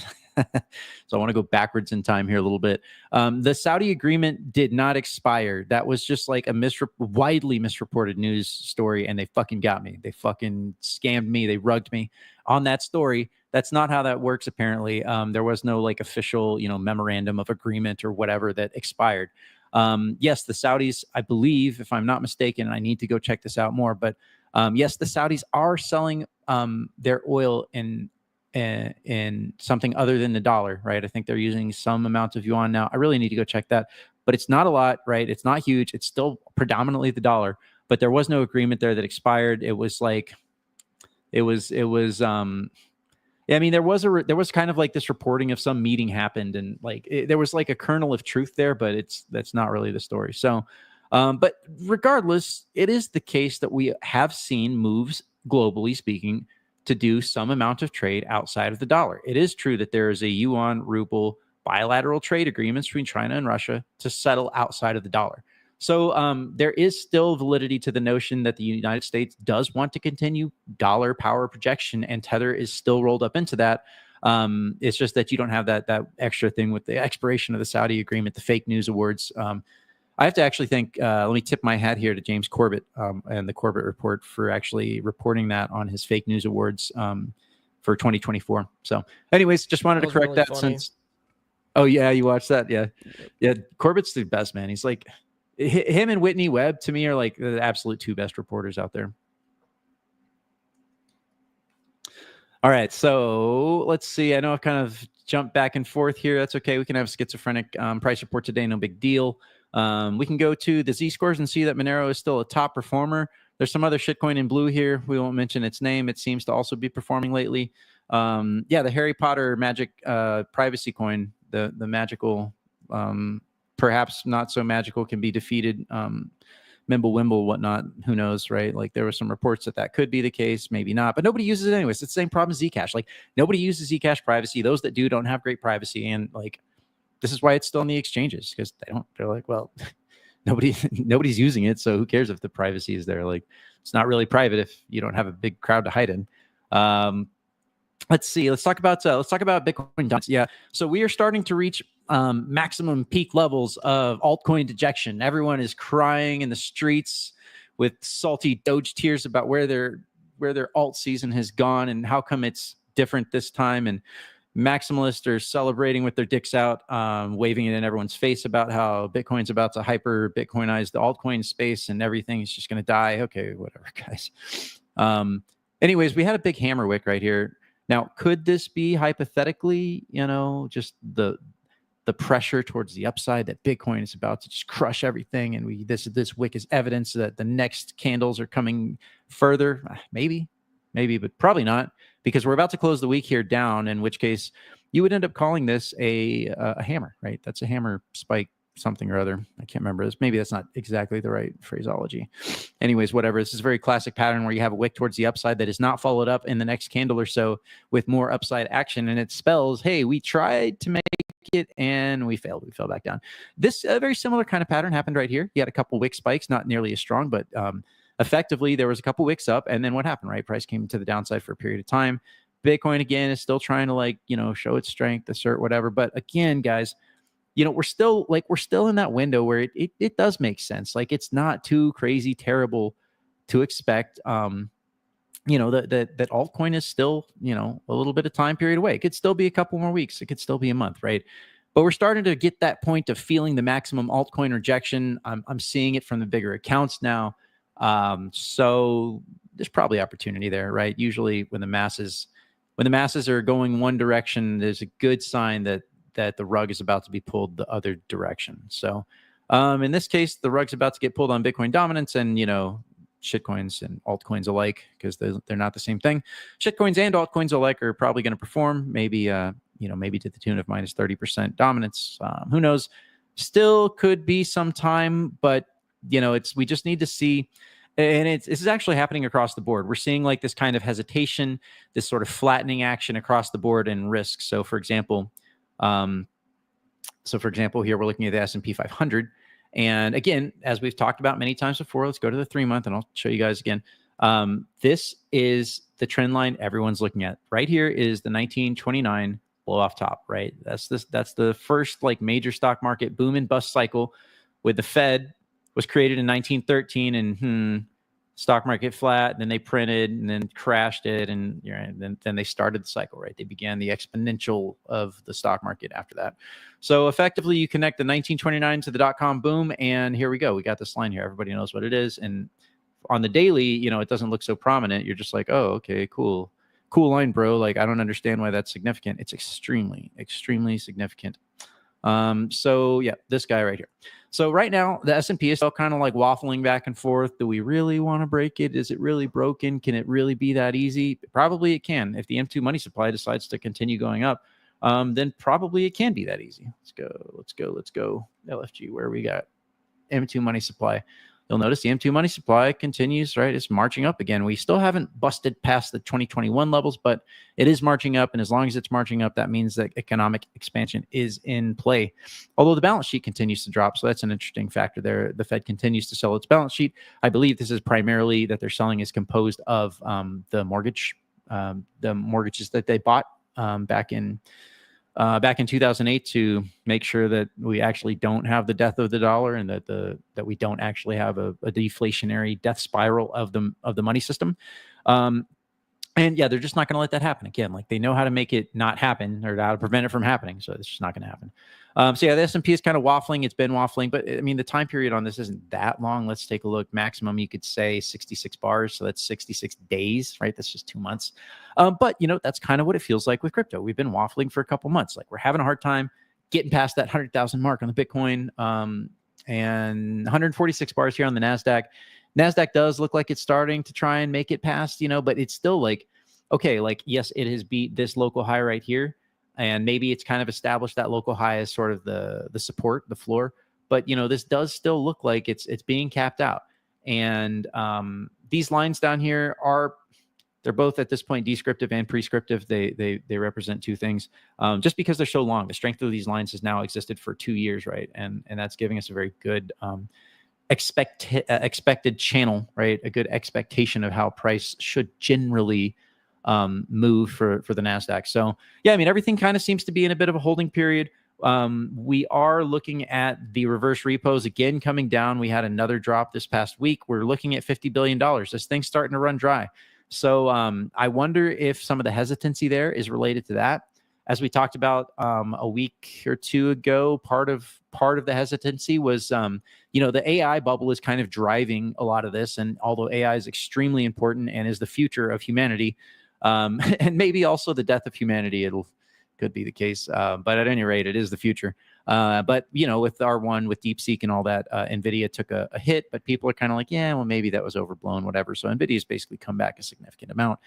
So I want to go backwards in time here a little bit. The Saudi agreement did not expire. That was just like a widely misreported news story, and they fucking got me. They fucking scammed me. They rugged me on that story. That's not how that works, apparently. There was no like official, memorandum of agreement or whatever that expired. Yes, the Saudis, I believe, if I'm not mistaken, I need to go check this out more, but yes, the Saudis are selling their oil in something other than the dollar, right? I think they're using some amount of yuan now. I really need to go check that, but it's not a lot, right? It's not huge. It's still predominantly the dollar, but there was no agreement there that expired. It was like, I mean, there was kind of like this reporting of some meeting happened, and like there was like a kernel of truth there, but that's not really the story. So, but regardless, it is the case that we have seen moves, globally speaking, to do some amount of trade outside of the dollar. It is true that there is a yuan ruble bilateral trade agreements between China and Russia to settle outside of the dollar. So there is still validity to the notion that the United States does want to continue dollar power projection, and Tether is still rolled up into that. It's just that you don't have that extra thing with the expiration of the Saudi agreement, the fake news awards. I have to actually thank, let me tip my hat here to James Corbett and the Corbett Report for actually reporting that on his fake news awards for 2024. So anyways, just wanted to correct really that funny. Since, oh yeah, you watched that? Yeah. Corbett's the best, man. He's like, him and Whitney Webb to me are like the absolute two best reporters out there. All right, so let's see. I know I've kind of jumped back and forth here. That's okay. We can have a schizophrenic price report today. No big deal. We can go to the Z-scores and see that Monero is still a top performer. There's some other shitcoin in blue here. We won't mention its name. It seems to also be performing lately. Yeah, the Harry Potter magic privacy coin, the magical, perhaps not so magical, can be defeated. Mimble, whatnot, who knows, right? Like there were some reports that could be the case, maybe not, but nobody uses it anyways. It's the same problem as Zcash. Like nobody uses Zcash privacy. Those that do don't have great privacy, and like this is why it's still in the exchanges, because they're like, well, nobody's using it, so who cares if the privacy is there? Like it's not really private if you don't have a big crowd to hide in. Let's see. Let's talk about Bitcoin. Yeah. So we are starting to reach maximum peak levels of altcoin dejection. Everyone is crying in the streets with salty Doge tears about where their alt season has gone and how come it's different this time. And maximalists are celebrating with their dicks out, waving it in everyone's face about how Bitcoin's about to hyper Bitcoinize the altcoin space and everything is just going to die. Okay, whatever, guys. Anyways, we had a big hammer wick right here. Now, could this be hypothetically, just the the pressure towards the upside that Bitcoin is about to just crush everything, and this wick is evidence that the next candles are coming further. Maybe, but probably not, because we're about to close the week here down, in which case you would end up calling this a hammer, right? That's a hammer spike something or other. I can't remember this. Maybe that's not exactly the right phraseology. Anyways, whatever. This is a very classic pattern where you have a wick towards the upside that is not followed up in the next candle or so with more upside action. And it spells, hey, we tried to make it and we failed. We fell back down. This very similar kind of pattern happened right here. You had a couple wick spikes, not nearly as strong, but effectively there was a couple wicks up. And then what happened, right? Price came to the downside for a period of time. Bitcoin, again, is still trying to show its strength, assert whatever. But again, guys, we're still in that window where it does make sense. Like, it's not too crazy terrible to expect, that altcoin is still, a little bit of time period away. It could still be a couple more weeks. It could still be a month, right? But we're starting to get that point of feeling the maximum altcoin rejection. I'm seeing it from the bigger accounts now. So there's probably opportunity there, right? Usually when the masses are going one direction, there's a good sign that the rug is about to be pulled the other direction. So in this case, the rug's about to get pulled on Bitcoin dominance and, shitcoins and altcoins alike, because they're not the same thing. Shitcoins and altcoins alike are probably going to perform maybe to the tune of minus 30% dominance. Who knows? Still could be some time, but we just need to see. And this is actually happening across the board. We're seeing like this kind of hesitation, this sort of flattening action across the board in risk. So for example, here we're looking at the S&P 500. And again, as we've talked about many times before, let's go to the 3-month and I'll show you guys again. This is the trend line everyone's looking at. Right here is the 1929 blow off top, right? That's the first like major stock market boom and bust cycle with the Fed. Was created in 1913, and stock market flat. Then they printed, and then crashed it, and then they started the cycle. Right, they began the exponential of the stock market after that. So effectively, you connect the 1929 to the .com boom, and here we go. We got this line here. Everybody knows what it is, and on the daily, it doesn't look so prominent. You're just like, oh, okay, cool line, bro. Like, I don't understand why that's significant. It's extremely, extremely significant. So yeah, this guy right here. So right now the S&P is still kind of like waffling back and forth. Do we really want to break it? Is it really broken? Can it really be that easy? Probably it can. If the M2 money supply decides to continue going up, then probably it can be that easy. Let's go. LFG, where we got M2 money supply. You'll notice the M2 money supply continues, right? It's marching up again. We still haven't busted past the 2021 levels, but it is marching up. And as long as it's marching up, that means that economic expansion is in play. Although the balance sheet continues to drop. So that's an interesting factor there. The Fed continues to sell its balance sheet. I believe this is primarily that they're selling is composed of the mortgages that they bought back in 2008 to make sure that we actually don't have the death of the dollar, and that we don't actually have a deflationary death spiral of the money system. And yeah, they're just not going to let that happen again. Like, they know how to make it not happen, or how to prevent it from happening. So it's just not going to happen. So yeah, the S&P is kind of waffling. It's been waffling, but I mean, the time period on this isn't that long. Let's take a look. Maximum, you could say 66 bars. So that's 66 days, right? That's just 2 months. But that's kind of what it feels like with crypto. We've been waffling for a couple months. Like, we're having a hard time getting past that 100,000 mark on the Bitcoin, and 146 bars here on the NASDAQ. NASDAQ does look like it's starting to try and make it past, but it's still like, okay, like, yes, it has beat this local high right here. And maybe it's kind of established that local high as sort of the support, the floor. But, this does still look like it's being capped out. And these lines down here they're both at this point descriptive and prescriptive. They represent two things. Just because they're so long, the strength of these lines has now existed for 2 years, right? And that's giving us a very good expected channel, right? A good expectation of how price should generally move for the NASDAQ. So yeah, I mean, everything kind of seems to be in a bit of a holding period. We are looking at the reverse repos again coming down. We had another drop this past week. We're looking at $50 billion. This thing's starting to run dry. So I wonder if some of the hesitancy there is related to that. As we talked about a week or two ago, part of the hesitancy was, the AI bubble is kind of driving a lot of this. And although AI is extremely important and is the future of humanity, and maybe also the death of humanity, could be the case. But at any rate, it is the future. But with R1, with DeepSeek and all that, NVIDIA took a hit, but people are kind of like, yeah, well, maybe that was overblown, whatever. So NVIDIA's basically come back a significant amount.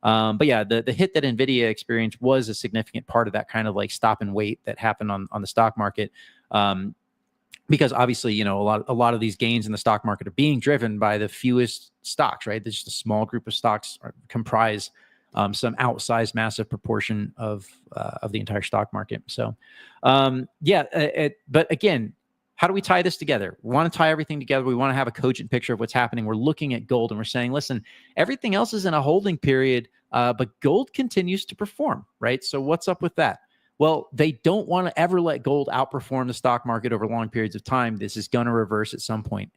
But yeah, the hit that NVIDIA experienced was a significant part of that kind of like stop and wait that happened on the stock market. Because obviously, a lot of these gains in the stock market are being driven by the fewest stocks, right? There's just a small group of stocks comprise some outsized massive proportion of the entire stock market. So, but again, how do we tie this together? We want to tie everything together. We want to have a cogent picture of what's happening. We're looking at gold and we're saying, listen, everything else is in a holding period, but gold continues to perform, right? So what's up with that? Well, they don't want to ever let gold outperform the stock market over long periods of time. This is going to reverse at some point.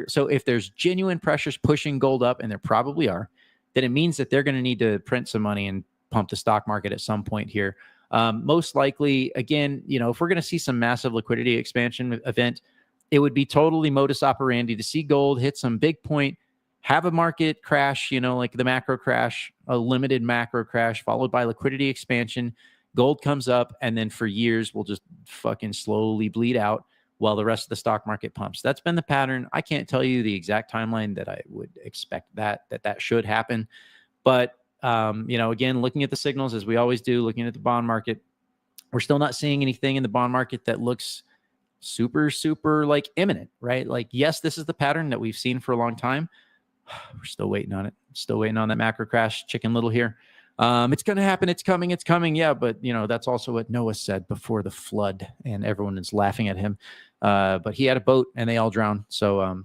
So if there's genuine pressures pushing gold up, and there probably are, then it means that they're going to need to print some money and pump the stock market at some point here. Most likely, again, if we're going to see some massive liquidity expansion event, it would be totally modus operandi to see gold hit some big point, have a market crash, like the macro crash, a limited macro crash, followed by liquidity expansion. Gold comes up, and then for years, we'll just fucking slowly bleed out while the rest of the stock market pumps. That's been the pattern. I can't tell you the exact timeline that I would expect that should happen. But, again, looking at the signals, as we always do, looking at the bond market, we're still not seeing anything in the bond market that looks super, super like imminent, right? Like, yes, this is the pattern that we've seen for a long time. We're still waiting on it. Still waiting on that macro crash, Chicken Little here. It's going to happen. It's coming. Yeah. But that's also what Noah said before the flood, and everyone is laughing at him. But he had a boat and they all drowned. So,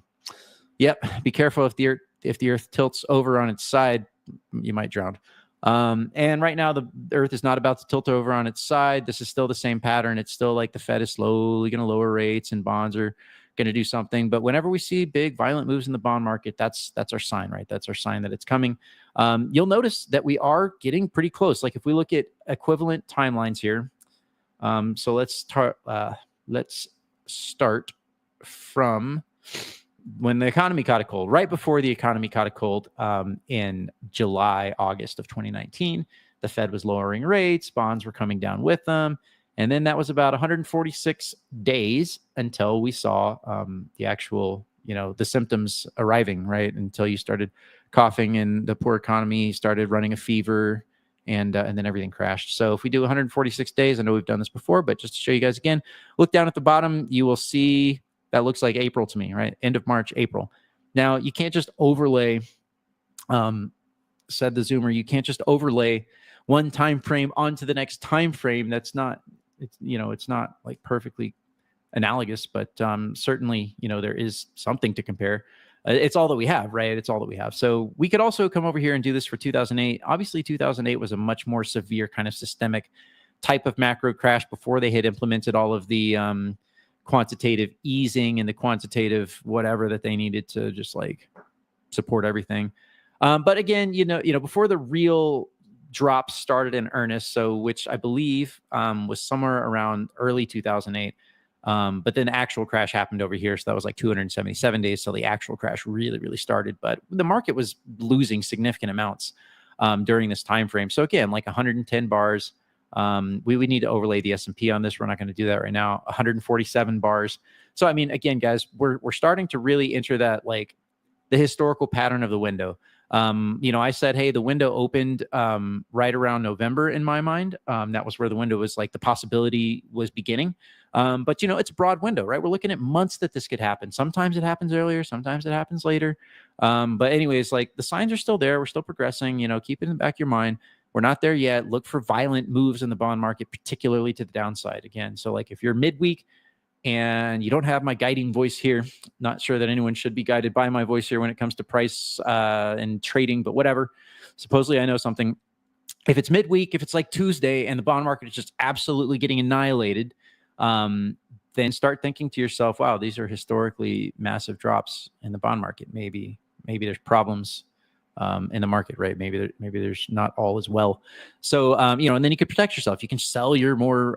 yep. Be careful if the earth tilts over on its side, you might drown. And right now the earth is not about to tilt over on its side. This is still the same pattern. It's still like the Fed is slowly going to lower rates and bonds are going to do something. But whenever we see big violent moves in the bond market, that's our sign, right? That's our sign that it's coming. You'll notice that we are getting pretty close. Like if we look at equivalent timelines here. So let's start from when the economy caught a cold, right before the economy caught a cold, in July, August of 2019, the Fed was lowering rates, bonds were coming down with them. And then that was about 146 days until we saw the actual, the symptoms arriving, right? Until you started coughing and the poor economy started running a fever, and then everything crashed. So if we do 146 days, I know we've done this before, but just to show you guys again, look down at the bottom, you will see that looks like April to me, right? End of March, April. Now, you can't just overlay, said the Zoomer, you can't just overlay one time frame onto the next time frame. That's not, it's not like perfectly analogous, but certainly, there is something to compare. It's all that we have, right? It's all that we have. So we could also come over here and do this for 2008. Obviously, 2008 was a much more severe kind of systemic type of macro crash before they had implemented all of the quantitative easing and the quantitative whatever that they needed to just like support everything. But again, before the real drops started in earnest, so which I believe was somewhere around early 2008. But then the actual crash happened over here. So that was like 277 days till the actual crash really, really started. But the market was losing significant amounts during this time frame. So again, like 110 bars. We would need to overlay the S&P on this. We're not going to do that right now. 147 bars. So, I mean, again, guys, we're starting to really enter that, like the historical pattern of the window. I said, hey, the window opened right around November in my mind. That was where the window was like the possibility was beginning. But, it's a broad window, right? We're looking at months that this could happen. Sometimes it happens earlier. Sometimes it happens later. But anyways, like the signs are still there. We're still progressing, keep it in the back of your mind. We're not there yet. Look for violent moves in the bond market, particularly to the downside again. So like if you're midweek and you don't have my guiding voice here, not sure that anyone should be guided by my voice here when it comes to price and trading, but whatever. Supposedly I know something. If it's midweek, if it's like Tuesday and the bond market is just absolutely getting annihilated, then start thinking to yourself, wow, these are historically massive drops in the bond market. Maybe there's problems in the market, right? Maybe there's not all as well. So, and then you could protect yourself. You can sell your more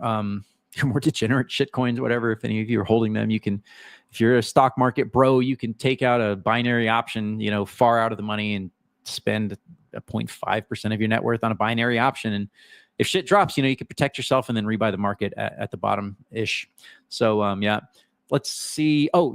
degenerate shit coins, whatever. If any of you are holding them, you can, if you're a stock market bro, you can take out a binary option, far out of the money and spend a 0.5% of your net worth on a binary option if shit drops, you can protect yourself and then rebuy the market at the bottom ish. So yeah, let's see. Oh,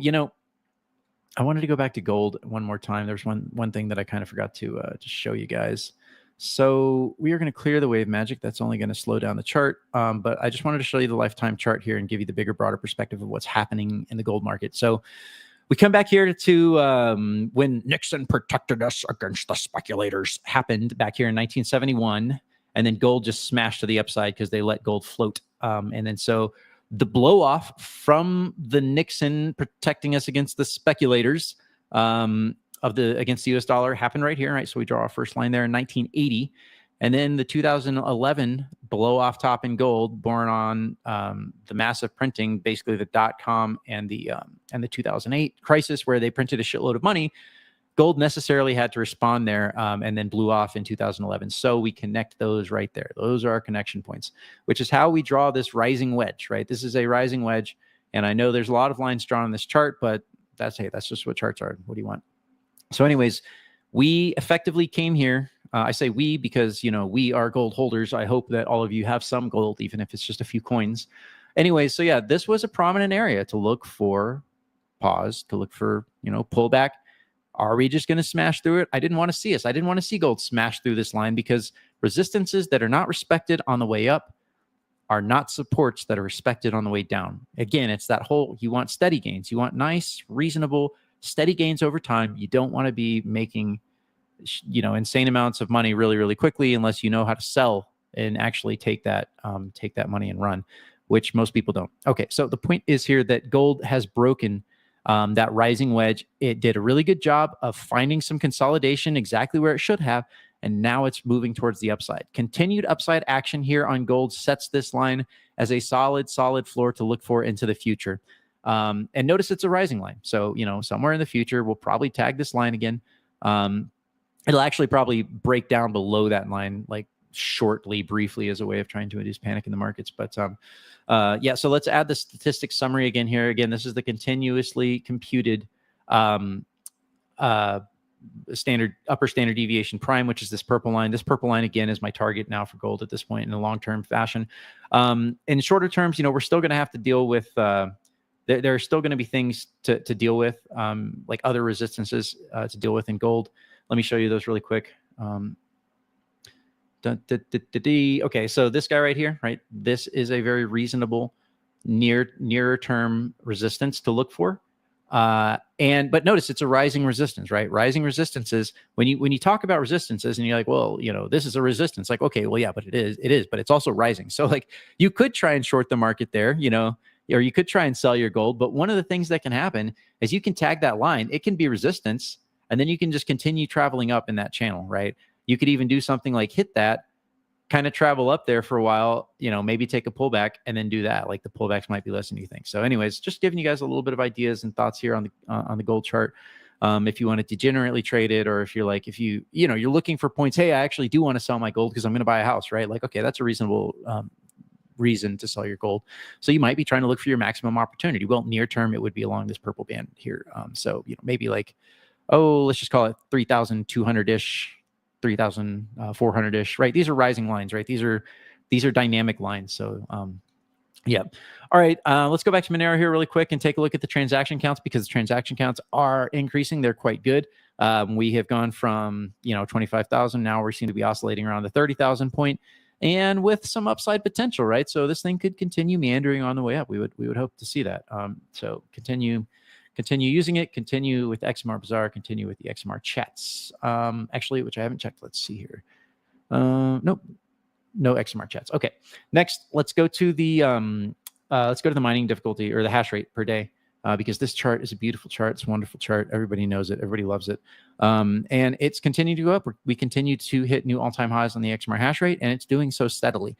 I wanted to go back to gold one more time. There's one thing that I kind of forgot to show you guys. So we are going to clear the wave magic. That's only going to slow down the chart. But I just wanted to show you the lifetime chart here and give you the bigger, broader perspective of what's happening in the gold market. So we come back here to when Nixon protected us against the speculators happened back here in 1971. And then gold just smashed to the upside because they let gold float. And then so the blow off from the Nixon protecting us against the speculators against the US dollar happened right here, right? So we draw our first line there in 1980. And then the 2011 blow off top in gold, born on the massive printing, basically the .com and the 2008 crisis where they printed a shitload of money. Gold necessarily had to respond there and then blew off in 2011. So we connect those right there. Those are our connection points, which is how we draw this rising wedge, right? This is a rising wedge. And I know there's a lot of lines drawn on this chart, but that's just what charts are. What do you want? So anyways, we effectively came here. I say we because, we are gold holders. I hope that all of you have some gold, even if it's just a few coins. Anyways, so yeah, this was a prominent area to look for pause, to look for, pullback. Are we just going to smash through it? I didn't want to see us. I didn't want to see gold smash through this line because resistances that are not respected on the way up are not supports that are respected on the way down. Again, it's that whole, you want steady gains. You want nice, reasonable, steady gains over time. You don't want to be making, insane amounts of money really, really quickly unless you know how to sell and actually take that money and run, which most people don't. Okay, so the point is here that gold has broken that rising wedge. It did a really good job of finding some consolidation exactly where it should have, and now it's moving towards the upside. Continued upside action here on gold sets this line as a solid floor to look for into the future. And notice it's a rising line. So, somewhere in the future, we'll probably tag this line again. It'll actually probably break down below that line, like shortly, briefly, as a way of trying to induce panic in the markets. But yeah, so let's add the statistics summary again here. Again, this is the continuously computed upper standard deviation prime, which is this purple line. This purple line, again, is my target now for gold at this point in a long-term fashion. In shorter terms, we're still going to have to deal with, there are still going to be things to deal with, like other resistances to deal with in gold. Let me show you those really quick. Okay, so this guy right here, right? This is a very reasonable nearer term resistance to look for. But notice it's a rising resistance, right? Rising resistances, when you talk about resistances and you're like, well, this is a resistance, like, okay, well, yeah, but it is, but it's also rising. So like you could try and short the market there, or you could try and sell your gold. But one of the things that can happen is you can tag that line. It can be resistance, and then you can just continue traveling up in that channel, right? You could even do something like hit that, kind of travel up there for a while, maybe take a pullback and then do that. Like the pullbacks might be less than you think. So anyways, just giving you guys a little bit of ideas and thoughts here on the gold chart. If you want to degenerately trade it, or if you're like, you're looking for points, hey, I actually do want to sell my gold because I'm going to buy a house, right? Like, okay, that's a reasonable reason to sell your gold. So you might be trying to look for your maximum opportunity. Well, near term, it would be along this purple band here. So, maybe like, let's just call it 3,200-ish, 3,400-ish, right? These are rising lines, right? These are dynamic lines. So, yeah. All right. Let's go back to Monero here really quick and take a look at the transaction counts, because the transaction counts are increasing. They're quite good. We have gone from, 25,000. Now we seem to be oscillating around the 30,000 point, and with some upside potential, right? So this thing could continue meandering on the way up. We would hope to see that. So continue using it, continue with XMR Bazaar, continue with the XMR chats. Actually, which I haven't checked. Let's see here. Nope, no XMR chats. Okay, next, let's go to the mining difficulty, or the hash rate per day, because this chart is a beautiful chart. It's a wonderful chart. Everybody knows it. Everybody loves it. And it's continued to go up. We continue to hit new all-time highs on the XMR hash rate, and it's doing so steadily.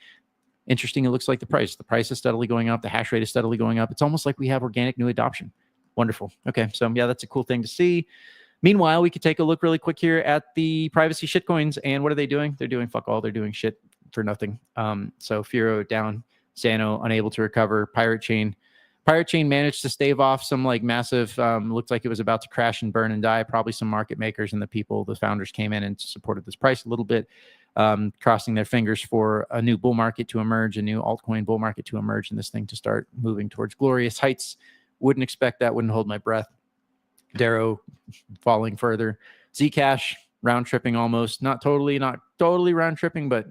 Interesting. It looks like the price is steadily going up. The hash rate is steadily going up. It's almost like we have organic new adoption. Wonderful. Okay, so yeah, that's a cool thing to see. Meanwhile, we could take a look really quick here at the privacy shitcoins, and what are they doing? They're doing fuck all. They're doing shit for nothing. So Firo down, Sano unable to recover, Pirate Chain managed to stave off some like massive, looked like it was about to crash and burn and die. Probably some market makers and the founders came in and supported this price a little bit. crossing their fingers for a new bull market to emerge, a new altcoin bull market to emerge, and this thing to start moving towards glorious heights. Wouldn't expect that, wouldn't hold my breath. Darrow falling further. Zcash round tripping almost, not totally round tripping, but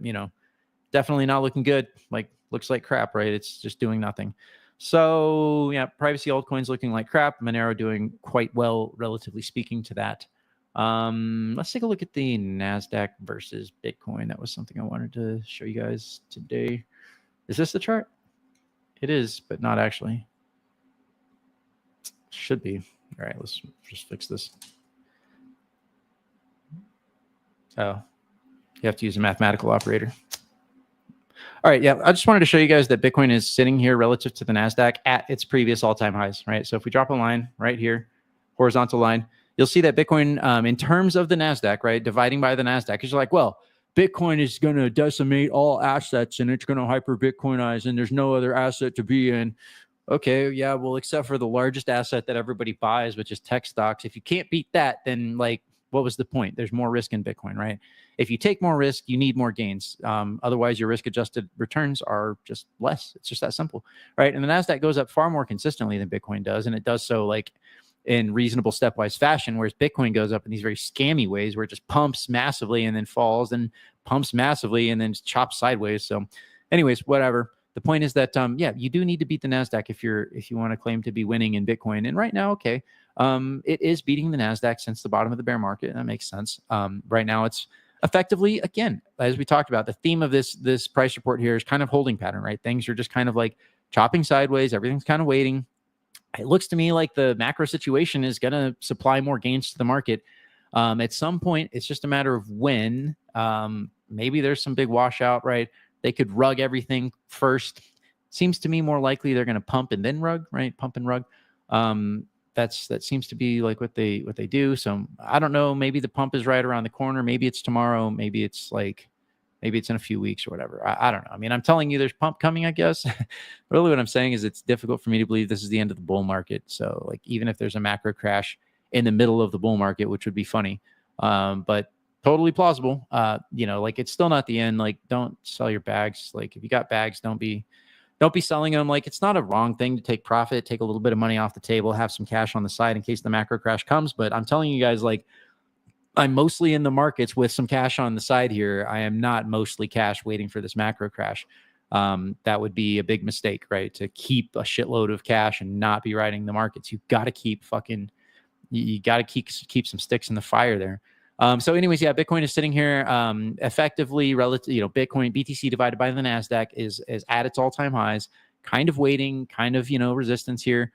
definitely not looking good. Like, looks like crap, right? It's just doing nothing. So yeah, privacy altcoins looking like crap. Monero doing quite well, relatively speaking to that. Let's take a look at the NASDAQ versus Bitcoin. That was something I wanted to show you guys today. Is this the chart? It is, but not actually. Should be. All right, let's just fix this. Oh, you have to use a mathematical operator. All right, yeah, I just wanted to show you guys that Bitcoin is sitting here relative to the NASDAQ at its previous all-time highs, right? So if we drop a line right here, horizontal line, you'll see that Bitcoin, in terms of the NASDAQ, right, dividing by the NASDAQ, because you're like, well, Bitcoin is going to decimate all assets and it's going to hyper-Bitcoinize and there's no other asset to be in. Okay, yeah, well, except for the largest asset that everybody buys, which is tech stocks. If you can't beat that, then like, what was the point? There's more risk in Bitcoin, right? If you take more risk, you need more gains. Otherwise, your risk-adjusted returns are just less. It's just that simple, right? And the NASDAQ goes up far more consistently than Bitcoin does, and it does so like in reasonable stepwise fashion, whereas Bitcoin goes up in these very scammy ways where it just pumps massively and then falls and pumps massively and then chops sideways. So anyways, whatever. The point is that, yeah, you do need to beat the NASDAQ if you want to claim to be winning in Bitcoin. And right now, okay, it is beating the NASDAQ since the bottom of the bear market. That makes sense. Right now, it's effectively, again, as we talked about, the theme of this price report here is kind of holding pattern, right? Things are just kind of like chopping sideways. Everything's kind of waiting. It looks to me like the macro situation is going to supply more gains to the market. At some point, it's just a matter of when. Maybe there's some big washout, right? They could rug everything first. Seems to me more likely they're going to pump and then rug, right? Pump and rug. That seems to be like what they do. So I don't know. Maybe the pump is right around the corner. Maybe it's tomorrow. Maybe it's in a few weeks or whatever. I don't know. I mean, I'm telling you, there's pump coming, I guess. Really, what I'm saying is it's difficult for me to believe this is the end of the bull market. So like, even if there's a macro crash in the middle of the bull market, which would be funny, but totally plausible. Like, it's still not the end. Like, don't sell your bags. Like, if you got bags, don't be selling them. Like, it's not a wrong thing to take profit, take a little bit of money off the table, have some cash on the side in case the macro crash comes. But I'm telling you guys, like, I'm mostly in the markets with some cash on the side here. I am not mostly cash waiting for this macro crash. That would be a big mistake, right? To keep a shitload of cash and not be riding the markets. You got to keep some sticks in the fire there. So anyways, yeah, Bitcoin is sitting here effectively relative, Bitcoin BTC divided by the NASDAQ is at its all-time highs, kind of waiting, kind of, resistance here.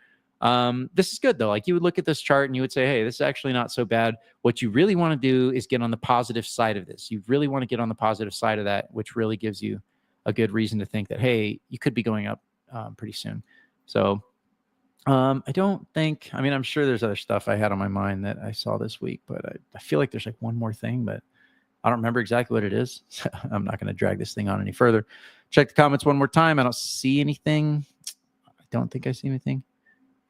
This is good though. Like, you would look at this chart and you would say, hey, this is actually not so bad. What you really want to do is get on the positive side of this. You really want to get on the positive side of that, which really gives you a good reason to think that, hey, you could be going up pretty soon. So I'm sure there's other stuff I had on my mind that I saw this week, but I feel like there's like one more thing, but I don't remember exactly what it is. So I'm not going to drag this thing on any further. Check the comments one more time. I don't see anything. I don't think I see anything.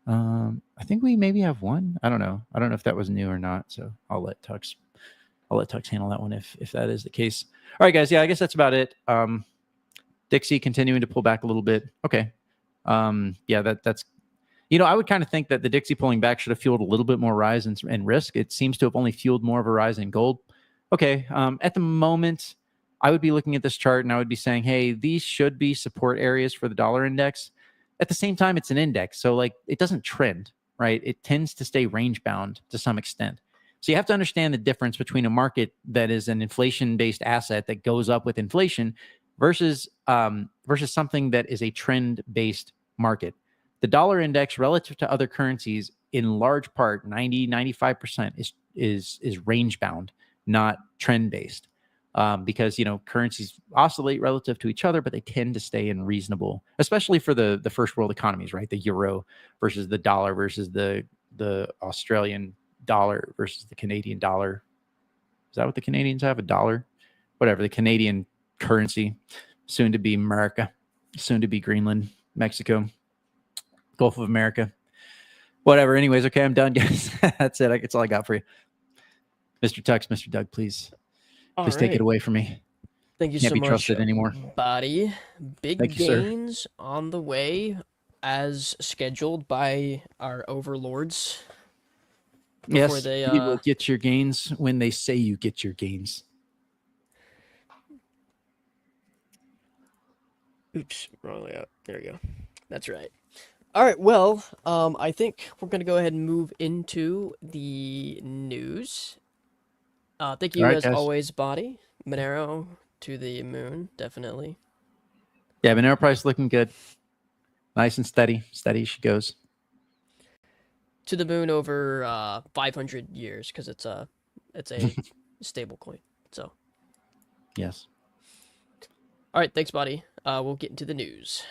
I think we maybe have one. I don't know if that was new or not. So I'll let Tux handle that one if that is the case. All right, guys. Yeah, I guess that's about it. Dixie continuing to pull back a little bit. Okay. Yeah, that's. I would kind of think that the Dixie pulling back should have fueled a little bit more rise and risk. It seems to have only fueled more of a rise in gold. Okay. At the moment, I would be looking at this chart and I would be saying, hey, these should be support areas for the dollar index. At the same time, it's an index. So like, it doesn't trend, right? It tends to stay range bound to some extent. So you have to understand the difference between a market that is an inflation-based asset that goes up with inflation versus something that is a trend-based market. The dollar index relative to other currencies, in large part, 95% is range bound, not trend based, because currencies oscillate relative to each other, but they tend to stay in reasonable, especially for the first world economies, right? The euro versus the dollar versus the Australian dollar versus the Canadian dollar. Is that what the Canadians have? A dollar, whatever. The Canadian currency, soon to be America, soon to be Greenland, Mexico, Gulf of America, whatever. Anyways, okay, I'm done, guys. That's it. That's all I got for you. Mr. Tux, Mr. Doug, please take it away from me. Thank you Can't so be much, trusted anymore. Bawdy. Big Thank you, sir. gains on the way, as scheduled by our overlords. Before Yes, they, you will get your gains when they say you get your gains. Oops, wrong layout. There we go. That's right. All right, well, I think we're going to go ahead and move into the news. Thank you, All right, as guys. always, Bawdy. Monero to the moon, definitely. Yeah, Monero price looking good. Nice and steady. Steady she goes. To the moon over 500 years, because it's a stable coin. So, Yes. all right, thanks, Bawdy. We'll get into the news.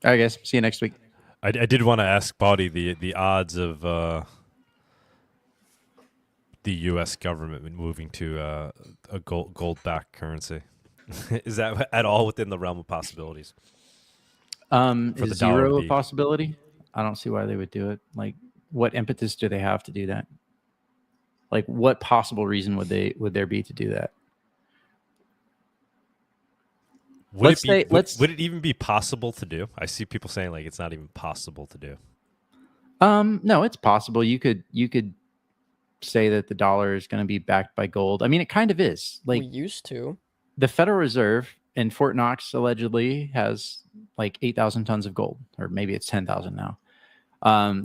All right, guys. See you next week. I did want to ask Bawdy the odds of the U.S. government moving to a gold-backed currency. Is that at all within the realm of possibilities? For the Is dollar to zero a be- possibility? I don't see why they would do it. Like, what impetus do they have to do that? Like, what possible reason would there be to do that? Would it even be possible to do? I see people saying like it's not even possible to do. No, it's possible. You could say that the dollar is going to be backed by gold. I mean, it kind of is. Like, We used to. the Federal Reserve in Fort Knox allegedly has like 8,000 tons of gold, or maybe it's 10,000 now.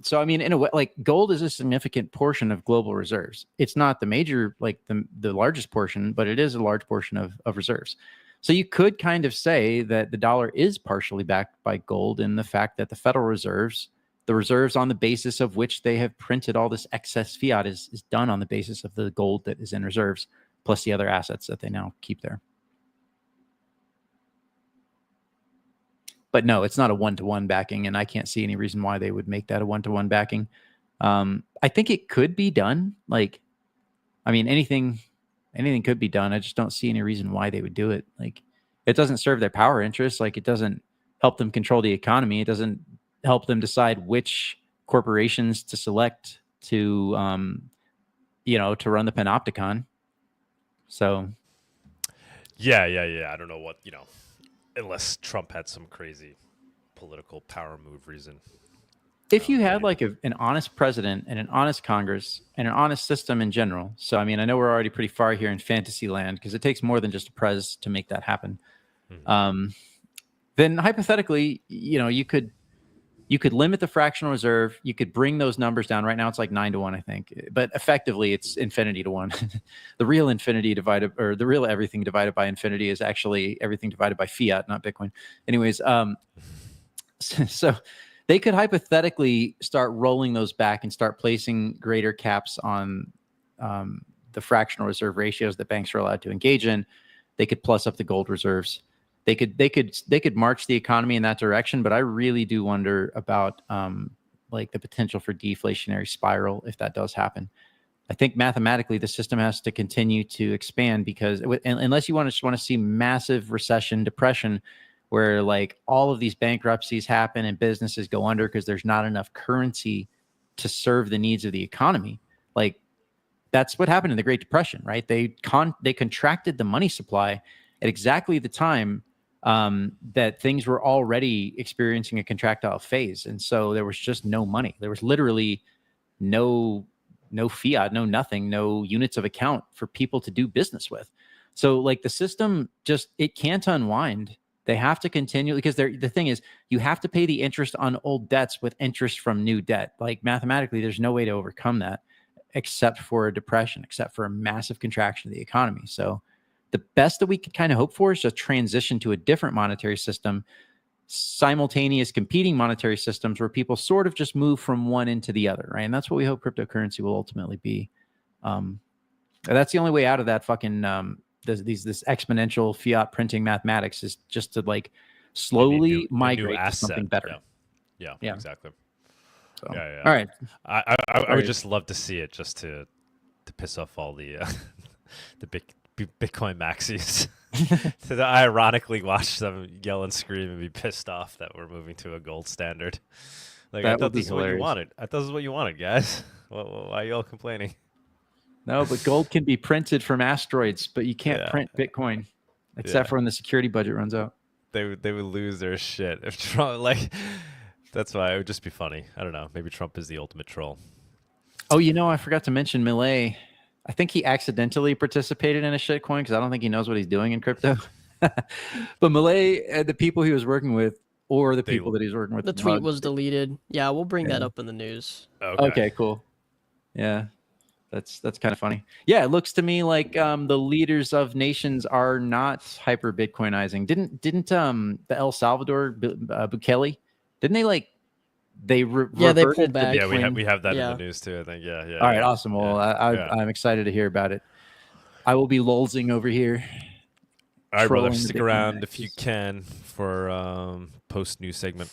So I mean, in a way, like, gold is a significant portion of global reserves. It's not the major, like the largest portion, but it is a large portion of reserves. So you could kind of say that the dollar is partially backed by gold in the fact that the Federal Reserves, the reserves on the basis of which they have printed all this excess fiat is done on the basis of the gold that is in reserves, plus the other assets that they now keep there. But no, it's not a one-to-one backing, and I can't see any reason why they would make that a one-to-one backing. I think it could be done. Like, I mean, anything could be done. I just don't see any reason why they would do it. Like, it doesn't serve their power interests. Like, it doesn't help them control the economy. It doesn't help them decide which corporations to select to, to run the panopticon. So, Yeah. I don't know what, unless Trump had some crazy political power move reason. if you had like an honest president and an honest Congress and an honest system in general, so I mean, I know we're already pretty far here in fantasy land because it takes more than just a prez to make that happen. Mm-hmm. Then hypothetically, you could limit the fractional reserve. You could bring those numbers down. Right now, it's like 9-1, I think, but effectively, it's infinity to 1. The real infinity the real everything divided by infinity is actually everything divided by fiat, not Bitcoin. Anyways, so they could hypothetically start rolling those back and start placing greater caps on the fractional reserve ratios that banks are allowed to engage in. They could plus up the gold reserves. They could march the economy in that direction, but I really do wonder about like the potential for deflationary spiral if that does happen. I think mathematically the system has to continue to expand because unless you want to see massive recession, depression, where like all of these bankruptcies happen and businesses go under because there's not enough currency to serve the needs of the economy. Like that's what happened in the Great Depression, right? They contracted the money supply at exactly the time that things were already experiencing a contractile phase. And so there was just no money. There was literally no fiat, no nothing, no units of account for people to do business with. So like the system it can't unwind. They have to continue because the thing is you have to pay the interest on old debts with interest from new debt. Like mathematically, there's no way to overcome that except for a depression, except for a massive contraction of the economy. So the best that we could kind of hope for is just transition to a different monetary system, simultaneous competing monetary systems where people sort of just move from one into the other, right? And that's what we hope cryptocurrency will ultimately be. That's the only way out of that fucking this exponential fiat printing mathematics is just to like slowly migrate to something better. Yeah, exactly. So, yeah. All right. I would just love to see it just to piss off all the Bitcoin maxis. To ironically watch them yell and scream and be pissed off that we're moving to a gold standard. Like I thought this is what you wanted. I thought this is what you wanted, guys. Why are you all complaining? No, but gold can be printed from asteroids, but you can't print Bitcoin. except for when the security budget runs out. They would lose their shit if Trump, like, that's why it would just be funny. I don't know. Maybe Trump is the ultimate troll. Oh, I forgot to mention Millet. I think he accidentally participated in a shitcoin because I don't think he knows what he's doing in crypto. But Millet, the people he was working with, or the people that he's working with, the tweet was deleted. Yeah, we'll bring that up in the news. Okay, cool. Yeah, that's kind of funny. Yeah, it looks to me like the leaders of nations are not hyper Bitcoinizing. Didn't the El Salvador Bukele? Didn't they they pulled back. Yeah, we have that in the news too. I think. Yeah. All right, awesome. Well, I'm excited to hear about it. I will be lolzing over here. All right, brother. Stick around if you can for post news segment.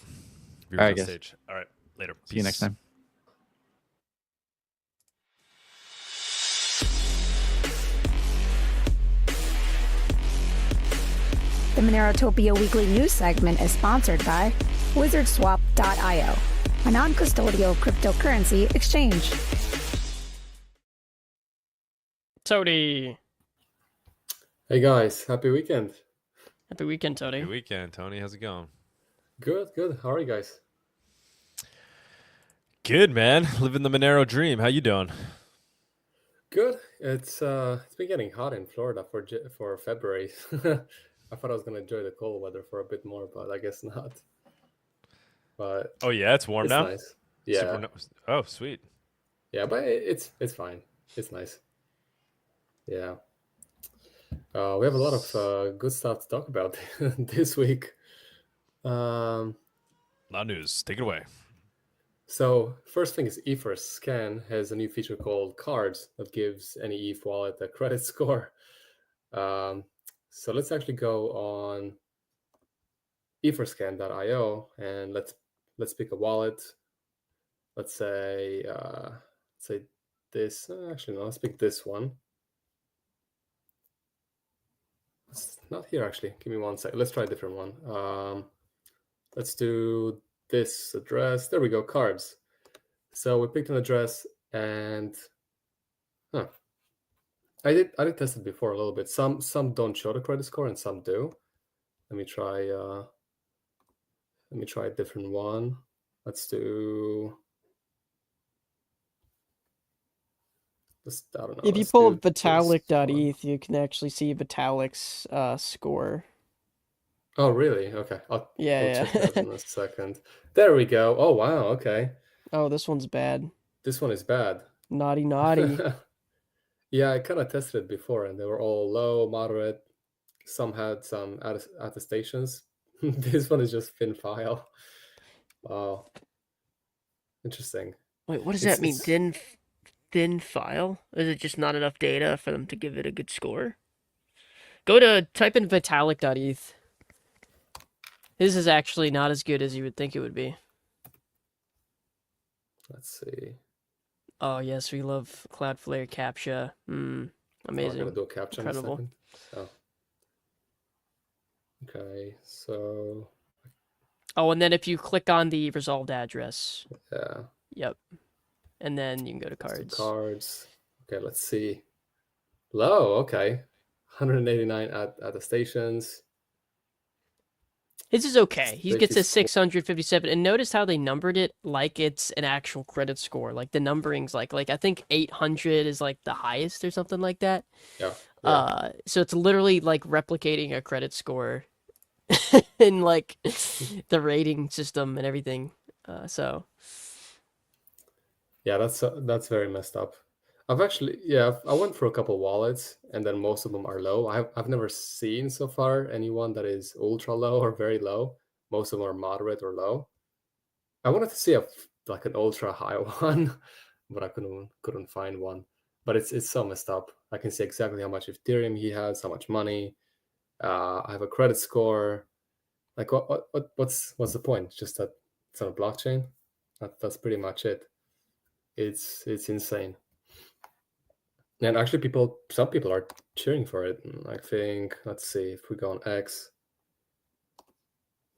All right, guys. Stage. All right, later. See you next time. The Monerotopia Weekly News segment is sponsored by WizardSwap.io, a non-custodial cryptocurrency exchange. Tony. Hey guys, happy weekend. Happy weekend, Tony. Happy weekend, Tony. How's it going? Good. How are you guys? Good, man. Living the Monero dream. How you doing? Good. It's been getting hot in Florida for February. I thought I was gonna enjoy the cold weather for a bit more, but I guess not. But oh yeah, it's warm now. Nice. Yeah. Oh, sweet. Yeah, but it's fine. It's nice. Yeah. We have a lot of good stuff to talk about this week. A lot of news. Take it away. So first thing is eFirst Scan has a new feature called Cards that gives any ETH wallet a credit score. So let's actually go on efirstscan.io and let's pick a wallet. Let's say this. Actually, no. Let's pick this one. It's not here actually. Give me 1 second. Let's try a different one. Let's do this address. There we go. Cards. So we picked an address and I did test it before a little bit. Some don't show the credit score and some do. Let me try a different one. Let's do this. I don't know. If you pull up Vitalik.eth, you can actually see Vitalik's score. Oh, really? Okay. I'll Yeah. check that in a second. There we go. Oh, wow. Okay. Oh, this one's bad. This one is bad. Naughty. Yeah, I kind of tested it before, and they were all low, moderate. Some had some attestations. This one is just thin file. Wow. Interesting. Wait, what does that mean? Thin file? Is it just not enough data for them to give it a good score? Type in Vitalik.eth. His is actually not as good as you would think it would be. Let's see. Oh, yes, we love Cloudflare CAPTCHA. Amazing. I'm going to do a CAPTCHA Incredible. in a second. Oh. Okay, so... Oh, and then if you click on the resolved address. Yeah. Yep. And then you can go to cards. Cards. Okay, let's see. Low, okay. 189 attestations. His is okay. He gets a 657. And notice how they numbered it like it's an actual credit score. Like the numbering's like I think 800 is like the highest or something like that. Yeah. So it's literally like replicating a credit score in like the rating system and everything. So yeah, that's very messed up. I went for a couple wallets, and then most of them are low. I've never seen so far anyone that is ultra low or very low. Most of them are moderate or low. I wanted to see an ultra high one, but I couldn't find one. But it's so messed up. I can see exactly how much Ethereum he has, how much money. I have a credit score. Like what's the point? Just that it's on a blockchain. That's pretty much it. It's insane. And actually, some people are cheering for it. I think, let's see, if we go on X.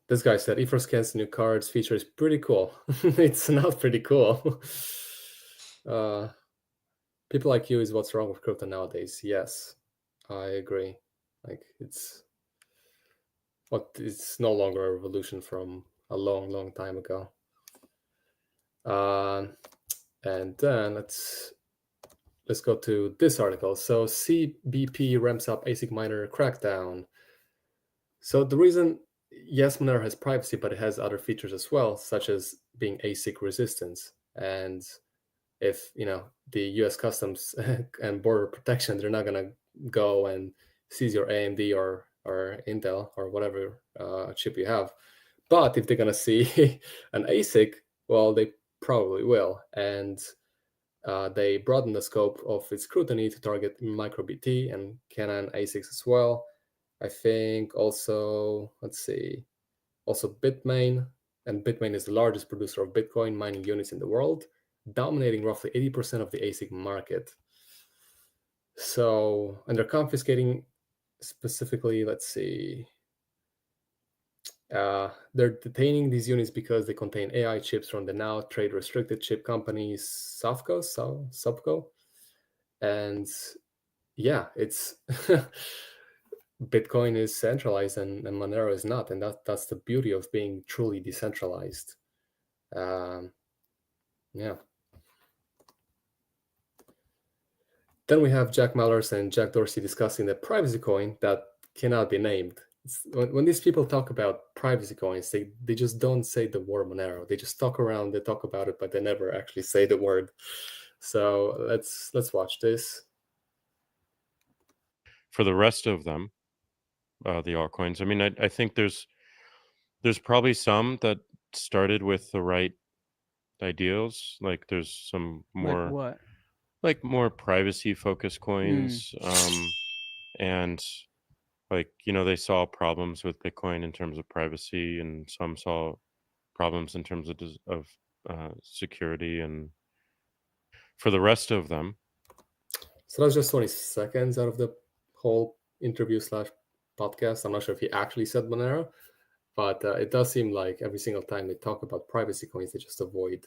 This guy said, eFirst Scan's new cards feature is pretty cool. It's not pretty cool. People like you is what's wrong with crypto nowadays. Yes, I agree. Like, it's but it's no longer a revolution from a long time ago. And then let's go to this article. So CBP ramps up ASIC miner crackdown. So the reason, yes, Monero has privacy, but it has other features as well, such as being ASIC resistance. And if the U.S. Customs and Border Protection, they're not gonna go and seize your AMD or Intel or whatever chip you have. But if they're gonna see an ASIC, well, they probably will. And they broaden the scope of its scrutiny to target microBT and Canon ASICs as well. I think also, also Bitmain, and Bitmain is the largest producer of Bitcoin mining units in the world, dominating roughly 80% of the ASIC market. So, and they're confiscating specifically, they're detaining these units because they contain AI chips from the now trade-restricted chip company Subco. And yeah, it's Bitcoin is centralized and Monero is not, and that's the beauty of being truly decentralized. Yeah. Then we have Jack Mallers and Jack Dorsey discussing the privacy coin that cannot be named. When these people talk about privacy coins, they just don't say the word Monero. They just talk around, they talk about it, but they never actually say the word. So let's watch this. For the rest of them, the altcoins, I mean, I think there's probably some that started with the right ideals. Like there's some more Like what? like more privacy focused coins, and like they saw problems with Bitcoin in terms of privacy, and some saw problems in terms of security. And for the rest of them, so that's just 20 seconds out of the whole interview / podcast. I'm not sure if he actually said Monero, but it does seem like every single time they talk about privacy coins, they just avoid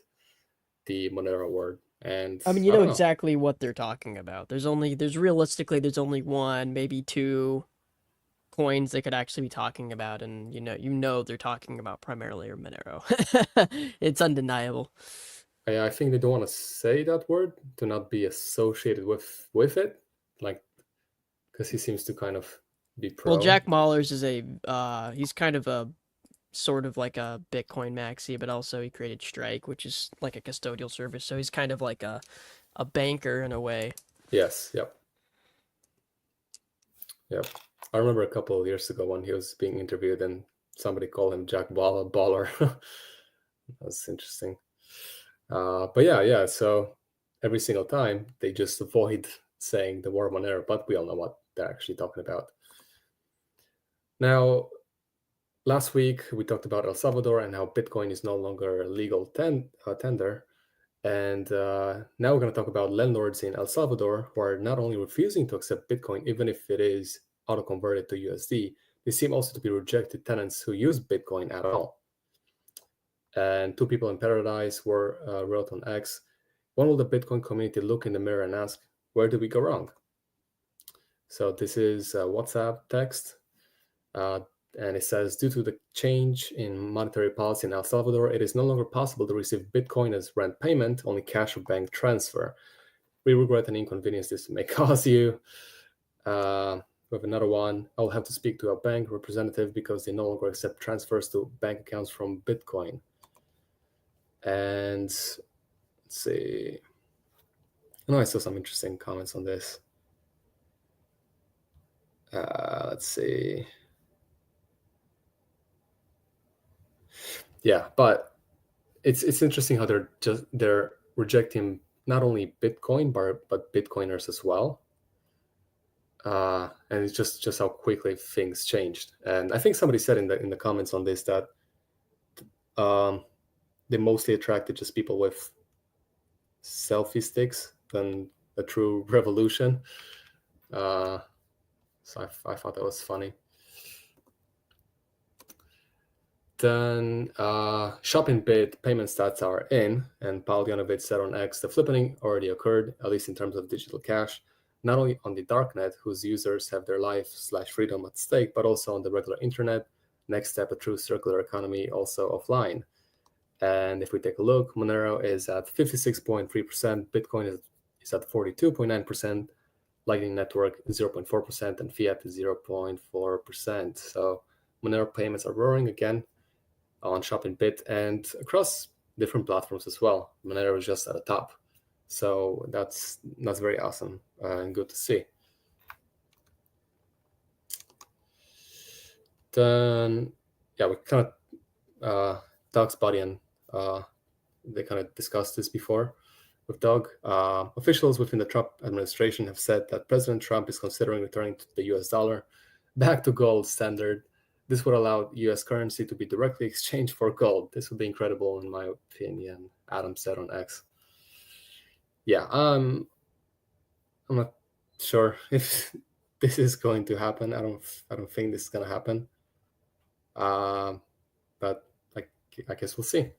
the Monero word. And I mean, you know exactly what they're talking about. There's realistically only one, maybe two coins they could actually be talking about, and you know they're talking about primarily Monero. It's undeniable. I think they don't want to say that word to not be associated with it, like, because he seems to kind of be pro. Well, Jack Mallers is he's kind of a sort of like a Bitcoin maxi, but also he created Strike, which is like a custodial service. So he's kind of like a banker in a way. Yes. Yep. I remember a couple of years ago when he was being interviewed and somebody called him Jack Baller. That's interesting. But yeah. So every single time they just avoid saying the word Monero, but we all know what they're actually talking about. Now, last week we talked about El Salvador and how Bitcoin is no longer a legal tender. And now we're going to talk about landlords in El Salvador who are not only refusing to accept Bitcoin, even if it is auto-converted to USD, they seem also to be rejected tenants who use Bitcoin at all. And two people in Paradise wrote on X, when will the Bitcoin community look in the mirror and ask, where did we go wrong? So this is a WhatsApp text. And it says, due to the change in monetary policy in El Salvador, it is no longer possible to receive Bitcoin as rent payment, only cash or bank transfer. We regret any inconvenience this may cause you. We have another one. I'll have to speak to a bank representative because they no longer accept transfers to bank accounts from Bitcoin. And let's see. I know I saw some interesting comments on this. Let's see. Yeah, but it's interesting how they're rejecting not only Bitcoin but Bitcoiners as well. And it's just how quickly things changed. And I think somebody said in the comments on this that they mostly attracted just people with selfie sticks than a true revolution. So I thought that was funny. Then Shopinbit payment stats are in, and Bawdyanarchist said on X, the flippening already occurred, at least in terms of digital cash, not only on the darknet, whose users have their life/freedom at stake, but also on the regular internet. next step, a true circular economy also offline. And if we take a look, Monero is at 56.3%, Bitcoin is at 42.9%, Lightning Network 0.4%, and Fiat is 0.4%. So Monero payments are roaring again on Shopinbit and across different platforms as well. Monero is just at the top. So that's very awesome and good to see. Then, yeah, we kind of, Doug's buddy and they kind of discussed this before with Doug. Officials within the Trump administration have said that President Trump is considering returning to the US dollar back to gold standard. This would allow US currency to be directly exchanged for gold. This would be incredible, in my opinion, Adam said on X. Yeah, I'm not sure if this is going to happen. I don't think this is going to happen. But I guess we'll see.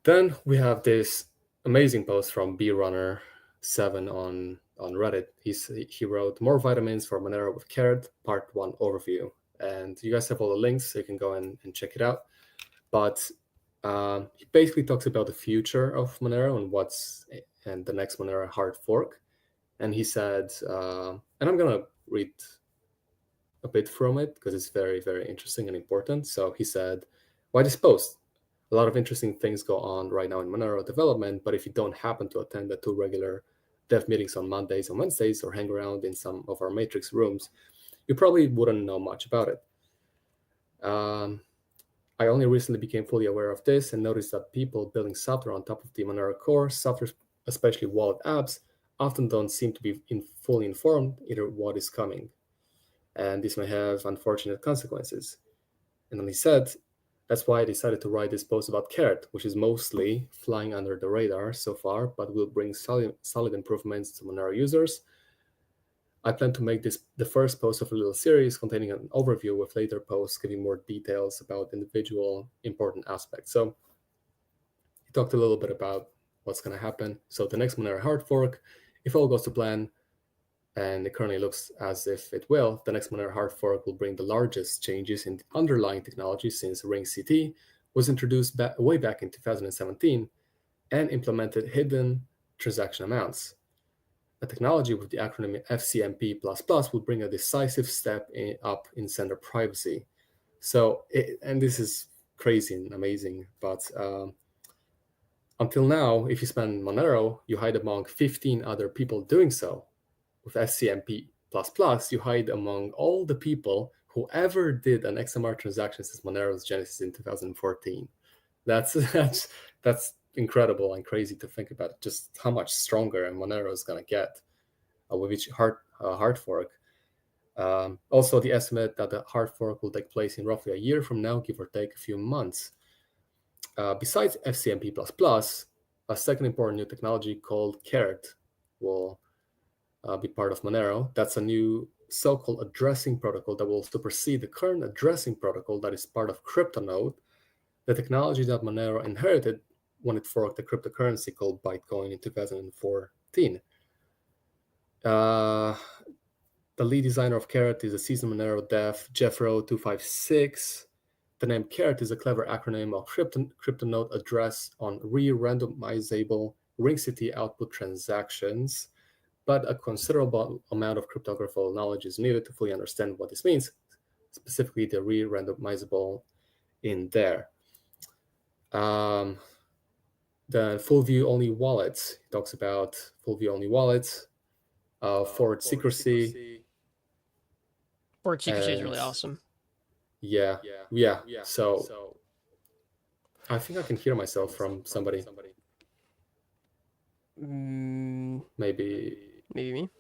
Then we have this amazing post from BRunner7 on Reddit. He wrote more vitamins for Monero with Carrot, part 1 overview. And you guys have all the links, so you can go and check it out. But he basically talks about the future of Monero and the next Monero hard fork. And he said, and I'm going to read a bit from it because it's very, very interesting and important. So he said, why this post? A lot of interesting things go on right now in Monero development, but if you don't happen to attend the 2 regular dev meetings on Mondays and Wednesdays or hang around in some of our Matrix rooms, you probably wouldn't know much about it. I only recently became fully aware of this and noticed that people building software on top of the Monero core, software, especially wallet apps, often don't seem to be fully informed either what is coming. And this may have unfortunate consequences. And then he said, that's why I decided to write this post about Carrot, which is mostly flying under the radar so far, but will bring solid improvements to Monero users. I plan to make this the first post of a little series containing an overview with later posts giving more details about individual important aspects. So he talked a little bit about what's going to happen. So the next Monero hard fork, if all goes to plan, and it currently looks as if it will, the next Monero hard fork will bring the largest changes in the underlying technology since RingCT was introduced way back in 2017 and implemented hidden transaction amounts. A technology with the acronym FCMP++ will bring a decisive step up in sender privacy. So, and this is crazy and amazing, but until now, if you spend Monero, you hide among 15 other people doing so. With FCMP++, you hide among all the people who ever did an XMR transaction since Monero's genesis in 2014. That's incredible and crazy to think about just how much stronger Monero is going to get with each hard fork. Also, the estimate that the hard fork will take place in roughly a year from now, give or take a few months. Besides FCMP++, a second important new technology called Carrot will be part of Monero. That's a new so-called addressing protocol that will supersede the current addressing protocol that is part of CryptoNode, the technology that Monero inherited when it forked the cryptocurrency called Bitcoin in 2014. The lead designer of Carrot is a seasoned Monero dev, Jeffro256. The name Carrot is a clever acronym of CryptoNode address on re-randomizable RingCT output transactions, but a considerable amount of cryptographical knowledge is needed to fully understand what this means, specifically the re-randomizable in there. Then full view only wallets. He talks about full view only wallets, forward secrecy. Forward secrecy is really awesome. Yeah. So I think I can hear myself from somebody. Maybe me.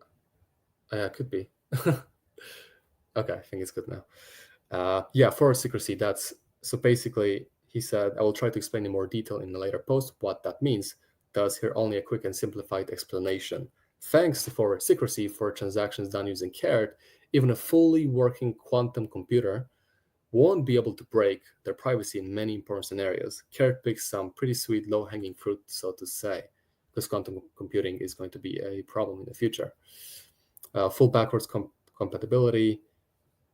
Yeah, could be. Okay, I think it's good now. Yeah, forward secrecy. That's so basically. He said, I will try to explain in more detail in a later post what that means. Thus, here only a quick and simplified explanation. Thanks to forward secrecy for transactions done using Carrot, even a fully working quantum computer won't be able to break their privacy in many important scenarios. Carrot picks some pretty sweet low-hanging fruit, so to say, because quantum computing is going to be a problem in the future. Full backwards compatibility.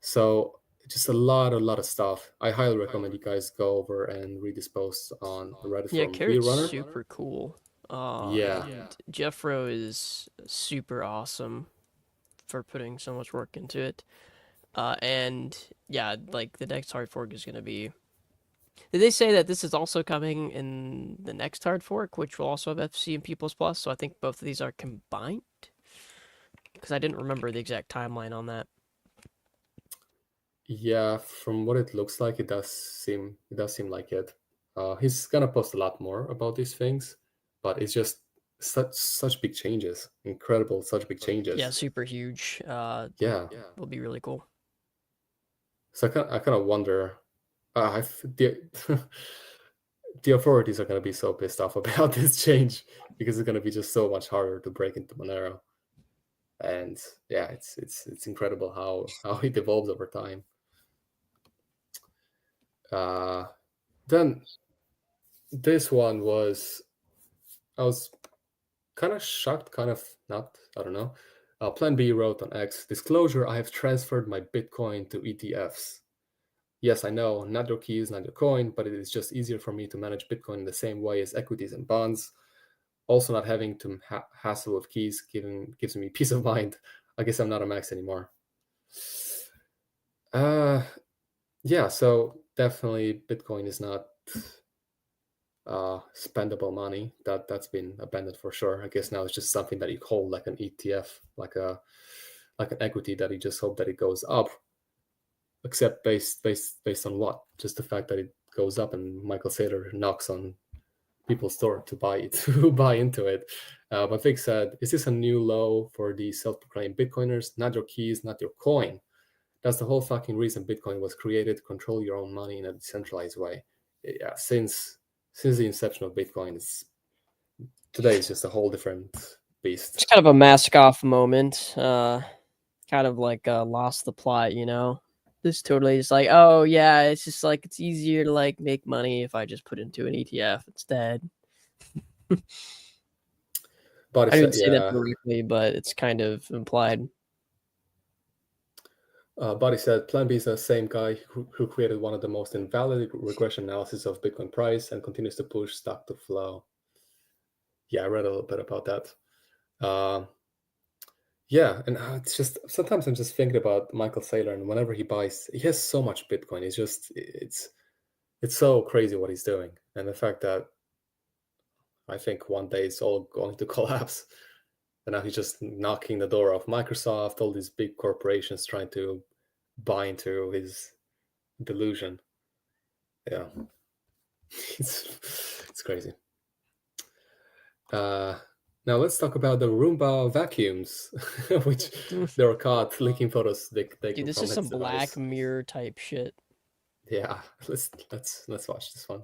So just a lot of stuff. I highly recommend you guys go over and read this post on Reddit Yeah, from Carrot's Runner. super cool. Yeah. And Jeffro is super awesome for putting so much work into it. And yeah, like the next hard fork is going to be. Did they say that this is also coming in the next hard fork, which will also have FC and P++? So I think both of these are combined. Because I didn't remember the exact timeline on that. Yeah, from what it looks like, it does seem like it. He's gonna post a lot more about these things, but it's just such big changes, incredible, such big changes. Yeah, super huge. Yeah, will be really cool. So I kind of wonder, the the authorities are gonna be so pissed off about this change because it's gonna be just so much harder to break into Monero. And yeah, it's incredible how it evolves over time. Then this one was, I was kind of shocked, kind of not, I don't know. PlanB wrote on X, disclosure, I have transferred my Bitcoin to ETFs. Yes, I know, not your keys, not your coin, but it is just easier for me to manage Bitcoin in the same way as equities and bonds. Also, not having to hassle with keys gives me peace of mind. I guess I'm not a max anymore. Yeah, so definitely Bitcoin is not spendable money. That's been abandoned for sure. I guess now it's just something that you hold like an ETF, like an equity that you just hope that it goes up. Except based on what? Just the fact that it goes up and Michael Saylor knocks on people's door to buy it, to buy into it. But Vic said, is this a new low for the self-proclaimed Bitcoiners? Not your keys, not your coin. That's the whole fucking reason Bitcoin was created. Control your own money in a decentralized way. Yeah, since the inception of Bitcoin, today is just a whole different beast. It's kind of a mask off moment. Kind of like lost the plot, you know? This totally is like, oh yeah, it's just like it's easier to like make money if I just put into an ETF instead. But I didn't say that directly, but it's kind of implied. Bawdy said, PlanB is the same guy who created one of the most invalid regression analysis of Bitcoin price and continues to push stock to flow. Yeah, I read a little bit about that. Yeah, and it's just sometimes I'm just thinking about Michael Saylor, and whenever he buys, he has so much Bitcoin. It's so crazy what he's doing, and the fact that I think one day it's all going to collapse, and now he's just knocking the door off Microsoft, all these big corporations trying to buy into his delusion. Yeah, it's crazy. Now let's talk about the Roomba vacuums, which they were caught leaking photos. Dude, this is some Black Mirror type shit. Yeah, let's watch this one.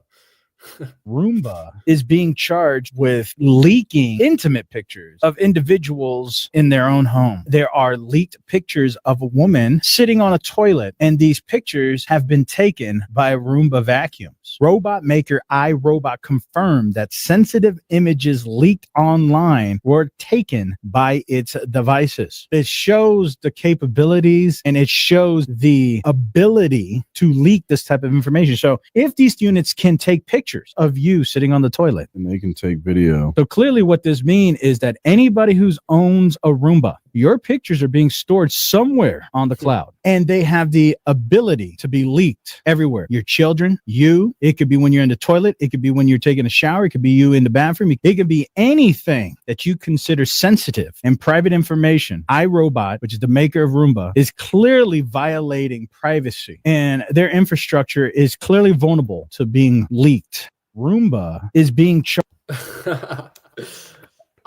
Roomba is being charged with leaking intimate pictures of individuals in their own home. There are leaked pictures of a woman sitting on a toilet, and these pictures have been taken by Roomba Vacuums. Robot maker iRobot confirmed that sensitive images leaked online were taken by its devices. It shows the capabilities and it shows the ability to leak this type of information. So if these units can take pictures of you sitting on the toilet, and they can take video. So clearly what this means is that anybody who owns a Roomba, your pictures are being stored somewhere on the cloud, and they have the ability to be leaked everywhere. Your children, you, it could be when you're in the toilet, it could be when you're taking a shower, it could be you in the bathroom, it could be anything that you consider sensitive and private information. iRobot, which is the maker of Roomba, is clearly violating privacy, and their infrastructure is clearly vulnerable to being leaked. Roomba is being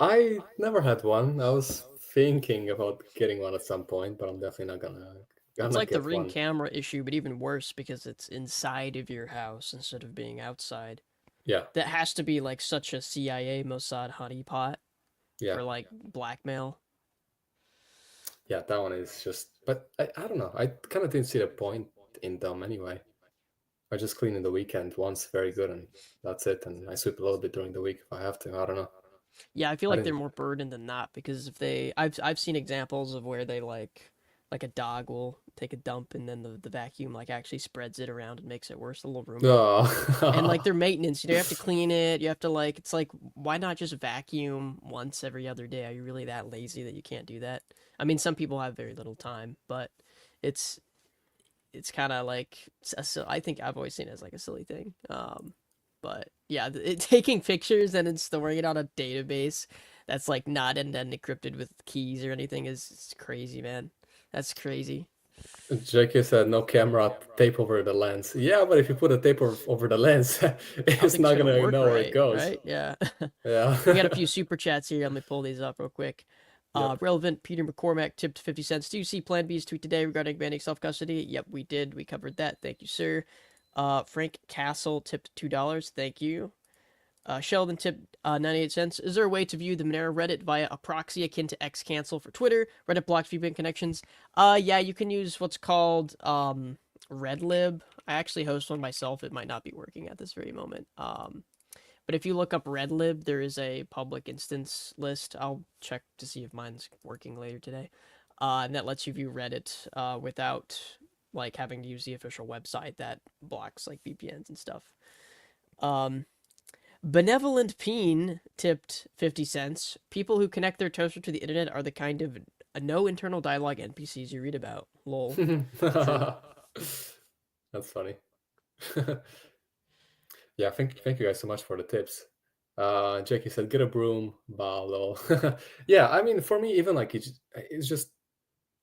I never had one. I was thinking about getting one at some point, but I'm definitely not gonna. It's like the Ring camera issue, but even worse because it's inside of your house instead of being outside. Yeah, that has to be like such a CIA Mossad honeypot. Yeah, for like blackmail. Yeah, that one is just. But I don't know. I kind of didn't see the point in them anyway. I just clean in the weekend once, very good, and that's it. And I sweep a little bit during the week if I have to. I don't know. Yeah, I feel like they're more burdened than not because if I've seen examples of where they like like a dog will take a dump and then the vacuum like actually spreads it around and makes it worse, the little Roomba. Oh. And like their maintenance, you have to clean it, you have to like, it's like, why not just vacuum once every other day? Are you really that lazy that you can't do that? I mean, some people have very little time, but it's kind of like, I think I've always seen it as like a silly thing. But yeah, taking pictures and then storing it on a database that's like not end-to-end encrypted with keys or anything is crazy, man. That's crazy. JK said no camera, tape over the lens. Yeah, but if you put a tape over the lens, it's not gonna know where it goes. Right? Yeah. Yeah. We got a few super chats here. Let me pull these up real quick. Relevant Peter McCormack tipped 50 cents. Do you see PlanB's tweet today regarding banning self-custody? Yep, we did. We covered that. Thank you, sir. Frank Castle tipped $2. Thank you. Sheldon tipped 98 cents. Is there a way to view the Monero Reddit via a proxy akin to Xcancel for Twitter? Reddit blocks VPN connections. Yeah, you can use what's called Redlib. I actually host one myself. It might not be working at this very moment. But if you look up Redlib, there is a public instance list. I'll check to see if mine's working later today. And that lets you view Reddit without like having to use the official website that blocks like VPNs and stuff. Benevolent Peen tipped 50 cents. People who connect their toaster to the internet are the kind of no internal dialogue NPCs you read about. Lol. That's funny. Yeah, thank you guys so much for the tips. Jackie said, get a broom, bah, lol. Yeah, I mean, for me, even like it's just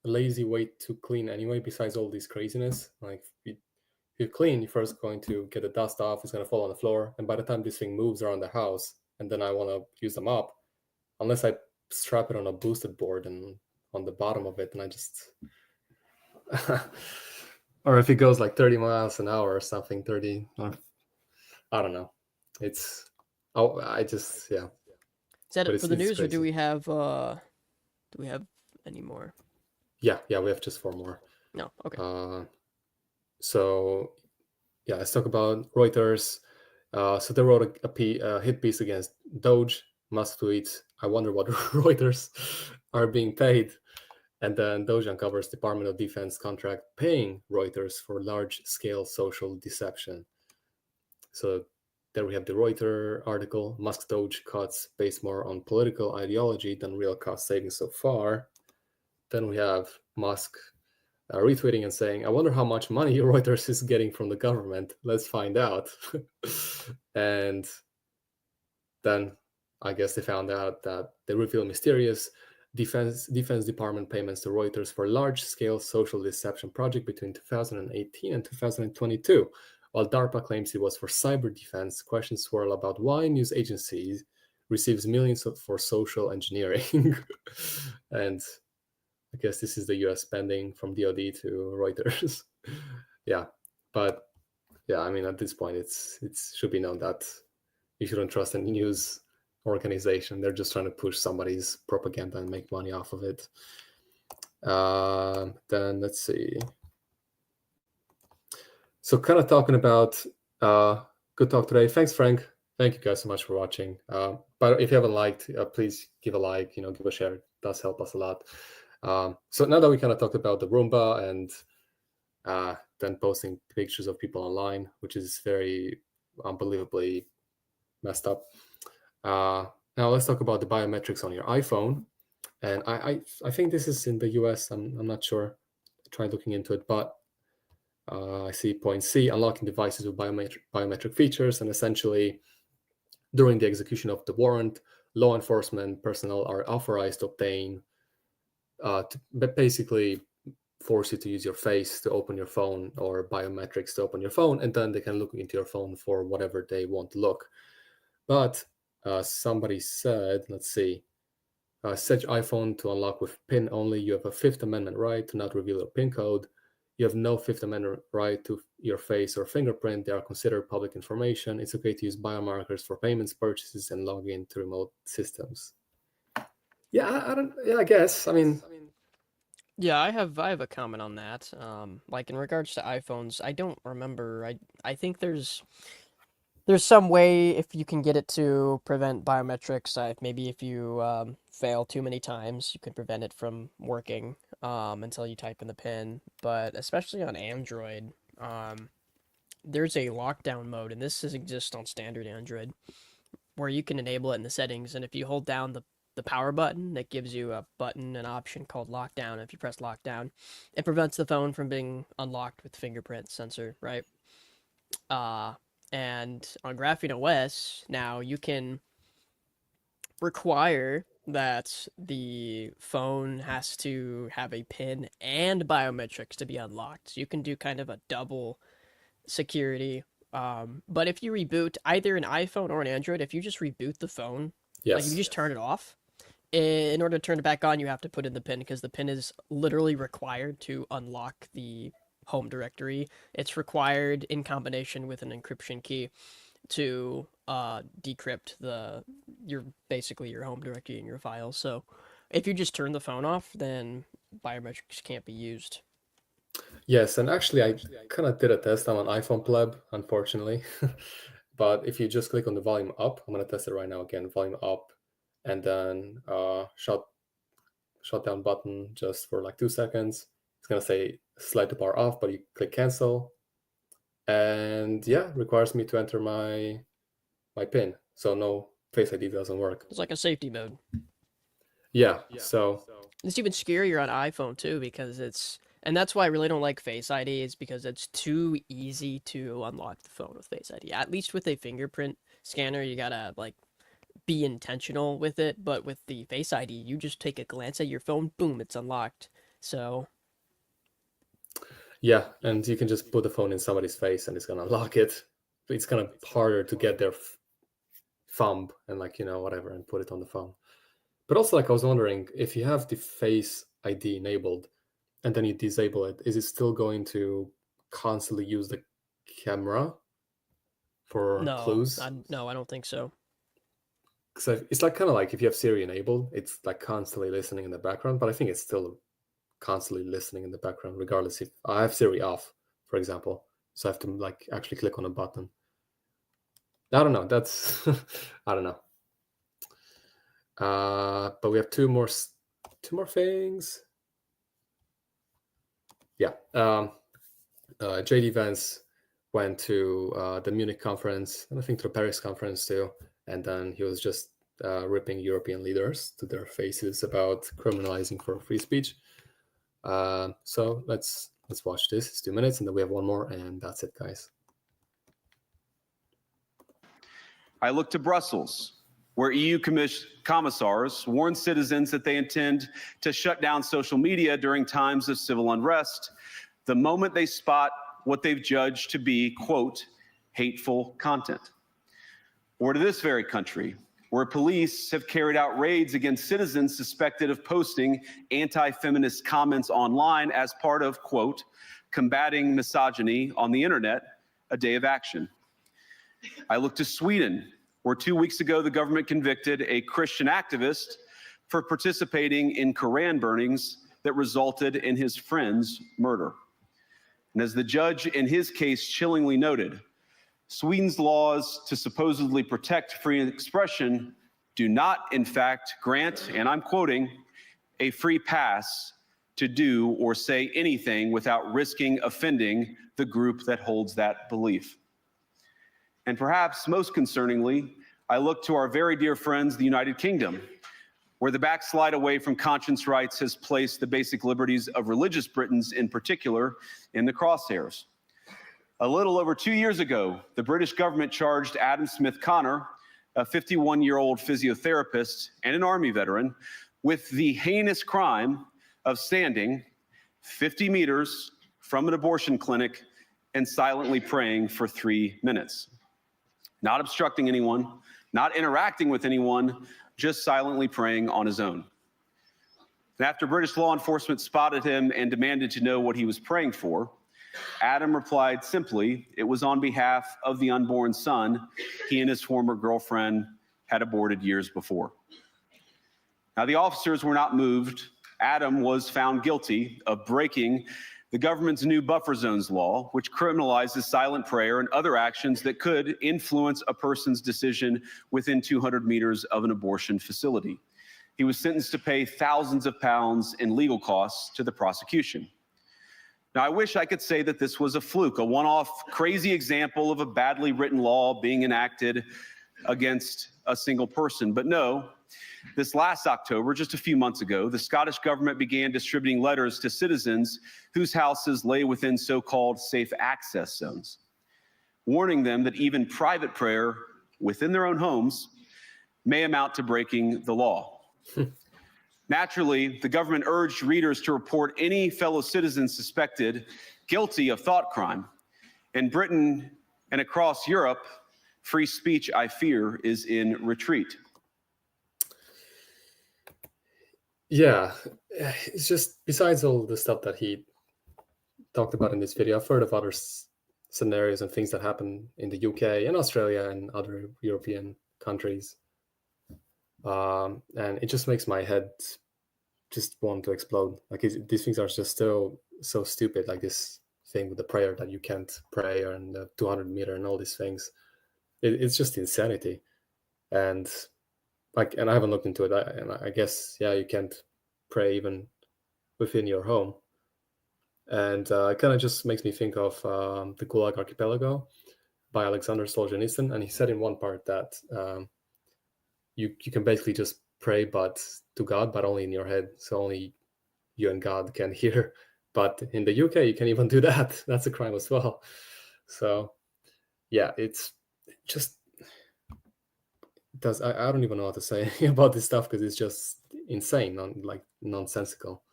a lazy way to clean anyway, besides all this craziness. Like, if you clean, you're first going to get the dust off, it's going to fall on the floor, and by the time this thing moves around the house, and then I want to use them up, unless I strap it on a boosted board and on the bottom of it, and I just... or if it goes like 30 miles an hour or something, 30... I don't know. It's... Oh, I just... Yeah. Is that it for the news, or do we have any more? Yeah, we have just 4 more. No, okay. So, yeah, let's talk about Reuters. So they wrote a hit piece against Doge. Musk tweets, I wonder what Reuters are being paid. And then Doge uncovers Department of Defense contract paying Reuters for large-scale social deception. So there we have the Reuters article. Musk's Doge cuts based more on political ideology than real cost savings so far. Then we have Musk retweeting and saying, I wonder how much money Reuters is getting from the government. Let's find out. And then I guess they found out that they reveal mysterious Defense Department payments to Reuters for large-scale social deception project between 2018 and 2022. While DARPA claims it was for cyber defense, questions swirl about why news agencies receives millions for social engineering. And I guess this is the US spending from DoD to Reuters. Yeah, but yeah, I mean, at this point, it should be known that you shouldn't trust any news organization. They're just trying to push somebody's propaganda and make money off of it. Then let's see. So kind of talking about good talk today. Thanks, Frank. Thank you guys so much for watching. But if you haven't liked, please give a like, give a share. It does help us a lot. So now that we kind of talked about the Roomba and then posting pictures of people online, which is very unbelievably messed up. Now let's talk about the biometrics on your iPhone. And I think this is in the US. I'm not sure. I tried looking into it, but I see point C, unlocking devices with biometric features. And essentially, during the execution of the warrant, law enforcement personnel are authorized to obtain, basically force you to use your face to open your phone or biometrics to open your phone, and then they can look into your phone for whatever they want to look. But somebody said, let's see, set your iPhone to unlock with PIN only. You have a Fifth Amendment right to not reveal your PIN code. You have no Fifth Amendment right to your face or fingerprint. They are considered public information. It's okay to use biomarkers for payments, purchases, and log in to remote systems. Yeah, I guess. I mean, yeah, I have a comment on that. Like in regards to iPhones, I don't remember. I think there's There's some way if you can get it to prevent biometrics. Maybe if you fail too many times, you can prevent it from working until you type in the PIN. But especially on Android, there's a lockdown mode, and this exists on standard Android, where you can enable it in the settings. And if you hold down the power button, that gives you an option called lockdown. If you press lockdown, it prevents the phone from being unlocked with fingerprint sensor, right? And on Graphene OS, now you can require that the phone has to have a PIN and biometrics to be unlocked. So you can do kind of a double security. But if you reboot either an iPhone or an Android, if you just reboot the phone, like if you just turn it off, in order to turn it back on, you have to put in the PIN, because the PIN is literally required to unlock the home directory. It's required in combination with an encryption key to decrypt your home directory and your files. So if you just turn the phone off, then biometrics can't be used. Yes, and actually I kind of did a test on an iPhone pleb, unfortunately. But if you just click on the volume up, I'm going to test it right now again, volume up, and then shut down button just for like 2 seconds. It's going to say slide to power off, but you click cancel. And yeah, requires me to enter my PIN. So no, Face ID doesn't work. It's like a safety mode. Yeah, so it's even scarier on iPhone too, because and that's why I really don't like Face ID, is because it's too easy to unlock the phone with Face ID. At least with a fingerprint scanner, you gotta like be intentional with it, but with the Face ID, you just take a glance at your phone, boom, it's unlocked. So yeah, and you can just put the phone in somebody's face and it's gonna unlock it. It's kind of harder to get their thumb and whatever and put it on the phone. But also, I was wondering, if you have the Face ID enabled and then you disable it, is it still going to constantly use the camera for clues? No, I don't think so. Because it's kind of like if you have Siri enabled, it's like constantly listening in the background, but I think it's still constantly listening in the background, regardless if I have Siri off, for example. So I have to actually click on a button. I don't know. That's I don't know. But we have two more things. Yeah. JD Vance went to the Munich conference, and I think to the Paris conference too. And then he was just ripping European leaders to their faces about criminalizing for free speech. So let's watch this. It's 2 minutes, and then we have one more, and that's it, guys. I look to Brussels, where EU commissars warn citizens that they intend to shut down social media during times of civil unrest the moment they spot what they've judged to be, quote, hateful content. Or to this very country, where police have carried out raids against citizens suspected of posting anti-feminist comments online as part of, quote, combating misogyny on the internet, a day of action. I look to Sweden, where 2 weeks ago the government convicted a Christian activist for participating in Koran burnings that resulted in his friend's murder. And as the judge in his case chillingly noted, Sweden's laws to supposedly protect free expression do not, in fact, grant, and I'm quoting, a free pass to do or say anything without risking offending the group that holds that belief. And perhaps most concerningly, I look to our very dear friends, the United Kingdom, where the backslide away from conscience rights has placed the basic liberties of religious Britons in particular in the crosshairs. A little over 2 years ago, the British government charged Adam Smith Connor, a 51-year-old physiotherapist and an Army veteran, with the heinous crime of standing 50 meters from an abortion clinic and silently praying for 3 minutes. Not obstructing anyone, not interacting with anyone, just silently praying on his own. And after British law enforcement spotted him and demanded to know what he was praying for, Adam replied simply, it was on behalf of the unborn son he and his former girlfriend had aborted years before. Now, the officers were not moved. Adam was found guilty of breaking the government's new buffer zones law, which criminalizes silent prayer and other actions that could influence a person's decision within 200 meters of an abortion facility. He was sentenced to pay thousands of pounds in legal costs to the prosecution. Now, I wish I could say that this was a fluke, a one-off crazy example of a badly written law being enacted against a single person, but no. This last October, just a few months ago, the Scottish government began distributing letters to citizens whose houses lay within so-called safe access zones, warning them that even private prayer within their own homes may amount to breaking the law. Naturally, the government urged readers to report any fellow citizens suspected guilty of thought crime. In Britain and across Europe, free speech, I fear, is in retreat. Yeah, it's just, besides all the stuff that he talked about in this video, I've heard of other scenarios and things that happen in the UK and Australia and other European countries. And it just makes my head just want to explode. Like, these things are just so stupid, like this thing with the prayer that you can't pray and the 200 meter and all these things. It's just insanity. And I haven't looked into it. And I guess, yeah, you can't pray even within your home. And it kind of just makes me think of the Gulag Archipelago by Alexander Solzhenitsyn. And he said in one part that you can basically just pray to God, but only in your head. So only you and God can hear. But in the UK, you can't even do that. That's a crime as well. So, yeah, it's just... I don't even know what to say about this stuff because it's just insane, nonsensical.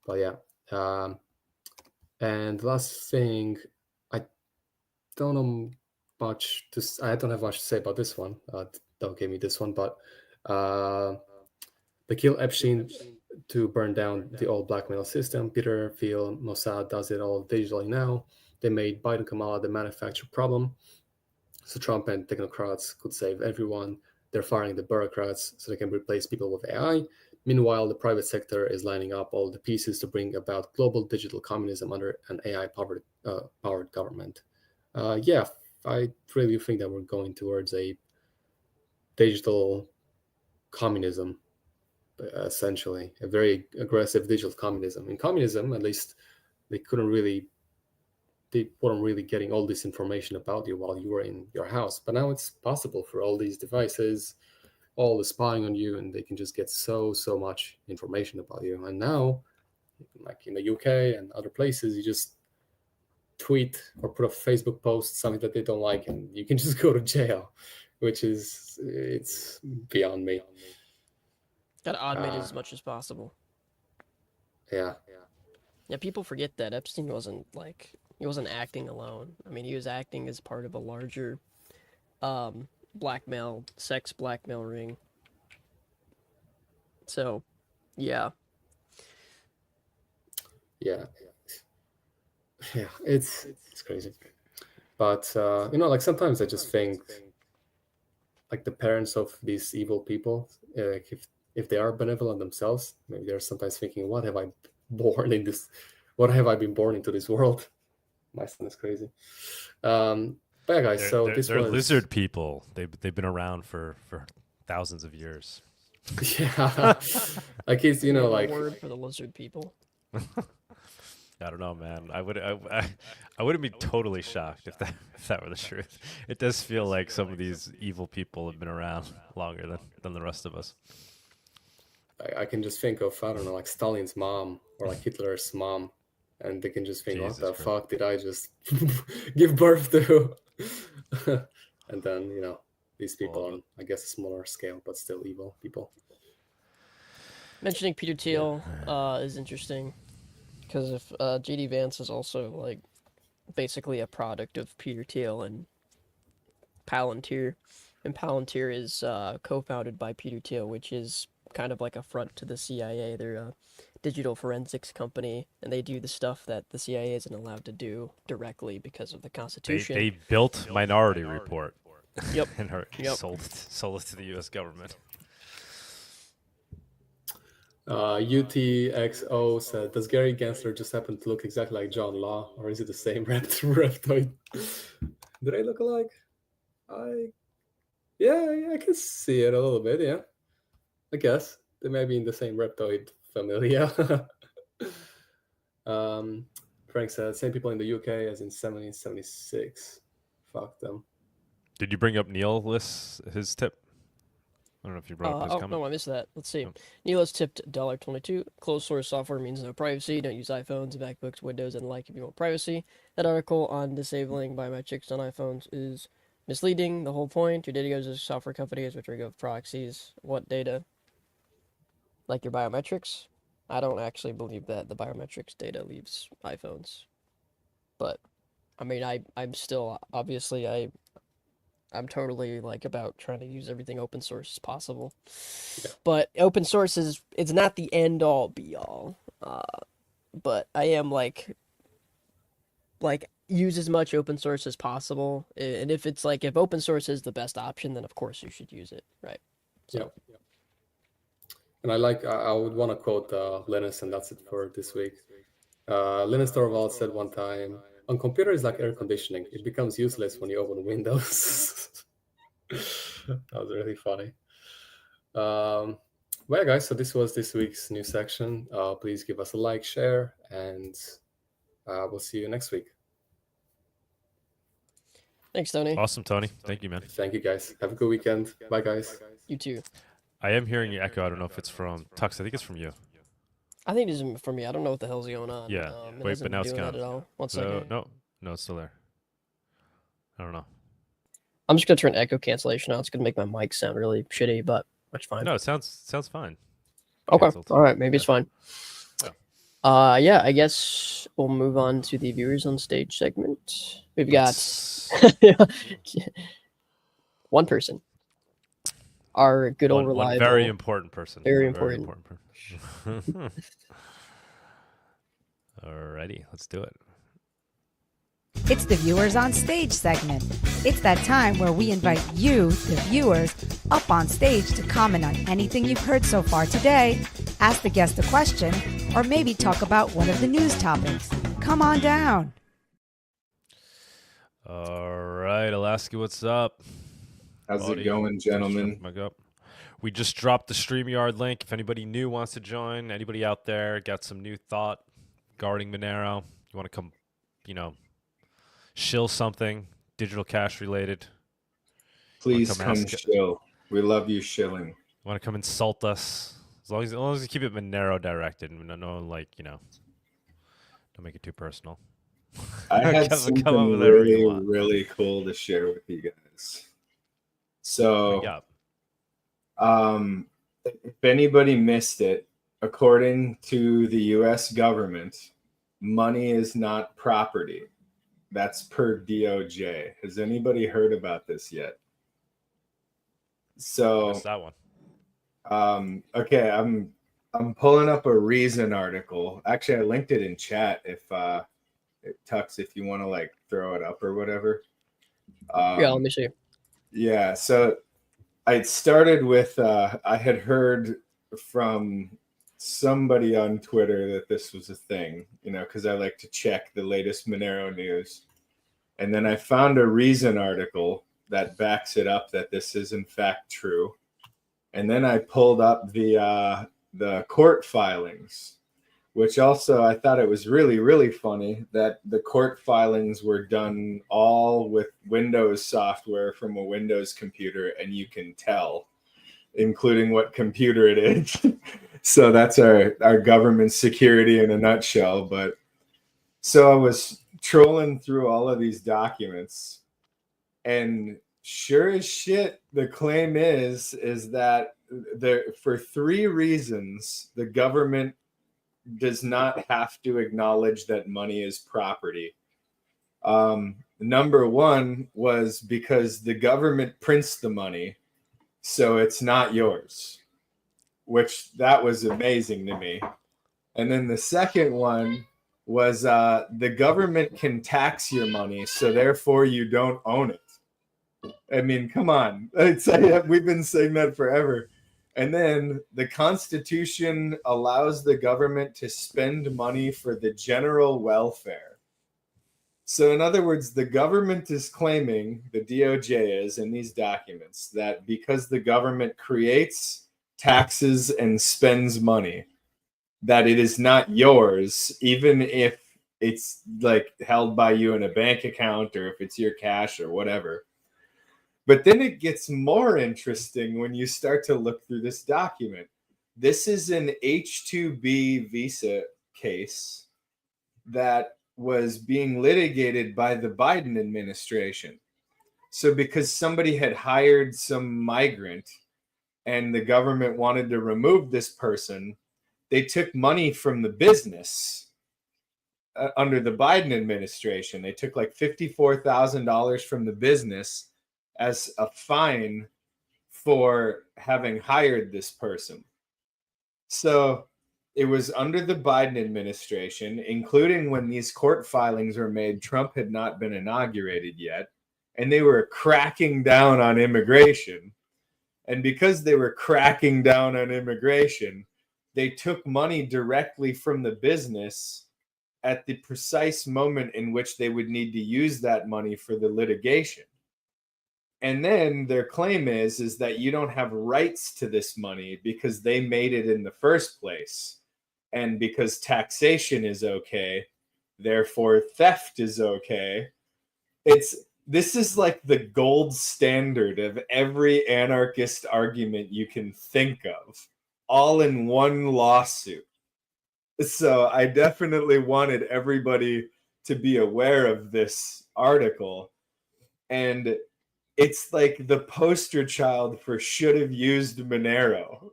But yeah, and last thing, I don't have much to say about this one. Don't give me this one, but they kill Epstein to burn down the old blackmail system. Peter Thiel, Mossad does it all digitally now. They made Biden Kamala the manufactured problem. So Trump and technocrats could save everyone. They're firing the bureaucrats so they can replace people with AI. Meanwhile, the private sector is lining up all the pieces to bring about global digital communism under an AI-powered government. Yeah, I really think that we're going towards a digital communism, essentially, a very aggressive digital communism. In communism, at least, they weren't really getting all this information about you while you were in your house. But now it's possible for all these devices, all the spying on you, and they can just get so much information about you. And now, like in the UK and other places, you just tweet or put a Facebook post, something that they don't like, and you can just go to jail, it's beyond me. Gotta automate it as much as possible. Yeah. Yeah, people forget that Epstein he wasn't acting alone. I mean, he was acting as part of a larger sex blackmail ring. So, yeah. Yeah, it's crazy. But, sometimes I just think, like, the parents of these evil people, if they are benevolent themselves, maybe they're sometimes thinking, what have I been born into this world? My son is crazy. But yeah, guys, they're lizard people. They've been around for thousands of years. Yeah, like it's A word for the lizard people. I don't know, man. I wouldn't be totally shocked if that were the truth. It does feel like some of these evil people have been around longer than the rest of us. I can just think of, I don't know, like Stalin's mom or like Hitler's mom. And they can just think, what the fuck did I just give birth to? And then, these people on, I guess, a smaller scale, but still evil people. Mentioning Peter Thiel is interesting, because if JD Vance is also, basically a product of Peter Thiel and Palantir. And Palantir is co-founded by Peter Thiel, which is kind of like a front to the CIA. They're a digital forensics company, and they do the stuff that the CIA isn't allowed to do directly because of the Constitution. They built Minority Report. Yep. And sold it to the U.S. government. UTXO said, does Gary Gensler just happen to look exactly like John Law, or is it the same reptoid? Do they look alike? Yeah, I can see it a little bit, yeah. I guess. They may be in the same reptoid family, yeah. Frank said, same people in the UK as in 1776. Fuck them. Did you bring up his tip? I don't know if you brought up his comment. No, I missed that. Let's see. Oh. Neil's tipped $1.22. Closed source software means no privacy. Don't use iPhones, MacBooks, Windows, and the like if you want privacy. That article on disabling biometrics on iPhones is misleading. The whole point, your data goes to software companies, which are go proxies. What data? Like your biometrics? I don't actually believe that the biometrics data leaves iPhones. But, I mean, I'm still, obviously, I'm totally like about trying to use everything open source as possible. Yeah. But open source it's not the end all be all. But I am like use as much open source as possible. And if it's like, if open source is the best option, then of course you should use it. Right. So. Yeah. And I would want to quote Linus, and that's it for this week. Linus Torvald said one time, on computers like air conditioning, it becomes useless when you open Windows. That was really funny. Well, yeah, guys, so this was this week's news section. Please give us a like, share, and we'll see you next week. Thanks, Tony. Awesome, Tony. Thank you, man. Thank you, guys. Have a good weekend. Bye, guys. You too. I am hearing you echo. I don't know if it's from Tux. I think it's from you. I think it's from me. I don't know what the hell's going on. Yeah. Wait, but now it's gone. At all. One second. No, it's still there. I don't know. I'm just gonna turn echo cancellation on. It's gonna make my mic sound really shitty, but that's fine. No, it sounds fine. Okay. Canceled. All right. Maybe it's fine. Yeah. Yeah. I guess we'll move on to the viewers on stage segment. We've got one person. Our good old reliable. One very important person. Very important. person. Alrighty, let's do it. It's the Viewers on Stage segment. It's that time where we invite you, the viewers, up on stage to comment on anything you've heard so far today, ask the guest a question, or maybe talk about one of the news topics. Come on down. All right, Alaska, what's up? How's it going, gentlemen? We just dropped the StreamYard link. If anybody new wants to join, anybody out there got some new thought regarding Monero, you want to come, shill something digital cash related, please come shill. We love you shilling. Want to come insult us? As long as you keep it Monero directed, and don't make it too personal. I had something really cool to share with you guys. So, if anybody missed it, according to the U.S. government, money is not property. That's per DOJ. Has anybody heard about this yet? So, what's that one? Okay, I'm pulling up a Reason article. Actually, I linked it in chat. If Tux, if you want to throw it up or whatever. Yeah, let me see. Yeah, so I started with I had heard from somebody on Twitter that this was a thing, because I like to check the latest Monero news. And then I found a Reason article that backs it up that this is in fact true. And then I pulled up the court filings, which also I thought it was really, really funny that the court filings were done all with Windows software from a Windows computer, and you can tell, including what computer it is. So that's our government security in a nutshell. But so I was trolling through all of these documents, and sure as shit, the claim is that for 3 reasons, the government does not have to acknowledge that money is property. Number 1 was because the government prints the money, so it's not yours, which that was amazing to me. And then the second one was the government can tax your money, so therefore you don't own it. I mean, come on. We've been saying that forever. And then the Constitution allows the government to spend money for the general welfare. So in other words, the government is claiming, the DOJ is in these documents, that because the government creates taxes and spends money, that it is not yours, even if it's like held by you in a bank account or if it's your cash or whatever. But then it gets more interesting when you start to look through this document. This is an H-2B visa case that was being litigated by the Biden administration. So because somebody had hired some migrant and the government wanted to remove this person, they took money from the business under the Biden administration. They took like $54,000 from the business as a fine for having hired this person. So it was under the Biden administration, including when these court filings were made, Trump had not been inaugurated yet, and they were cracking down on immigration. And because they were cracking down on immigration, they took money directly from the business at the precise moment in which they would need to use that money for the litigation. And then their claim is that you don't have rights to this money because they made it in the first place. And because taxation is okay, therefore theft is okay. This is like the gold standard of every anarchist argument you can think of, all in one lawsuit. So I definitely wanted everybody to be aware of this article. And it's like the poster child for should have used Monero.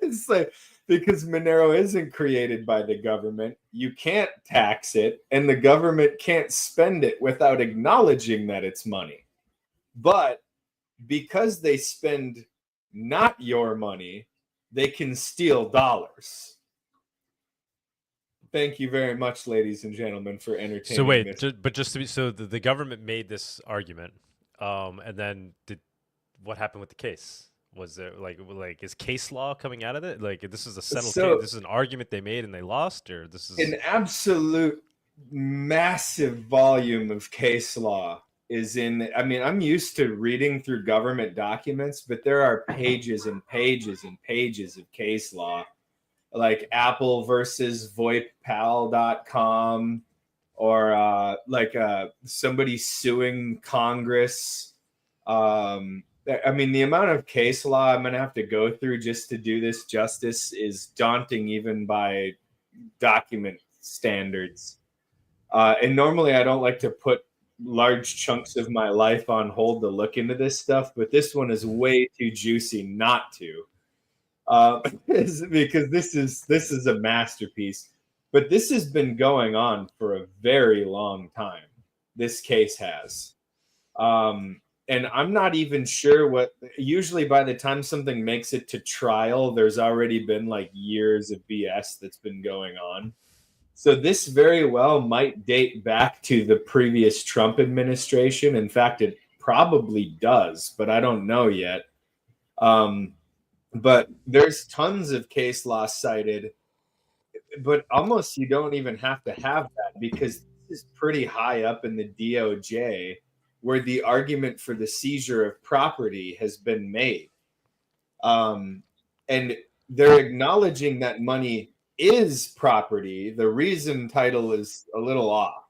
It's like, because Monero isn't created by the government, you can't tax it, and the government can't spend it without acknowledging that it's money. But because they spend not your money, they can steal dollars. Thank you very much, ladies and gentlemen, for entertaining So wait, this. but just to be, so the government made this argument, and then what happened with the case? Was there like is case law coming out of it? Like this is a settled case. This is an argument they made and they lost, or this is an absolute massive volume of case law is in. I mean, I'm used to reading through government documents, but there are pages and pages and pages of case law, like Apple versus VoIPPal.com, or somebody suing Congress. I mean, the amount of case law I'm going to have to go through just to do this justice is daunting, even by document standards. And normally I don't like to put large chunks of my life on hold to look into this stuff, but this one is way too juicy not to, because this is a masterpiece. But this has been going on for a very long time. This case has. And I'm not even sure usually by the time something makes it to trial, there's already been like years of BS that's been going on. So this very well might date back to the previous Trump administration. In fact, it probably does, but I don't know yet. But there's tons of case law cited, but almost you don't even have to have that, because this is pretty high up in the DOJ, where the argument for the seizure of property has been made. And they're acknowledging that money is property. The reason title is a little off,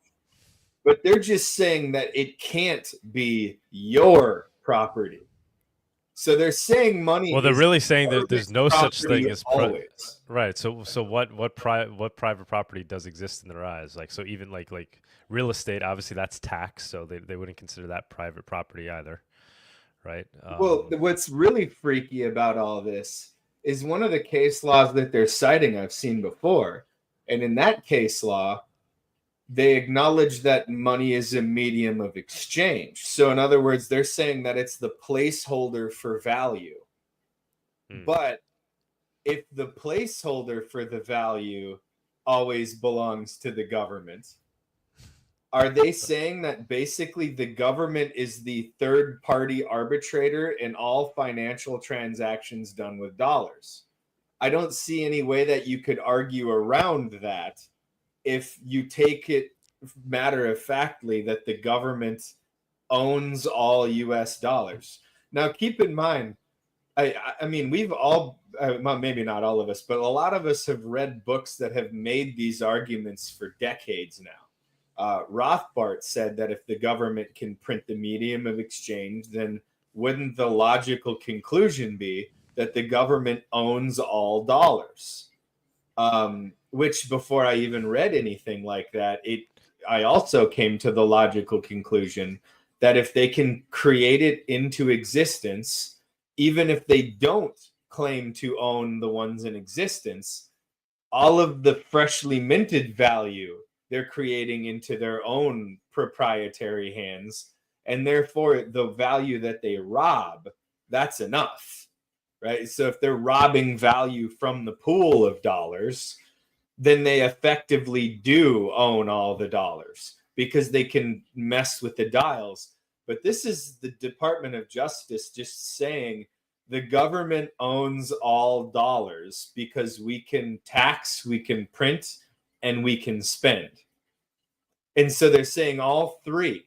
but they're just saying that it can't be your property. So they're saying money. Well, they're really saying that there's no such thing as always. Right. So what private property does exist in their eyes? Like, so even like real estate, obviously that's tax, so they wouldn't consider that private property either, right? Well, what's really freaky about all this is one of the case laws that they're citing I've seen before, and in that case law, they acknowledge that money is a medium of exchange. So in other words, they're saying that it's the placeholder for value. But if the placeholder for the value always belongs to the government, Are they saying that basically the government is the third-party arbitrator in all financial transactions done with dollars? I don't see any way that you could argue around that if you take it matter-of-factly that the government owns all US dollars. Now, keep in mind, I mean, we've all, maybe not all of us, but a lot of us have read books that have made these arguments for decades now. Rothbard said that if the government can print the medium of exchange, then wouldn't the logical conclusion be that the government owns all dollars? Which, before I even read anything like that, I also came to the logical conclusion that if they can create it into existence, even if they don't claim to own the ones in existence, all of the freshly minted value they're creating into their own proprietary hands, and therefore the value that they rob, that's enough, right? So if they're robbing value from the pool of dollars, then they effectively do own all the dollars because they can mess with the dials. But this is the Department of Justice just saying the government owns all dollars because we can tax, we can print, and we can spend. And so they're saying all three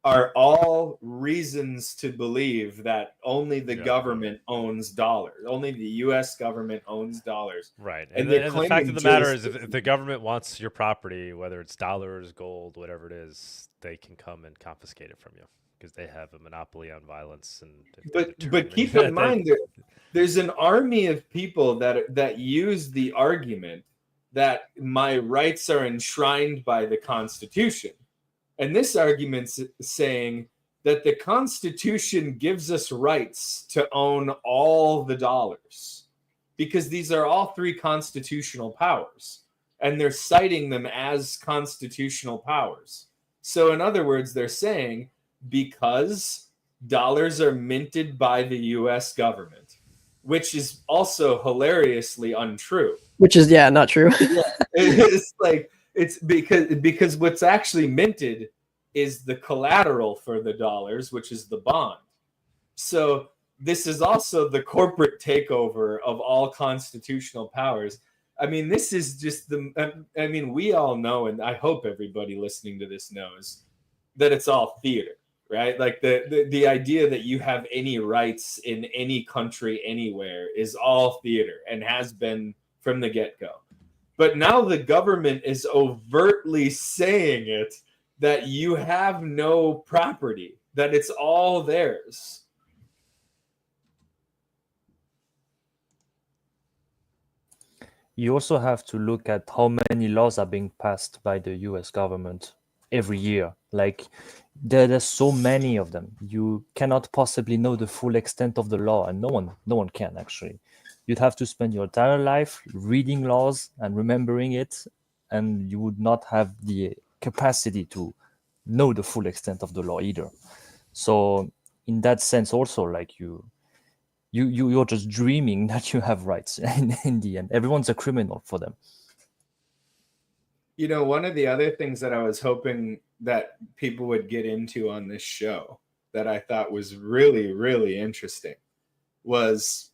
are all reasons to believe that only the government owns dollars. Only the U.S. government owns dollars. Right. And the fact of the matter is, if the government wants your property, whether it's dollars, gold, whatever it is, they can come and confiscate it from you because they have a monopoly on violence. But keep in mind, there's an army of people that use the argument that my rights are enshrined by the Constitution. And this argument's saying that the Constitution gives us rights to own all the dollars because these are all three constitutional powers, and they're citing them as constitutional powers. So in other words, they're saying because dollars are minted by the US government, which is also hilariously untrue. Which is, not true. It's like, it's because what's actually minted is the collateral for the dollars, which is the bond. So this is also the corporate takeover of all constitutional powers. I mean, this is just we all know, and I hope everybody listening to this knows, that it's all theater, right? Like the idea that you have any rights in any country anywhere is all theater and has been from the get-go. But now the government is overtly saying it, that you have no property, that it's all theirs. You also have to look at how many laws are being passed by the US government every year. Like there's so many of them. You cannot possibly know the full extent of the law, and no one can actually. You'd have to spend your entire life reading laws and remembering it, and you would not have the capacity to know the full extent of the law either. So in that sense also, like you're just dreaming that you have rights in the end. Everyone's a criminal for them. You know, one of the other things that I was hoping that people would get into on this show that I thought was really, really interesting was,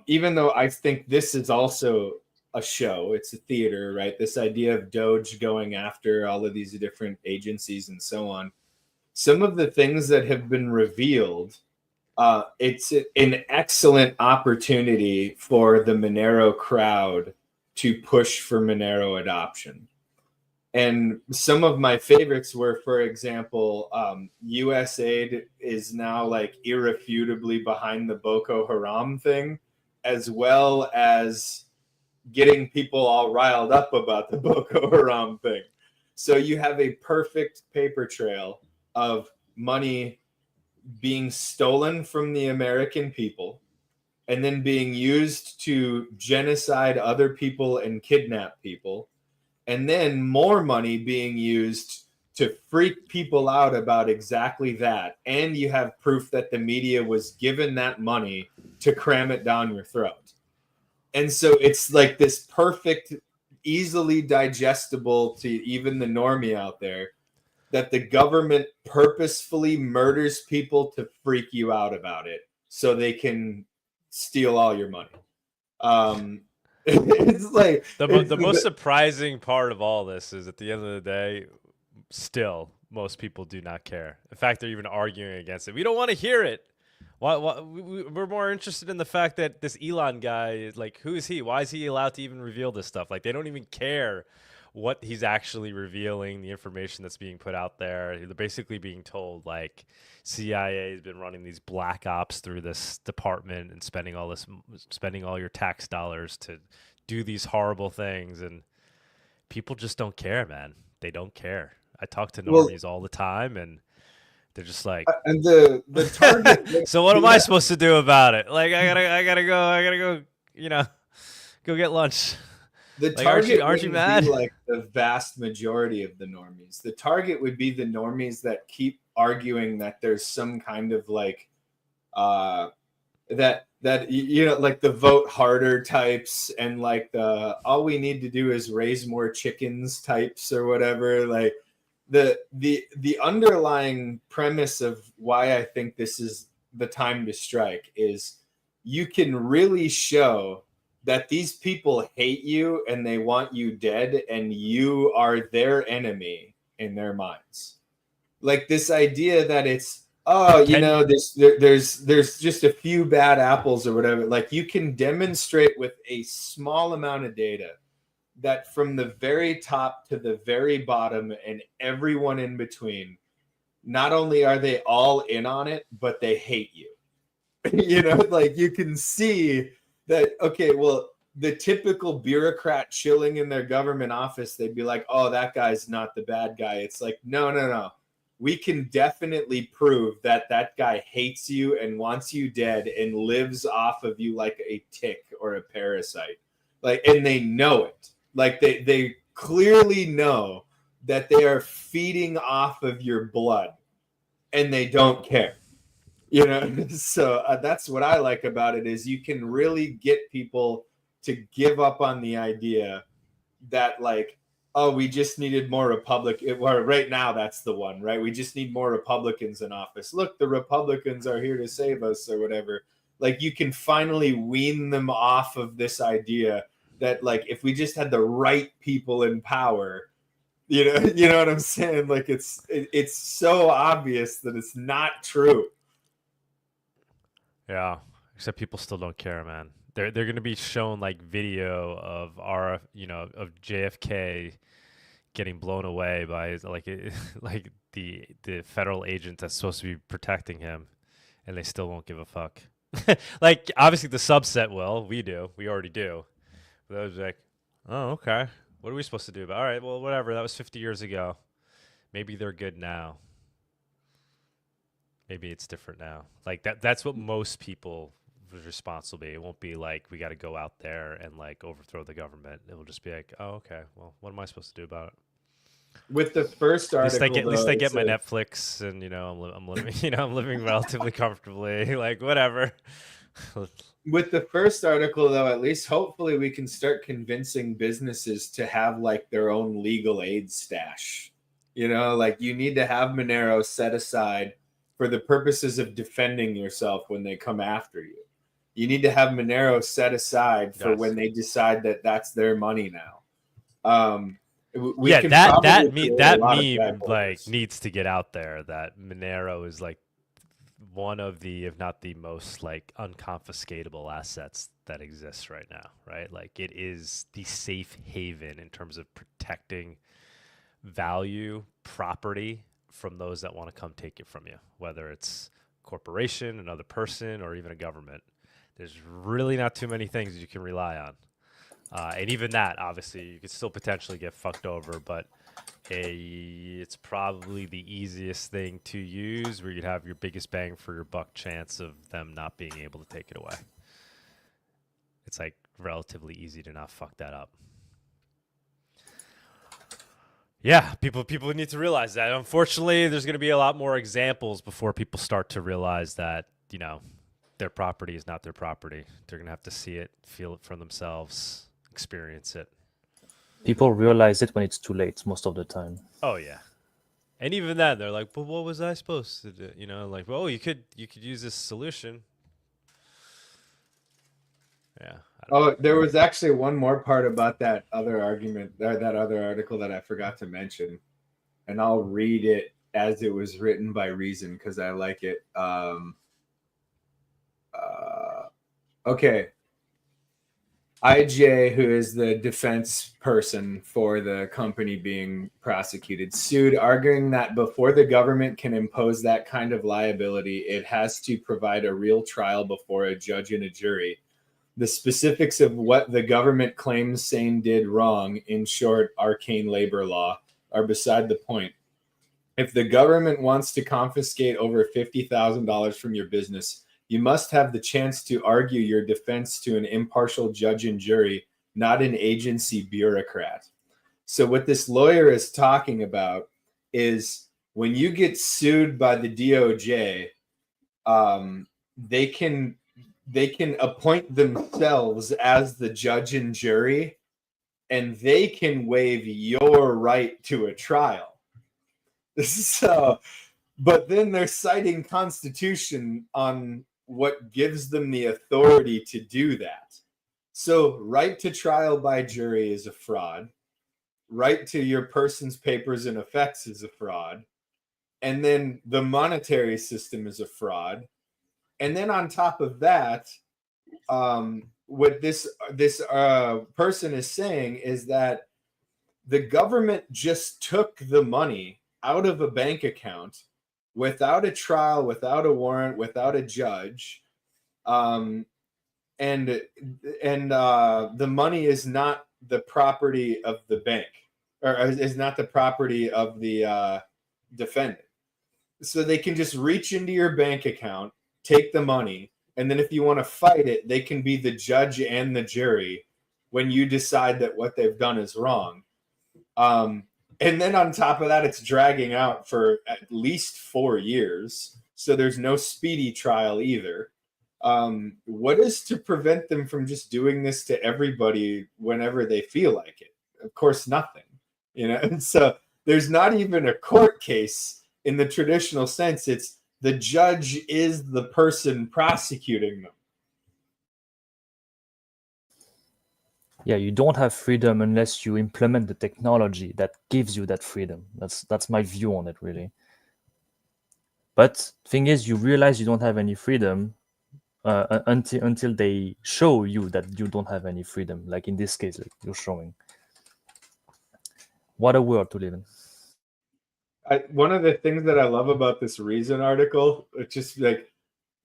even though I think this is also a show, it's a theater, right? This idea of Doge going after all of these different agencies and so on. Some of the things that have been revealed, it's an excellent opportunity for the Monero crowd to push for Monero adoption. And some of my favorites were, for example, USAID is now like irrefutably behind the Boko Haram thing, as well as getting people all riled up about the Boko Haram thing. So you have a perfect paper trail of money being stolen from the American people and then being used to genocide other people and kidnap people, and then more money being used to freak people out about exactly that. And you have proof that the media was given that money to cram it down your throat. And so it's like this perfect easily digestible to even the normie out there that the government purposefully murders people to freak you out about it so they can steal all your money. It's like the most surprising part of all this is at the end of the day, still most people do not care. In fact, they're even arguing against it. We don't want to hear it. We're more interested in the fact that this Elon guy is like, who is he? Why is he allowed to even reveal this stuff? Like, they don't even care what he's actually revealing, the information that's being put out there. They're basically being told, like, CIA has been running these black ops through this department and spending all your tax dollars to do these horrible things, and people just don't care, man. They don't care. I talk to normies all the time, and they're just like, and the target. So what am I supposed to do about it? Like, I gotta go, go get lunch. The like, target aren't you mad? Be like the vast majority of the normies. The target would be the normies that keep arguing that there's some kind of like that like the vote harder types, and like the all we need to do is raise more chickens types or whatever. Like the underlying premise of why I think this is the time to strike is you can really show that these people hate you and they want you dead, and you are their enemy in their minds. Like this idea that it's, there's just a few bad apples or whatever. Like you can demonstrate with a small amount of data that from the very top to the very bottom and everyone in between, not only are they all in on it, but they hate you. Like you can see that, okay, well, the typical bureaucrat chilling in their government office, they'd be like, oh, that guy's not the bad guy. It's like, no. We can definitely prove that that guy hates you and wants you dead and lives off of you like a tick or a parasite. Like, and they know it. Like they clearly know that they are feeding off of your blood and they don't care. So that's what I like about it is you can really get people to give up on the idea that like, oh, we just needed more Republicans. Well, right now that's the one, right? We just need more Republicans in office. Look, the Republicans are here to save us or whatever. Like you can finally wean them off of this idea that like if we just had the right people in power, you know what I'm saying? Like it's so obvious that it's not true. Yeah, except people still don't care, man. They're going to be shown like video of of JFK getting blown away by like the federal agent that's supposed to be protecting him, and they still won't give a fuck. Like obviously the subset will. We already do. But I was like, oh, okay. What are we supposed to do about? All right, well, whatever. That was 50 years ago. Maybe they're good now. Maybe it's different now. Like that's what most people response will be. It won't be like we got to go out there and like overthrow the government. It will just be like, oh, okay, well, what am I supposed to do about it? With the first article, at least I get my Netflix, and I'm living, I'm living relatively comfortably. Like whatever. With the first article, though, at least hopefully we can start convincing businesses to have like their own legal aid stash. Like you need to have Monero set aside for the purposes of defending yourself when they come after you. You need to have Monero set aside for when they decide that that's their money now. That meme like needs to get out there. That Monero is like one of the, if not the most like unconfiscatable assets that exists right now, right? Like it is the safe haven in terms of protecting value, property from those that want to come take it from you, whether it's a corporation, another person, or even a government. There's really not too many things you can rely on. And even that, obviously, you could still potentially get fucked over, but it's probably the easiest thing to use where you'd have your biggest bang for your buck chance of them not being able to take it away. It's like relatively easy to not fuck that up. Yeah, people need to realize that. Unfortunately, there's going to be a lot more examples before people start to realize that, their property is not their property. They're going to have to see it, feel it for themselves, experience it. People realize it when it's too late most of the time. Oh yeah. And even then, they're like, "But what was I supposed to do?" You know, like, "Oh, you could use this solution." Yeah. Oh, there was actually one more part about that other argument, that other article that I forgot to mention, and I'll read it as it was written by Reason because I like it. Okay. IJ, who is the defense person for the company being prosecuted, sued, arguing that before the government can impose that kind of liability, it has to provide a real trial before a judge and a jury. The specifics of what the government claims Sane did wrong, in short, arcane labor law, are beside the point. If the government wants to confiscate over $50,000 from your business, you must have the chance to argue your defense to an impartial judge and jury, not an agency bureaucrat. So what this lawyer is talking about is when you get sued by the DOJ, they can appoint themselves as the judge and jury, and they can waive your right to a trial. So, but then they're citing Constitution on what gives them the authority to do that. So right to trial by jury is a fraud. Right to your person's papers and effects is a fraud. And then the monetary system is a fraud. And then on top of that, what this person is saying is that the government just took the money out of a bank account without a trial, without a warrant, without a judge, and the money is not the property of the bank, or is not the property of the defendant. So they can just reach into your bank account, take the money, and then if you want to fight it, they can be the judge and the jury when you decide that what they've done is wrong. And then on top of that, it's dragging out for at least 4 years. So there's no speedy trial either. What is to prevent them from just doing this to everybody whenever they feel like it? Of course, nothing. You know, and so there's not even a court case in the traditional sense. It's the judge is the person prosecuting them. Yeah, you don't have freedom unless you implement the technology that gives you that freedom. That's my view on it, really. But thing is, you realize you don't have any freedom until they show you that you don't have any freedom. Like in this case, like you're showing. What a world to live in. One of the things that I love about this Reason article, it's just like,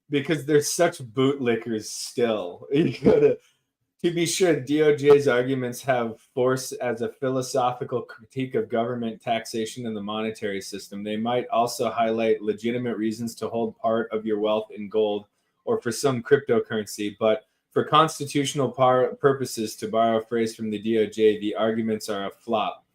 because there's such bootlickers still. You gotta, to be sure, DOJ's arguments have force as a philosophical critique of government taxation and the monetary system. They might also highlight legitimate reasons to hold part of your wealth in gold or for some cryptocurrency. But for constitutional purposes, to borrow a phrase from the DOJ, the arguments are a flop.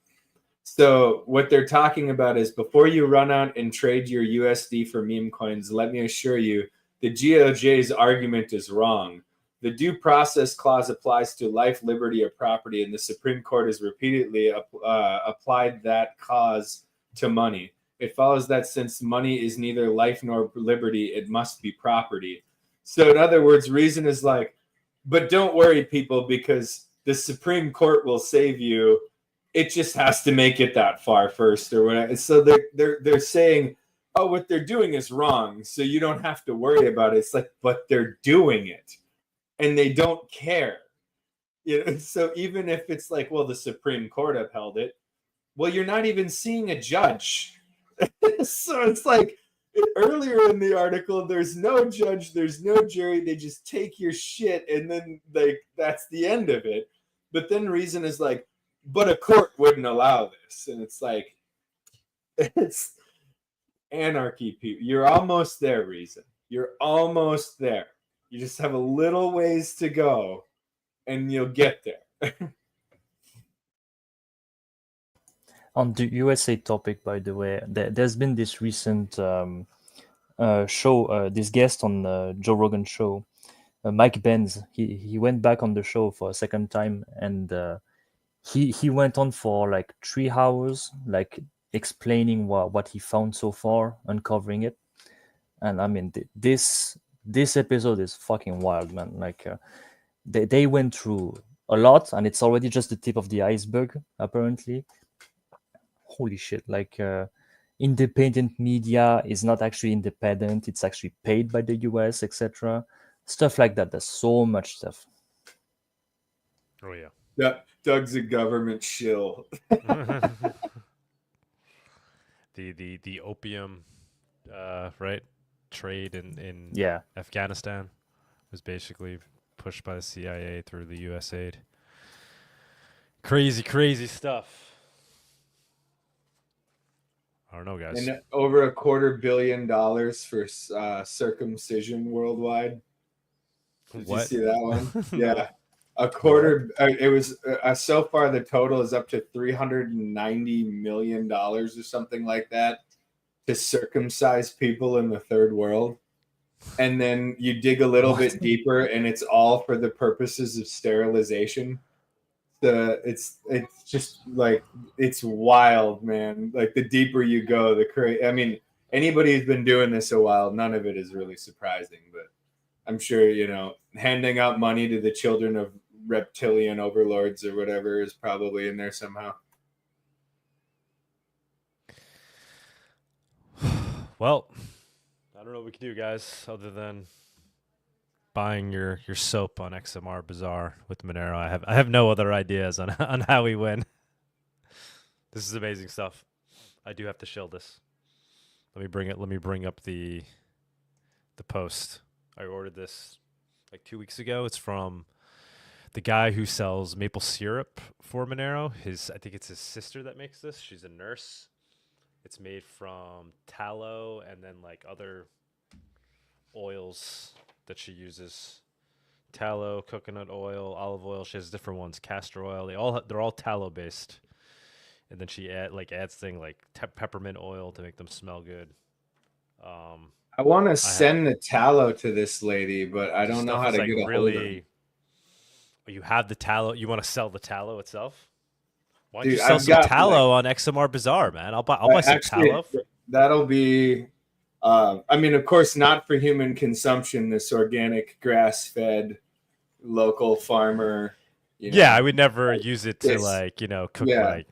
So what they're talking about is before you run out and trade your USD for meme coins, let me assure you, the DOJ's argument is wrong. The due process clause applies to life, liberty, or property, and the Supreme Court has repeatedly applied that clause to money. It follows that since money is neither life nor liberty, it must be property. So in other words, Reason is like, but don't worry, people, because the Supreme Court will save you. It just has to make it that far first or whatever. So they're saying, oh, what they're doing is wrong, so you don't have to worry about it. It's like, but they're doing it. And they don't care. You know, so even if it's like, well, the Supreme Court upheld it, well, you're not even seeing a judge. So it's like earlier in the article, there's no judge, there's no jury. They just take your shit and then that's the end of it. But then Reason is like, but a court wouldn't allow this. And it's like, it's anarchy, people. You're almost there, Reason. You're almost there. You just have a little ways to go, and you'll get there. On the USA topic, by the way, there's been this recent show, this guest on Joe Rogan show, Mike Benz. He went back on the show for a second time, and he went on for like 3 hours, like explaining what he found so far, uncovering it. And I mean, this episode is fucking wild, man. Like they went through a lot, and it's already just the tip of the iceberg, apparently. Holy shit! Like independent media is not actually independent; it's actually paid by the US, etc. Stuff like that. There's so much stuff. Oh yeah. Doug's a government shill. the opium, right, trade in Yeah. Afghanistan was basically pushed by the CIA through the US aid. Crazy stuff. I don't know, guys. And over $250 million for circumcision worldwide. Did you see that one? Yeah. A quarter. It was so far the total is up to $390 million or something like that to circumcise people in the third world. And then you dig a little bit deeper, and it's all for the purposes of sterilization. It's just like, it's wild, man. Like the deeper you go, I mean, anybody who's been doing this a while, none of it is really surprising, but I'm sure, handing out money to the children of reptilian overlords or whatever is probably in there somehow. Well, I don't know what we can do, guys, other than buying your soap on XMR Bazaar with Monero. I have no other ideas on how we win. This is amazing stuff. I do have to shill this. Let me bring up the post. I ordered this like 2 weeks ago. It's from the guy who sells maple syrup for Monero. I think it's his sister that makes this. She's a nurse. It's made from tallow and then like other oils that she uses. Tallow, coconut oil, olive oil. She has different ones. Castor oil. They're all tallow based. And then she adds things like peppermint oil to make them smell good. I want to send the tallow to this lady, but I don't know how to get a hold of it. You have the tallow. You want to sell the tallow itself? Why don't Dude, you sell some tallow on XMR Bazaar, man? I'll buy some tallow. That'll be. I mean, of course, not for human consumption. This organic, grass-fed, local farmer. Yeah, I would never use it to cook like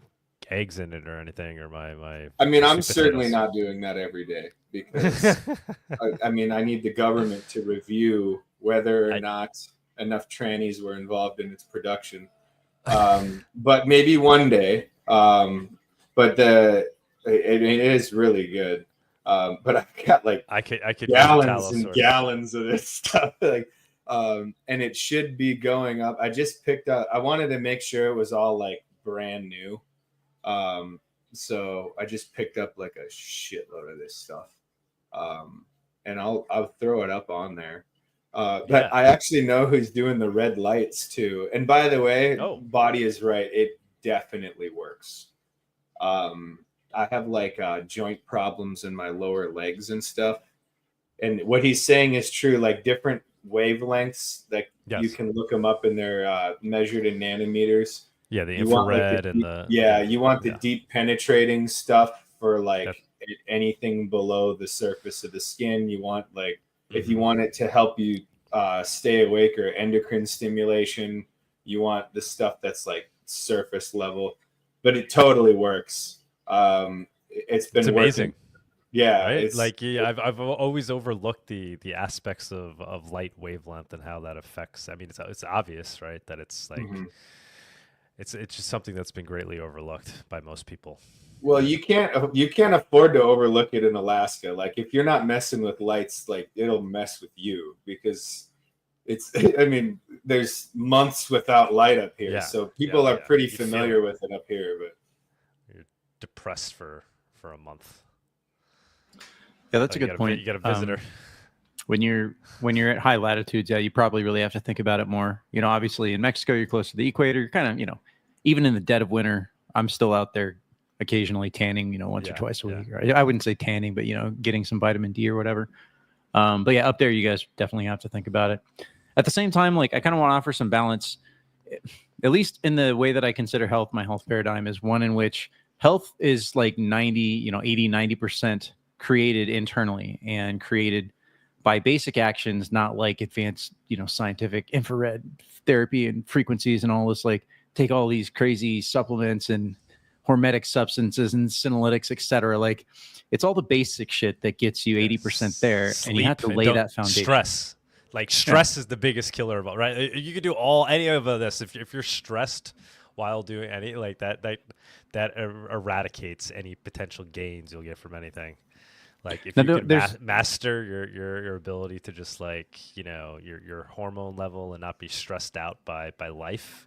eggs in it or anything, or my. I mean, I'm certainly not doing that every day because I mean, I need the government to review whether or not enough trannies were involved in its production. But maybe one day. But it is really good. But I've got like I could gallons and gallons of this stuff. And it should be going up. I just picked up. I wanted to make sure it was all like brand new. So I just picked up like a shitload of this stuff. And I'll throw it up on there. But I actually know who's doing the red lights too. And by the way, Bawdy is right. It definitely works. I have like joint problems in my lower legs and stuff. And what he's saying is true, like different wavelengths, like you can look them up and they're measured in nanometers. Yeah, the infrared you want the deep penetrating stuff for like anything below the surface of the skin. You want like if you want it to help you stay awake or endocrine stimulation, you want the stuff that's like surface level. But it totally works. It's been amazing. Working. Yeah, right? I've always overlooked the aspects of light wavelength and how that affects. I mean, it's obvious, right, that it's like it's just something that's been greatly overlooked by most people. Well, you can't afford to overlook it in Alaska. Like if you're not messing with lights, like it'll mess with you because it's. I mean, there's months without light up here, so people are pretty familiar with it up here, but you're depressed for a month. Yeah, that's a good point. You got a visitor. When you're at high latitudes, you probably really have to think about it more. Obviously in Mexico, you're close to the equator. You're kind of, even in the dead of winter, I'm still out there occasionally tanning, once or twice a week. Right? I wouldn't say tanning, but getting some vitamin D or whatever. But yeah, up there, you guys definitely have to think about it. At the same time, like I kind of want to offer some balance. at least in the way that I consider health, my health paradigm is one in which health is like 90% created internally and created by basic actions, not like advanced, scientific infrared therapy and frequencies and all this, like take all these crazy supplements and hormetic substances and senolytics, etc. Like it's all the basic shit that gets you 80% there. And you have to lay that foundation. Stress. Like stress is the biggest killer of all, right? You could do any of this if you're stressed while doing any like that eradicates any potential gains you'll get from anything. Like if you can master your ability to just like your hormone level and not be stressed out by life,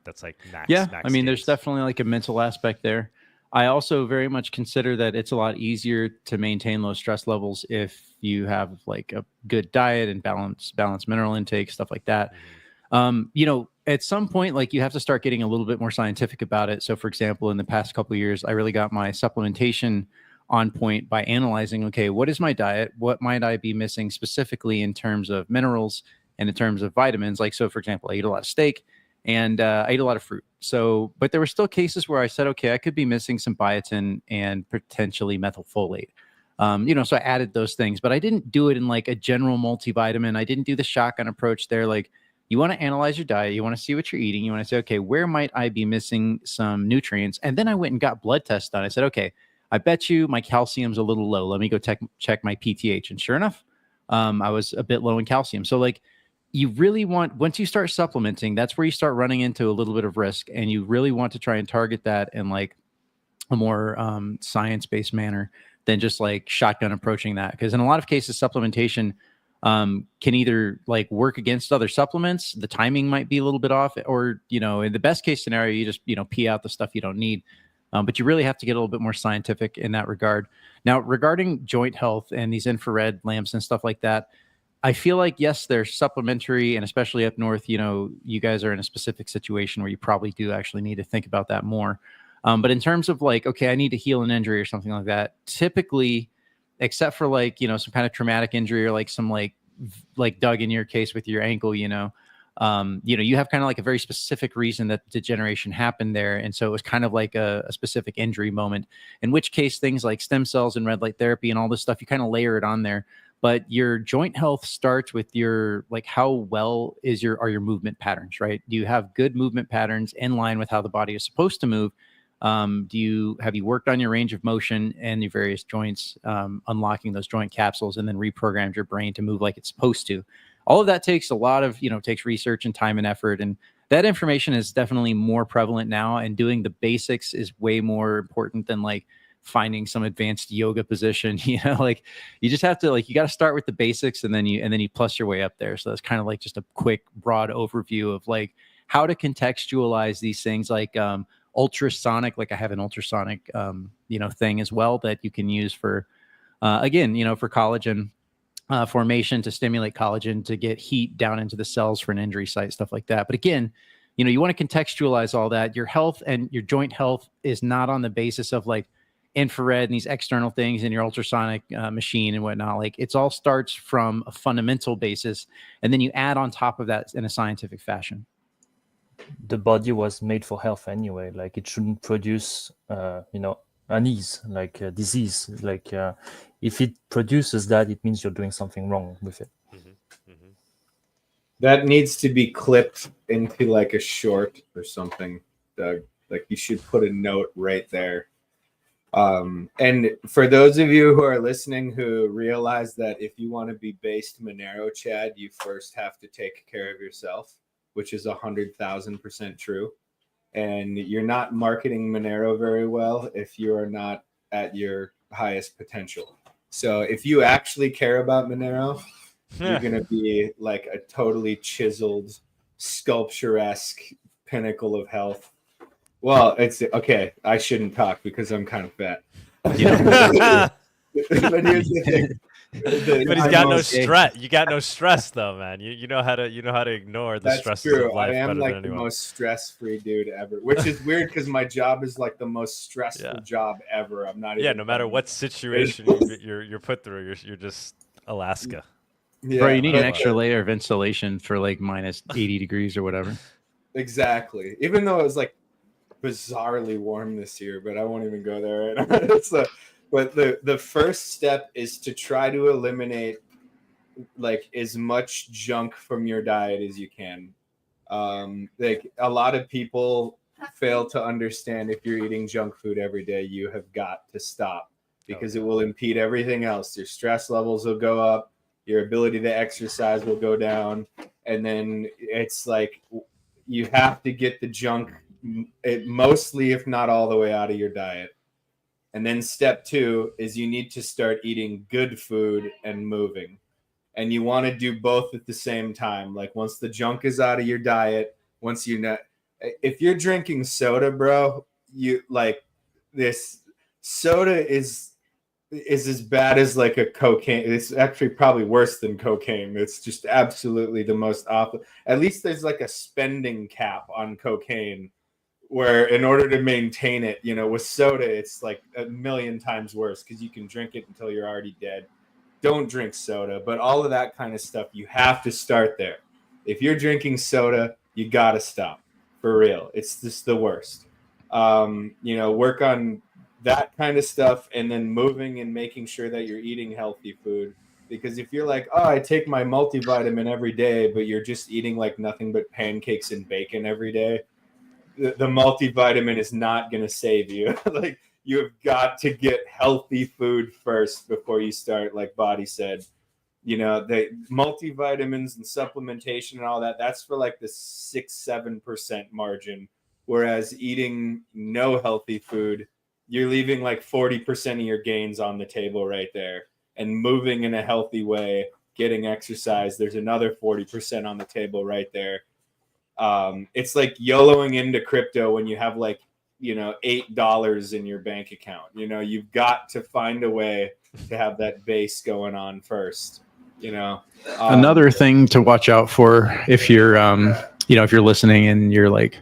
that's like max. Yeah, max I mean, gains. there's definitely like a mental aspect there. I also very much consider that it's a lot easier to maintain low stress levels if you have like a good diet and balanced mineral intake, stuff like that. At some point, like you have to start getting a little bit more scientific about it. So for example, in the past couple of years, I really got my supplementation on point by analyzing, okay, what is my diet? What might I be missing specifically in terms of minerals and in terms of vitamins? Like, so for example, I eat a lot of steak and I ate a lot of fruit. So, but there were still cases where I said, okay, I could be missing some biotin and potentially methylfolate. So I added those things, but I didn't do it in like a general multivitamin. I didn't do the shotgun approach there. Like you want to analyze your diet. You want to see what you're eating. You want to say, okay, where might I be missing some nutrients? And then I went and got blood tests done. I said, okay, I bet you my calcium's a little low. Let me go check my PTH. And sure enough, I was a bit low in calcium. So like you really want, once you start supplementing, that's where you start running into a little bit of risk. And you really want to try and target that in like a more science-based manner than just like shotgun approaching that. Because in a lot of cases, supplementation can either like work against other supplements. The timing might be a little bit off, or, in the best case scenario, you just, pee out the stuff you don't need. But you really have to get a little bit more scientific in that regard. Now, regarding joint health and these infrared lamps and stuff like that, I feel like, yes, they're supplementary, and especially up north, you guys are in a specific situation where you probably do actually need to think about that more. But in terms of like, okay, I need to heal an injury or something like that, typically, except for like, some kind of traumatic injury or like some like Doug in your case with your ankle, you have kind of like a very specific reason that degeneration happened there. And so it was kind of like a specific injury moment, in which case things like stem cells and red light therapy and all this stuff, you kind of layer it on there. But your joint health starts with your, like, how well are your movement patterns, right? Do you have good movement patterns in line with how the body is supposed to move? Have you worked on your range of motion and your various joints, unlocking those joint capsules, and then reprogrammed your brain to move like it's supposed to? All of that takes a lot of, takes research and time and effort. And that information is definitely more prevalent now. And doing the basics is way more important than like finding some advanced yoga position. Like you just have to, like, you got to start with the basics and then you plus your way up there. So that's kind of like just a quick, broad overview of like how to contextualize these things, like ultrasonic, like I have an ultrasonic, thing as well that you can use for, again, for collagen formation, to stimulate collagen, to get heat down into the cells for an injury site, stuff like that. But again, you want to contextualize all that. Your health and your joint health is not on the basis of like infrared and these external things and your ultrasonic machine and whatnot. Like it's all starts from a fundamental basis, and then you add on top of that in a scientific fashion. The body was made for health anyway. Like it shouldn't produce, unease, like a disease. Like if it produces that, it means you're doing something wrong with it. Mm-hmm. Mm-hmm. That needs to be clipped into like a short or something, Doug. Like you should put a note right there. And for those of you who are listening who realize that if you want to be based Monerotopia, you first have to take care of yourself, which is 100,000% true. And you're not marketing Monero very well if you are not at your highest potential. So if you actually care about Monero, you're going to be like a totally chiseled, sculpturesque pinnacle of health. Well, it's okay. I shouldn't talk because I'm kind of fat. But here's the thing. But he's got no stress. You got no stress though, man. You know how to ignore the stresses of life. I am better like than the anyone. most stress-free dude ever, which is weird because my job is like the most stressful job ever. I'm not. No matter what situation you're put through, you're just Alaska. Yeah, bro, you need an extra layer of insulation for like minus 80 degrees or whatever. Exactly. Even though it was like bizarrely warm this year, but I won't even go there right now. But the first step is to try to eliminate like as much junk from your diet as you can. Like a lot of people fail to understand, if you're eating junk food every day, you have got to stop, because it will impede everything else. Your stress levels will go up, your ability to exercise will go down, and then it's like you have to get the junk mostly, if not all the way, out of your diet. And then step 2 is you need to start eating good food and moving. And you want to do both at the same time. Like once the junk is out of your diet, once you know, if you're drinking soda, bro, you like this soda is as bad as like a cocaine. It's actually probably worse than cocaine. It's just absolutely the most awful. At least there's like a spending cap on cocaine, where in order to maintain it, you know, with soda, it's like a million times worse because you can drink it until you're already dead. Don't drink soda, but all of that kind of stuff, you have to start there. If you're drinking soda, you got to stop, for real. It's just the worst. You know, work on that kind of stuff, and then moving and making sure that you're eating healthy food. Because if you're like, oh, I take my multivitamin every day, but you're just eating like nothing but pancakes and bacon every day, the multivitamin is not going to save you. Like, you have got to get healthy food first before you start, like Bawdy said. You know, the multivitamins and supplementation and all that, that's for like the 6-7% margin. Whereas eating no healthy food, you're leaving like 40% of your gains on the table right there. And moving in a healthy way, getting exercise, there's another 40% on the table right there. It's like YOLOing into crypto when you have like, you know, $8 in your bank account. You know, you've got to find a way to have that base going on first, you know. Another thing to watch out for if you're you know, if you're listening and you're like,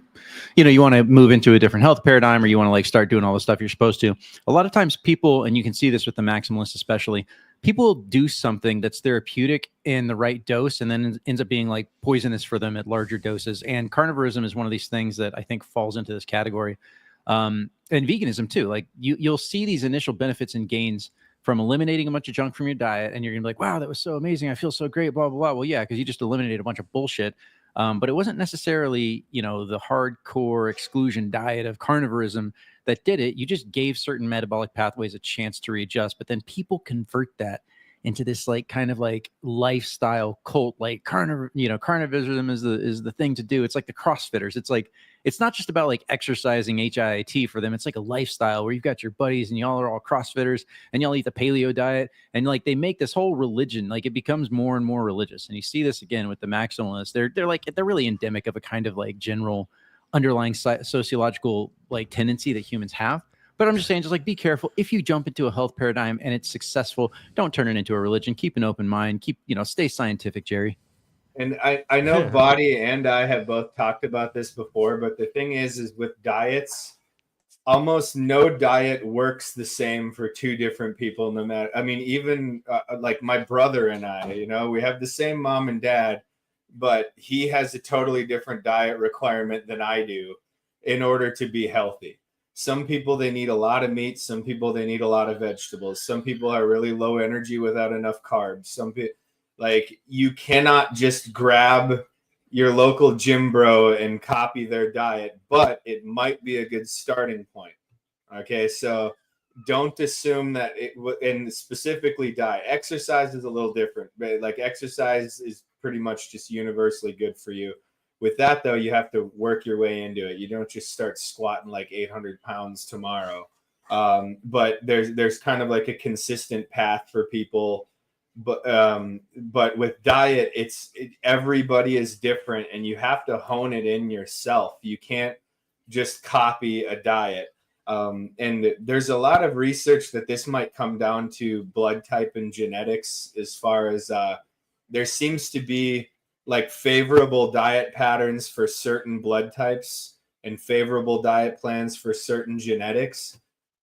you know, you want to move into a different health paradigm, or you want to like start doing all the stuff you're supposed to. A lot of times people, and you can see this with the maximalists especially, people do something that's therapeutic in the right dose and then ends up being like poisonous for them at larger doses. And carnivorism is one of these things that I think falls into this category. And veganism too. Like you'll see these initial benefits and gains from eliminating a bunch of junk from your diet, and you're gonna be like, wow, that was so amazing, I feel so great, blah, blah, blah. Well, yeah, because you just eliminated a bunch of bullshit. But it wasn't necessarily, you know, the hardcore exclusion diet of carnivorism that did it. You just gave certain metabolic pathways a chance to readjust. But then people convert that into this like kind of like lifestyle cult, like carnivorism is the thing to do. It's like the CrossFitters. It's like, it's not just about like exercising HIIT for them. It's like a lifestyle where you've got your buddies and y'all are all CrossFitters and y'all eat the paleo diet. And like, they make this whole religion, like it becomes more and more religious. And you see this again with the maximalists. They're really endemic of a kind of like general underlying sociological like tendency that humans have. But I'm just saying, just like, be careful. If you jump into a health paradigm and it's successful, don't turn it into a religion. Keep an open mind. Stay scientific, Jerry. And I know Bawdy and I have both talked about this before, but the thing is with diets, almost no diet works the same for two different people. No matter, I mean, even like my brother and I, you know, we have the same mom and dad, but he has a totally different diet requirement than I do in order to be healthy. Some people, they need a lot of meat. Some people, they need a lot of vegetables. Some people are really low energy without enough carbs. Some people, like, you cannot just grab your local gym bro and copy their diet, but it might be a good starting point. Okay, so don't assume that and specifically diet. Exercise is a little different, but like exercise is pretty much just universally good for you. With that, though, you have to work your way into it. You don't just start squatting like 800 pounds tomorrow. But there's kind of like a consistent path for people. But with diet, everybody is different, and you have to hone it in yourself. You can't just copy a diet. And there's a lot of research that this might come down to blood type and genetics, as far as there seems to be like favorable diet patterns for certain blood types and favorable diet plans for certain genetics.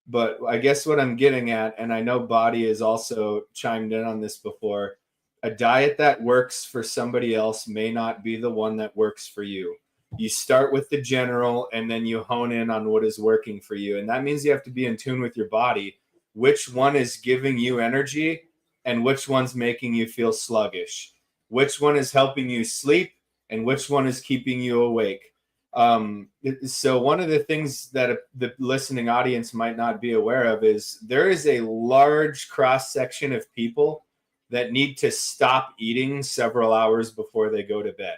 But I guess what I'm getting at, and I know Bawdy has also chimed in on this before, a diet that works for somebody else may not be the one that works for you. You start with the general, and then you hone in on what is working for you. And that means you have to be in tune with your body. Which one is giving you energy and which one's making you feel sluggish? Which one is helping you sleep and which one is keeping you awake? So one of the things that the listening audience might not be aware of is there is a large cross section of people that need to stop eating several hours before they go to bed.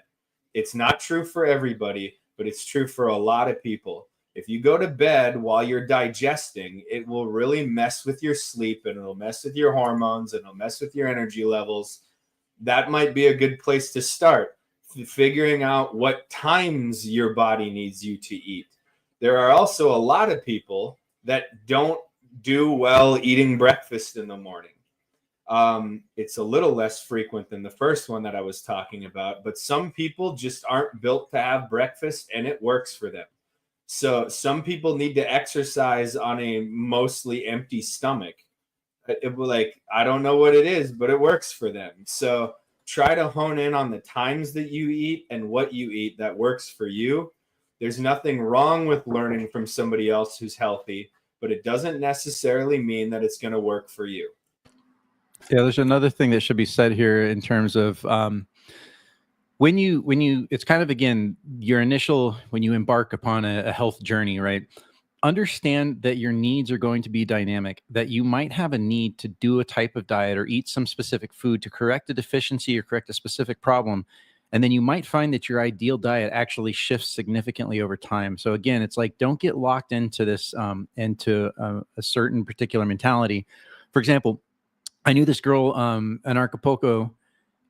It's not true for everybody, but it's true for a lot of people. If you go to bed while you're digesting, it will really mess with your sleep, and it'll mess with your hormones, and it'll mess with your energy levels. That might be a good place to start, figuring out what times your body needs you to eat. There are also a lot of people that don't do well eating breakfast in the morning. It's a little less frequent than the first one that I was talking about, but some people just aren't built to have breakfast and it works for them. So some people need to exercise on a mostly empty stomach. I don't know what it is, but it works for them. So try to hone in on the times that you eat and what you eat that works for you. There's nothing wrong with learning from somebody else who's healthy, but it doesn't necessarily mean that it's going to work for you. Yeah, there's another thing that should be said here in terms of when you it's kind of, again, your initial, when you embark upon a health journey, right? Understand that your needs are going to be dynamic, that you might have a need to do a type of diet or eat some specific food to correct a deficiency or correct a specific problem. And then you might find that your ideal diet actually shifts significantly over time. So again, it's like, don't get locked into this, into a certain particular mentality. For example, I knew this girl in Acapulco,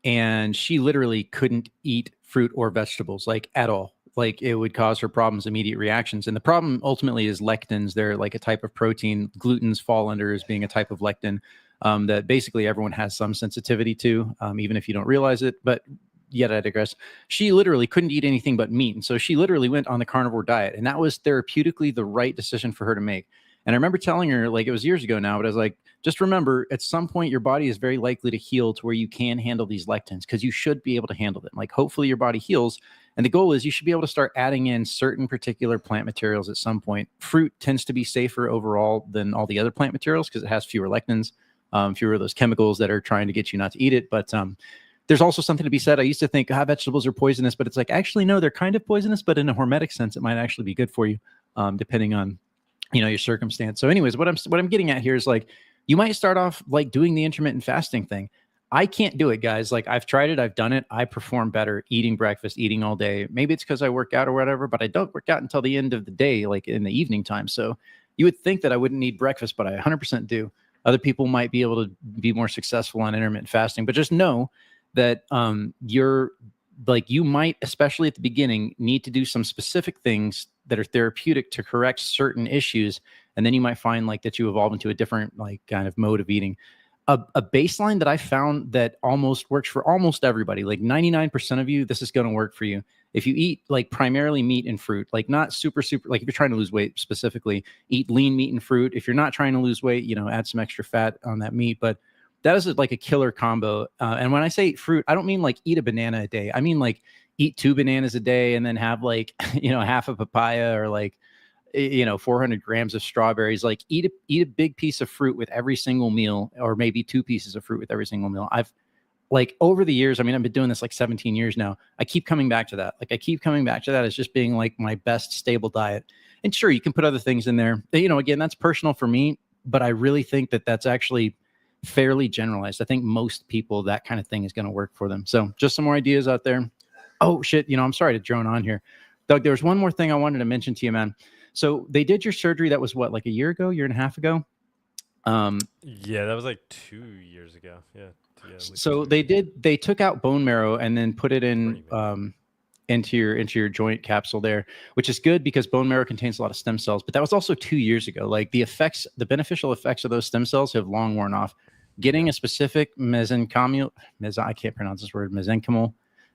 and she literally couldn't eat fruit or vegetables, like at all. Like it would cause her problems, immediate reactions. And the problem ultimately is lectins. They're like a type of protein. Glutens fall under as being a type of lectin that basically everyone has some sensitivity to, even if you don't realize it. But yet I digress. She literally couldn't eat anything but meat. And so she literally went on the carnivore diet. And that was therapeutically the right decision for her to make. And I remember telling her, like, it was years ago now, but I was like, just remember, at some point, your body is very likely to heal to where you can handle these lectins, because you should be able to handle them. Like, hopefully your body heals. And the goal is you should be able to start adding in certain particular plant materials at some point. Fruit tends to be safer overall than all the other plant materials because it has fewer lectins, fewer of those chemicals that are trying to get you not to eat it. But there's also something to be said. I used to think vegetables are poisonous, but it's like, actually, no, they're kind of poisonous, but in a hormetic sense, it might actually be good for you, depending on, your circumstance. So anyways, what I'm getting at here is, like, you might start off like doing the intermittent fasting thing. I can't do it, guys. Like, I've tried it. I've done it. I perform better eating breakfast, eating all day. Maybe it's because I work out or whatever, but I don't work out until the end of the day, like in the evening time. So you would think that I wouldn't need breakfast, but I 100% do. Other people might be able to be more successful on intermittent fasting, but just know that you might, especially at the beginning, need to do some specific things that are therapeutic to correct certain issues. And then you might find like that you evolve into a different kind of mode of eating. A baseline that I found that almost works for almost everybody, like 99% of you, this is going to work for you. If you eat like primarily meat and fruit, like not super, like if you're trying to lose weight specifically, eat lean meat and fruit. If you're not trying to lose weight, add some extra fat on that meat. But that is like a killer combo. And when I say fruit, I don't mean like eat a banana a day. I mean like eat 2 bananas a day and then have like, half a papaya or like, 400 grams of strawberries. Like eat a big piece of fruit with every single meal, or maybe 2 pieces of fruit with every single meal. I've like over the years, I've been doing this like 17 years now. I keep coming back to that. Like I keep coming back to that as just being like my best stable diet. And sure, you can put other things in there. Again, that's personal for me, but I really think that that's actually fairly generalized. I think most people, that kind of thing is going to work for them. So just some more ideas out there. Oh shit. I'm sorry to drone on here. Doug, there was one more thing I wanted to mention to you, man. So they did your surgery. That was what, like a year and a half ago? Yeah, that was like 2 years ago. Yeah. So they took out bone marrow and then put it in, into your joint capsule there, which is good because bone marrow contains a lot of stem cells, but that was also 2 years ago. Like the beneficial effects of those stem cells have long worn off. Getting a specific mesenchymal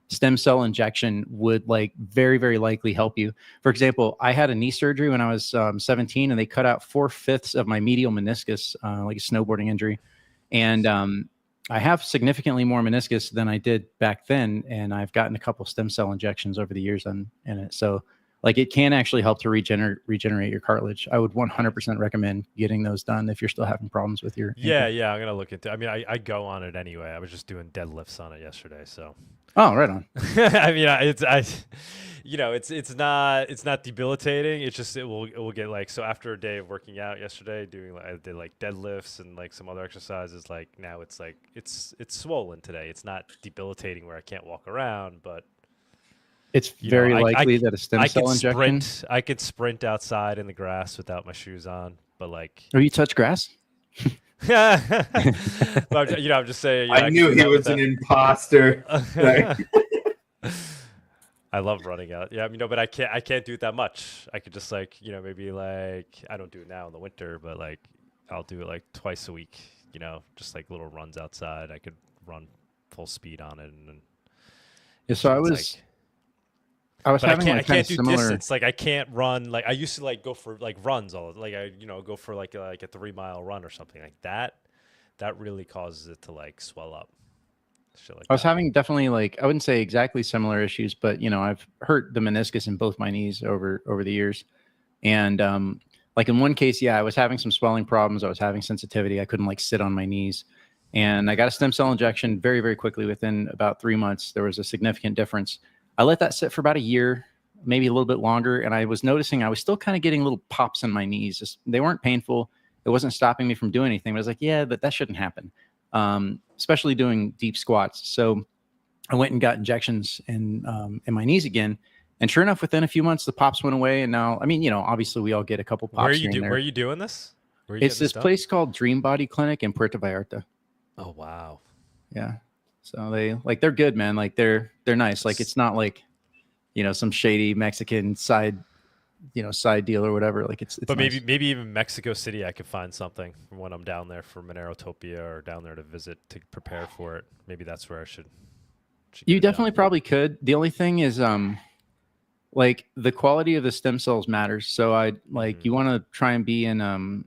stem cell injection would like very, very likely help you. For example, I had a knee surgery when I was 17, and they cut out 4/5 of my medial meniscus, like a snowboarding injury. And I have significantly more meniscus than I did back then, and I've gotten a couple stem cell injections over the years in it. So like it can actually help to regenerate your cartilage. I would 100% recommend getting those done if you're still having problems with your ankle. Yeah, I'm gonna look into. I mean, I go on it anyway. I was just doing deadlifts on it yesterday, so. Oh, right on. I mean, it's not debilitating. It's just it will get like, so after a day of working out yesterday, I did like deadlifts and like some other exercises. Like now it's like it's swollen today. It's not debilitating where I can't walk around, but it's very likely that a stem cell injection. I could sprint outside in the grass without my shoes on, but like. Oh, you touch grass? But I'm just saying. I knew he was an imposter. I love running out. Yeah, but I can't do it that much. I could just like, maybe like, I don't do it now in the winter, but like I'll do it like twice a week, just like little runs outside. I could run full speed on it. And yeah, so I was having I can't do similar distance. Like I can't run. Like I used to like go for like runs like I, go for like a 3-mile run or something like that. That really causes it to like swell up. Shit like I was having definitely like, I wouldn't say exactly similar issues, but I've hurt the meniscus in both my knees over the years. And like in one case, I was having some swelling problems. I was having sensitivity. I couldn't like sit on my knees. And I got a stem cell injection very, very quickly. Within about 3 months, there was a significant difference. I let that sit for about a year, maybe a little bit longer. And I was noticing I was still kind of getting little pops in my knees. They weren't painful. It wasn't stopping me from doing anything. But I was like, yeah, but that shouldn't happen. Especially doing deep squats. So I went and got injections in my knees again. And sure enough, within a few months, the pops went away. And now, I mean, obviously we all get a couple pops. Where are you doing this? It's this place called Dream Body Clinic in Puerto Vallarta. Oh, wow. Yeah. So they're good, man. Like they're nice. Like it's not like, some shady Mexican side deal or whatever. Like it's but nice. maybe even Mexico City, I could find something when I'm down there for Monerotopia or down there to visit to prepare for it. Maybe that's where I should you definitely probably could. The only thing is, like the quality of the stem cells matters. So you want to try and be in,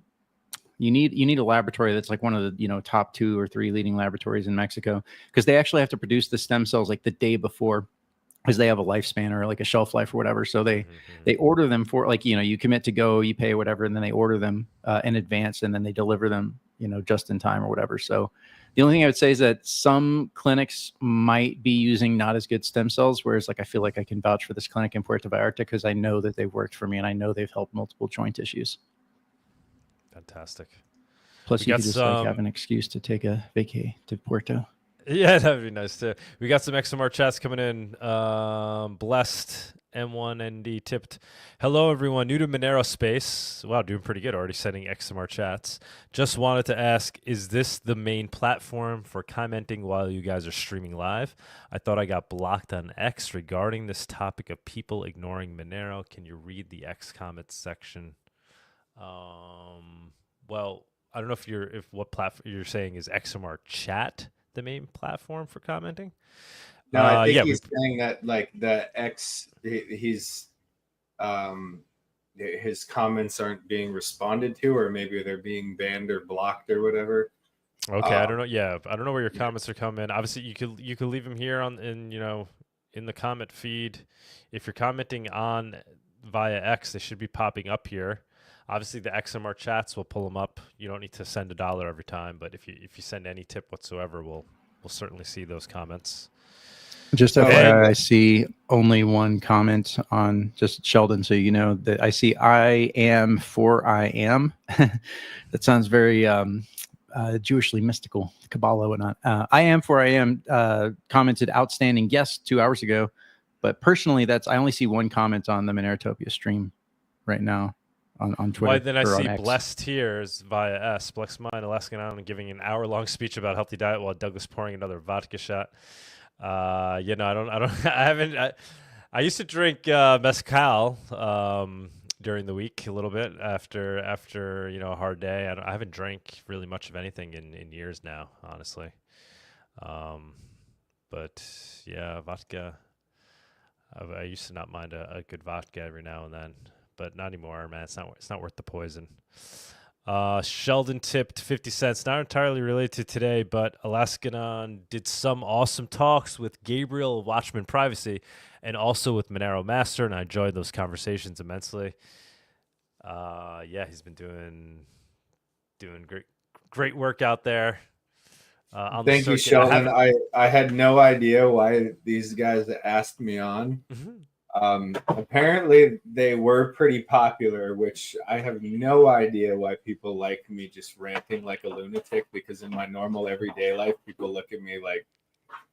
you need a laboratory that's like one of the, top 2 or 3 leading laboratories in Mexico, because they actually have to produce the stem cells like the day before, because they have a lifespan or like a shelf life or whatever. So they order them for like, you commit to go, you pay whatever, and then they order them in advance, and then they deliver them, just in time or whatever. So the only thing I would say is that some clinics might be using not as good stem cells, whereas like I feel like I can vouch for this clinic in Puerto Vallarta because I know that they've worked for me and I know they've helped multiple joint issues. Fantastic. Plus, you could just like have an excuse to take a vacay to Puerto. Yeah, that'd be nice too. We got some XMRChats coming in. Blessed M1ND tipped. Hello, everyone. New to Monero space. Wow, doing pretty good. Already sending XMRChats. Just wanted to ask, is this the main platform for commenting while you guys are streaming live? I thought I got blocked on X regarding this topic of people ignoring Monero. Can you read the X comments section? Well, I don't know if what platform you're saying is XMRChat the main platform for commenting. No, I think he's saying that like the X, his comments aren't being responded to, or maybe they're being banned or blocked or whatever. Okay, I don't know. Yeah, I don't know where your comments are coming. Obviously, you could leave them here in the comment feed. If you're commenting on via X, they should be popping up here. Obviously, the XMR chats will pull them up. You don't need to send $1 every time, but if you send any tip whatsoever, we'll certainly see those comments. Just FYI, I see only one comment on just Sheldon, so you know that I see I am for I am. That sounds very Jewishly mystical, Kabbalah and whatnot. I am for I am commented outstanding guest 2 hours ago, but personally, I only see one comment on the Monerotopia stream right now. On Twitter. Why then I see Blessed Tears via S. Bless Mine, Alaskan Island, giving an hour-long speech about healthy diet while Douglas pouring another vodka shot. I used to drink mezcal during the week a little bit after a hard day. I haven't drank really much of anything in years now, honestly. But yeah, vodka. I used to not mind a good vodka every now and then. But not anymore, man. It's not worth the poison. Sheldon tipped 50 cents, not entirely related to today, but Alaskanon did some awesome talks with Gabriel of Watchman Privacy and also with Monero Master, and I enjoyed those conversations immensely. Yeah, he's been doing great work out there. Thank you, Sheldon. I had no idea why these guys asked me on. Apparently they were pretty popular, which I have no idea why people like me just ranting like a lunatic, because in my normal everyday life, people look at me like,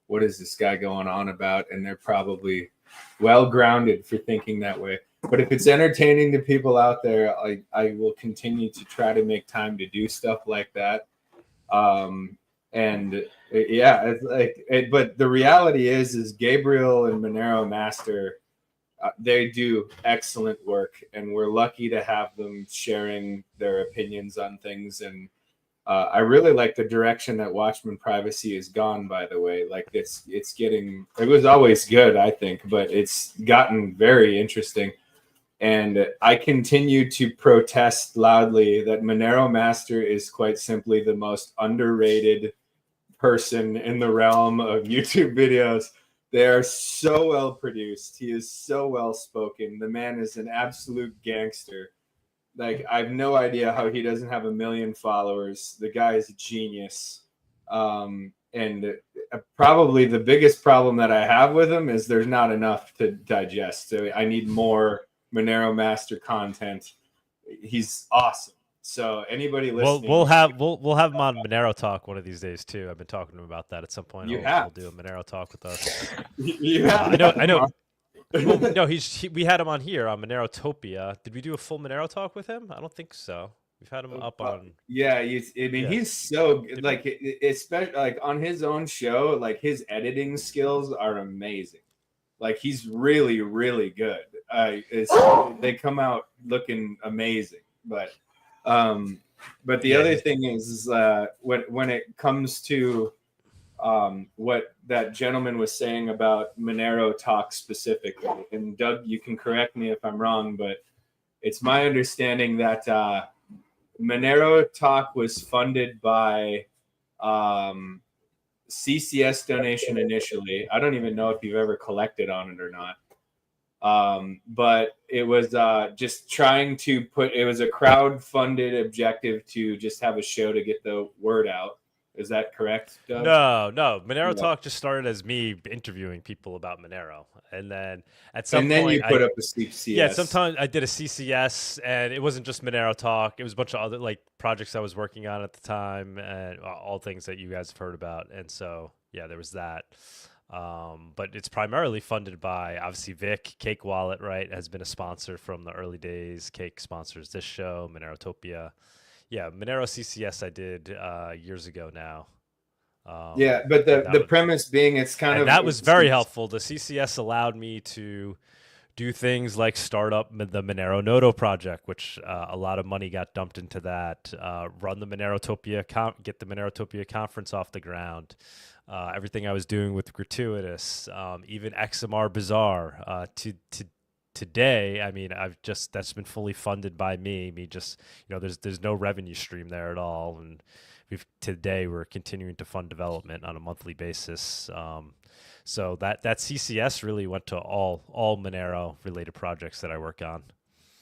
what is this guy going on about? And they're probably well grounded for thinking that way. But if it's entertaining to people out there, I will continue to try to make time to do stuff like that. And yeah, it's like, but the reality is Gabriel and Monero Master, they do excellent work, and we're lucky to have them sharing their opinions on things. And I really like the direction that Watchman Privacy has gone, by the way. Like it was always good, I think, but it's gotten very interesting. And I continue to protest loudly that Monero Master is quite simply the most underrated person in the realm of YouTube videos. They are so well produced. He is so well spoken. The man is an absolute gangster. Like, I have no idea how he doesn't have 1 million followers. The guy is a genius. And probably the biggest problem that I have with him is there's not enough to digest. So I need more Monero Master content. He's awesome. So anybody listening, we'll have him on Monero Talk one of these days too. I've been talking to him about that at some point. He'll do a Monero Talk with us. I know. Well, no, we had him on here on Monerotopia. Did we do a full Monero Talk with him? I don't think so. We've had him up on. Yeah, he's so like, especially like on his own show. Like his editing skills are amazing. Like he's really, really good. They come out looking amazing. But the other thing is when it comes to what that gentleman was saying about Monero Talk specifically, and Doug, you can correct me if I'm wrong, but it's my understanding that Monero Talk was funded by CCS donation initially. I don't even know if you've ever collected on it or not. But it was just trying to it was a crowd-funded objective to just have a show to get the word out. Is that correct, Doug? No. Monero Talk just started as me interviewing people about Monero. And then at some point, you put up a CCS. Yeah, sometimes I did a CCS, and it wasn't just Monero Talk. It was a bunch of other like projects I was working on at the time, and all things that you guys have heard about. And so, yeah, there was that. But it's primarily funded by, obviously, Vic. Cake Wallet, right, has been a sponsor from the early days. Cake sponsors this show, Monerotopia. Yeah, Monero CCS I did years ago now. Yeah, but the premise being it's kind of... That was very helpful. The CCS allowed me to do things like start up the Monero Nodo project, which a lot of money got dumped into that, run the Monerotopia, get the Monerotopia conference off the ground, everything I was doing with Gratuitous, even XMR Bazaar, to today. I mean, that's been fully funded by me. There's no revenue stream there at all, and today we're continuing to fund development on a monthly basis. So that CCS really went to all Monero related projects that I work on.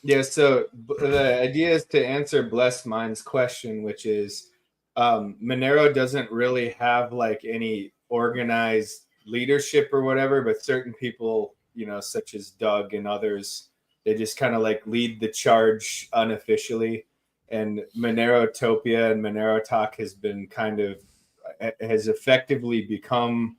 Yeah. So the idea is to answer Blessed Mind's question, which is Monero doesn't really have like any organized leadership or whatever, but certain people, such as Doug and others, they just kind of like lead the charge unofficially. And Monerotopia and Monero Talk has effectively become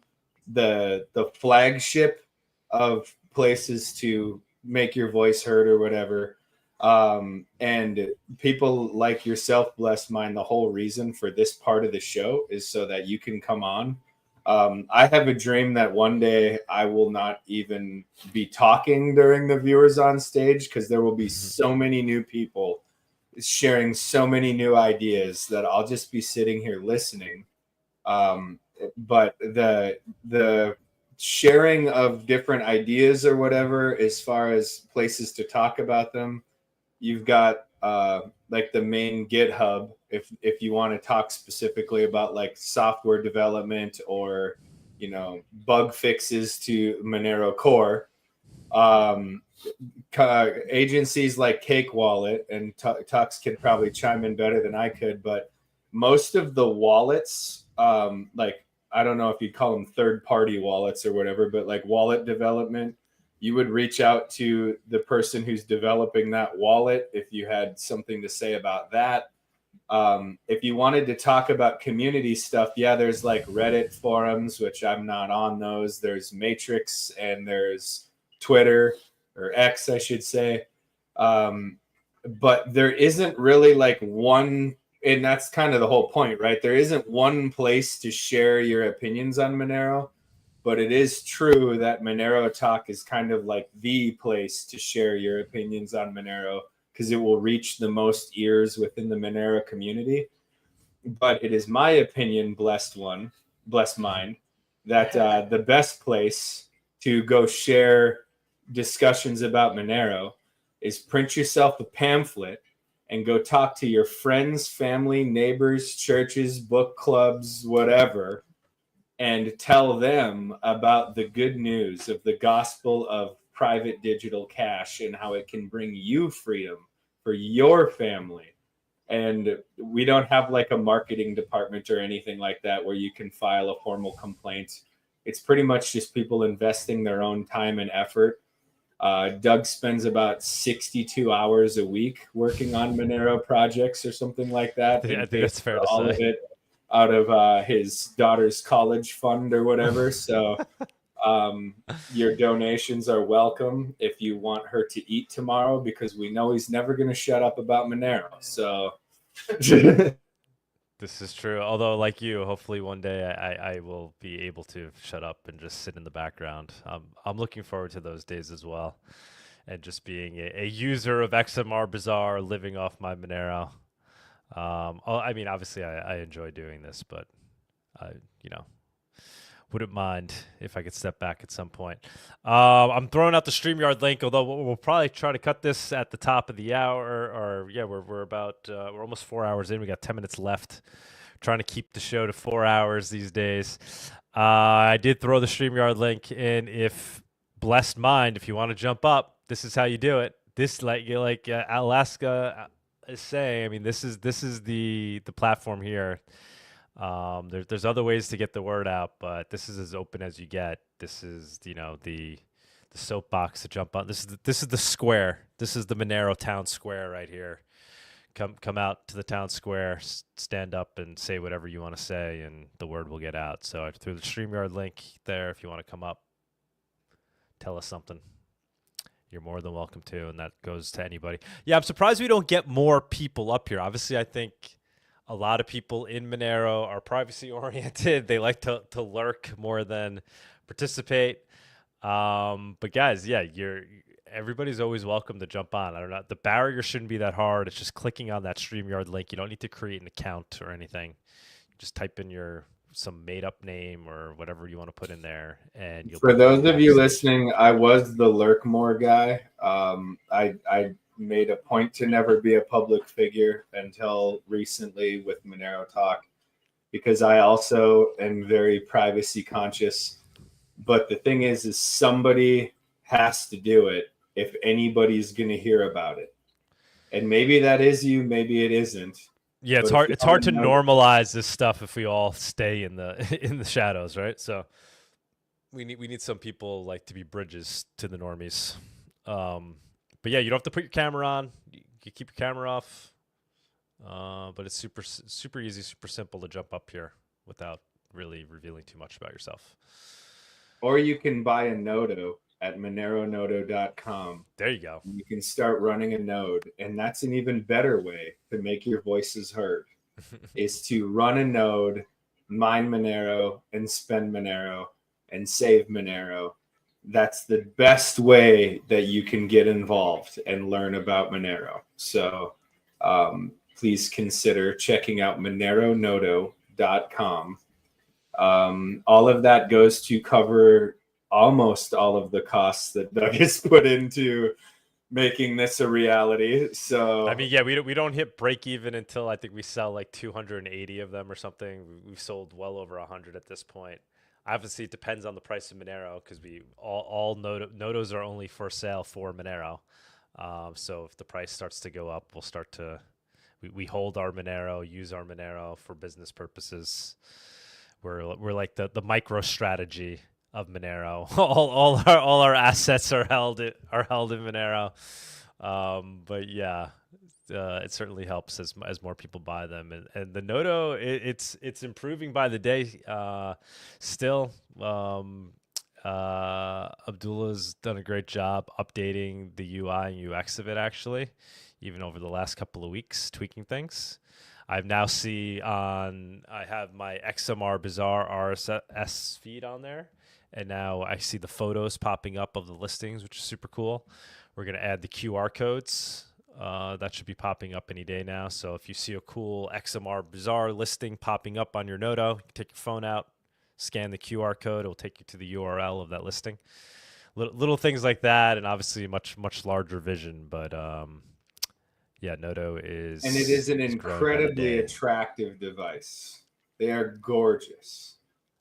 the flagship of places to make your voice heard or whatever. And people like yourself, Blessed Mind, the whole reason for this part of the show is so that you can come on. I have a dream that one day I will not even be talking during the viewers on stage, because there will be so many new people sharing so many new ideas that I'll just be sitting here listening. But the sharing of different ideas or whatever, as far as places to talk about them, you've got like the main GitHub, if you want to talk specifically about like software development or, you know, bug fixes to Monero core, agencies like Cake Wallet, and Tux can probably chime in better than I could, but most of the wallets, like, I don't know if you'd call them third-party wallets or whatever, but like wallet development, you would reach out to the person who's developing that wallet if you had something to say about that. If you wanted to talk about community stuff, yeah, there's like Reddit forums, which I'm not on those. There's Matrix and there's Twitter, or X, I should say. But there isn't really like one, and that's kind of the whole point, right? There isn't one place to share your opinions on Monero, but it is true that Monero Talk is kind of like the place to share your opinions on Monero, because it will reach the most ears within the Monero community. But it is my opinion, blessed mind, that the best place to go share discussions about Monero is print yourself a pamphlet and go talk to your friends, family, neighbors, churches, book clubs, whatever, and tell them about the good news of the gospel of private digital cash and how it can bring you freedom for your family. And we don't have like a marketing department or anything like that where you can file a formal complaint. It's pretty much just people investing their own time and effort. Doug spends about 62 hours a week working on Monero projects or something like that. I think that's fair to all say. of it out of his daughter's college fund or whatever. So your donations are welcome if you want her to eat tomorrow, because we know he's never going to shut up about Monero. So this is true. Although, like you, hopefully one day I will be able to shut up and just sit in the background. I'm looking forward to those days as well, and just being a user of XMR Bazaar, living off my Monero. I mean, obviously, I enjoy doing this, but I, wouldn't mind if I could step back at some point. I'm throwing out the StreamYard link, although we'll probably try to cut this at the top of the hour. Or yeah, we're about we're almost 4 hours in. We got 10 minutes left. Trying to keep the show to 4 hours these days. I did throw the StreamYard link in. If blessed mind, if you want to jump up, this is how you do it. This like Alaska is saying. I mean, this is the platform here. There's other ways to get the word out, but this is as open as you get. This is the soapbox to jump on. This is the square. This is the Monero town square right here. Come out to the town square, stand up and say whatever you want to say, and the word will get out. So I threw the StreamYard link there. If you want to come up, tell us something, you're more than welcome to, and that goes to anybody. Yeah, I'm surprised we don't get more people up here. Obviously, I think a lot of people in Monero are privacy oriented. They like to lurk more than participate. But guys, yeah, everybody's always welcome to jump on. I don't know. The barrier shouldn't be that hard. It's just clicking on that StreamYard link. You don't need to create an account or anything. You just type in some made up name or whatever you want to put in there, and you'll. For those of you listening, I was the lurk more guy. I made a point to never be a public figure until recently with Monero Talk, because I also am very privacy conscious. But the thing is somebody has to do it if anybody's going to hear about it. And maybe that is you, maybe it isn't. Yeah, it's hard. It's hard to normalize this stuff if we all stay in the shadows, right? So we need some people like to be bridges to the normies. But yeah, you don't have to put your camera on. You can keep your camera off. But it's super easy, super simple to jump up here without really revealing too much about yourself. Or you can buy a Nodo at moneronodo.com. There you go. You can start running a node. And that's an even better way to make your voices heard, is to run a node, mine Monero, and spend Monero, and save Monero. That's the best way that you can get involved and learn about Monero. So please consider checking out moneronodo.com. All of that goes to cover almost all of the costs that Doug has put into making this a reality. So I mean, yeah, we don't hit break even until I think we sell like 280 of them or something. We've sold well over 100 at this point. Obviously, it depends on the price of Monero because we all Nodos are only for sale for Monero. So if the price starts to go up, we'll start to we hold our Monero, use our Monero for business purposes. We're like the micro strategy of Monero. all our assets are held in Monero. But yeah, it certainly helps as more people buy them, and the Nodo it's improving by the day. Still, Abdullah's done a great job updating the UI and UX of it, actually, even over the last couple of weeks, tweaking things. I now I have my XMR Bazaar RSS feed on there, and now I see the photos popping up of the listings, which is super cool. We're going to add the QR codes. That should be popping up any day now. So if you see a cool XMR Bazaar listing popping up on your Nodo, you can take your phone out, scan the QR code. It'll take you to the URL of that listing. Little things like that, and obviously a much larger vision. But yeah, Nodo is... And it is an incredibly attractive device. They are gorgeous.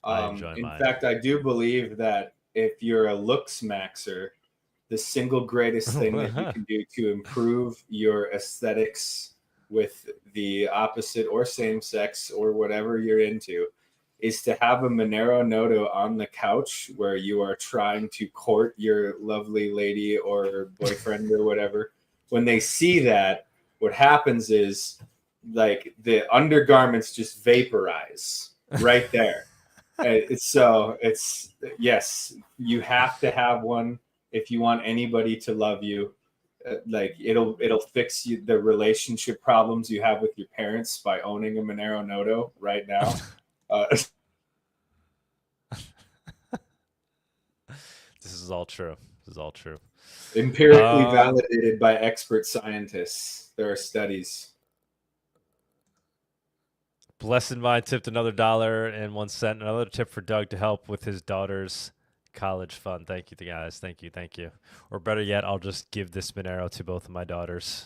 I enjoy mine. In fact, I do believe that if you're a looks maxer, the single greatest thing that you can do to improve your aesthetics with the opposite or same sex or whatever you're into is to have a Monero Nodo on the couch where you are trying to court your lovely lady or boyfriend or whatever. When they see that, what happens is like the undergarments just vaporize right there. Yes, you have to have one if you want anybody to love you. Like it'll fix the relationship problems you have with your parents by owning a Monero Nodo right now. This is all true. Empirically validated by expert scientists. There are studies. Blessed Mind tipped another $1.01. Another tip for Doug to help with his daughter's college fund. Thank you, guys. Thank you. Or better yet, I'll just give this Monero to both of my daughters.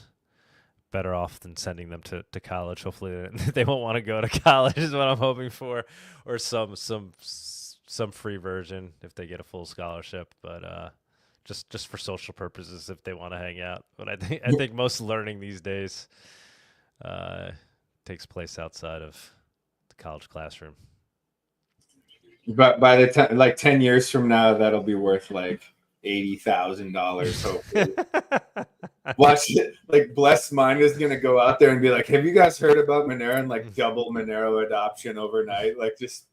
Better off than sending them to college. Hopefully they won't want to go to college is what I'm hoping for, or some free version if they get a full scholarship. But just for social purposes if they want to hang out. But I think most learning these days takes place outside of the college classroom. But by the time, like 10 years from now, that'll be worth like $80,000. Hopefully, watch it. Like Blessed Mind is gonna go out there and be like, "Have you guys heard about Monero?" And like double Monero adoption overnight. Like just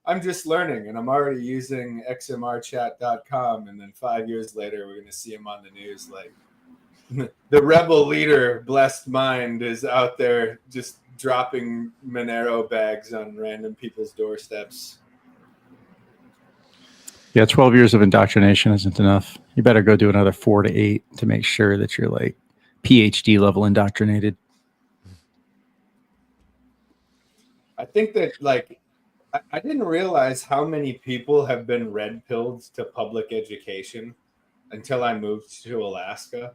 I'm just learning, and I'm already using XMRChat.com. And then 5 years later, we're gonna see him on the news. Like the rebel leader, Blessed Mind, is out there just dropping Monero bags on random people's doorsteps. Yeah, 12 years of indoctrination isn't enough. You better go do another 4 to 8 to make sure that you're like PhD level indoctrinated. I think that like I didn't realize how many people have been red pilled to public education until I moved to Alaska.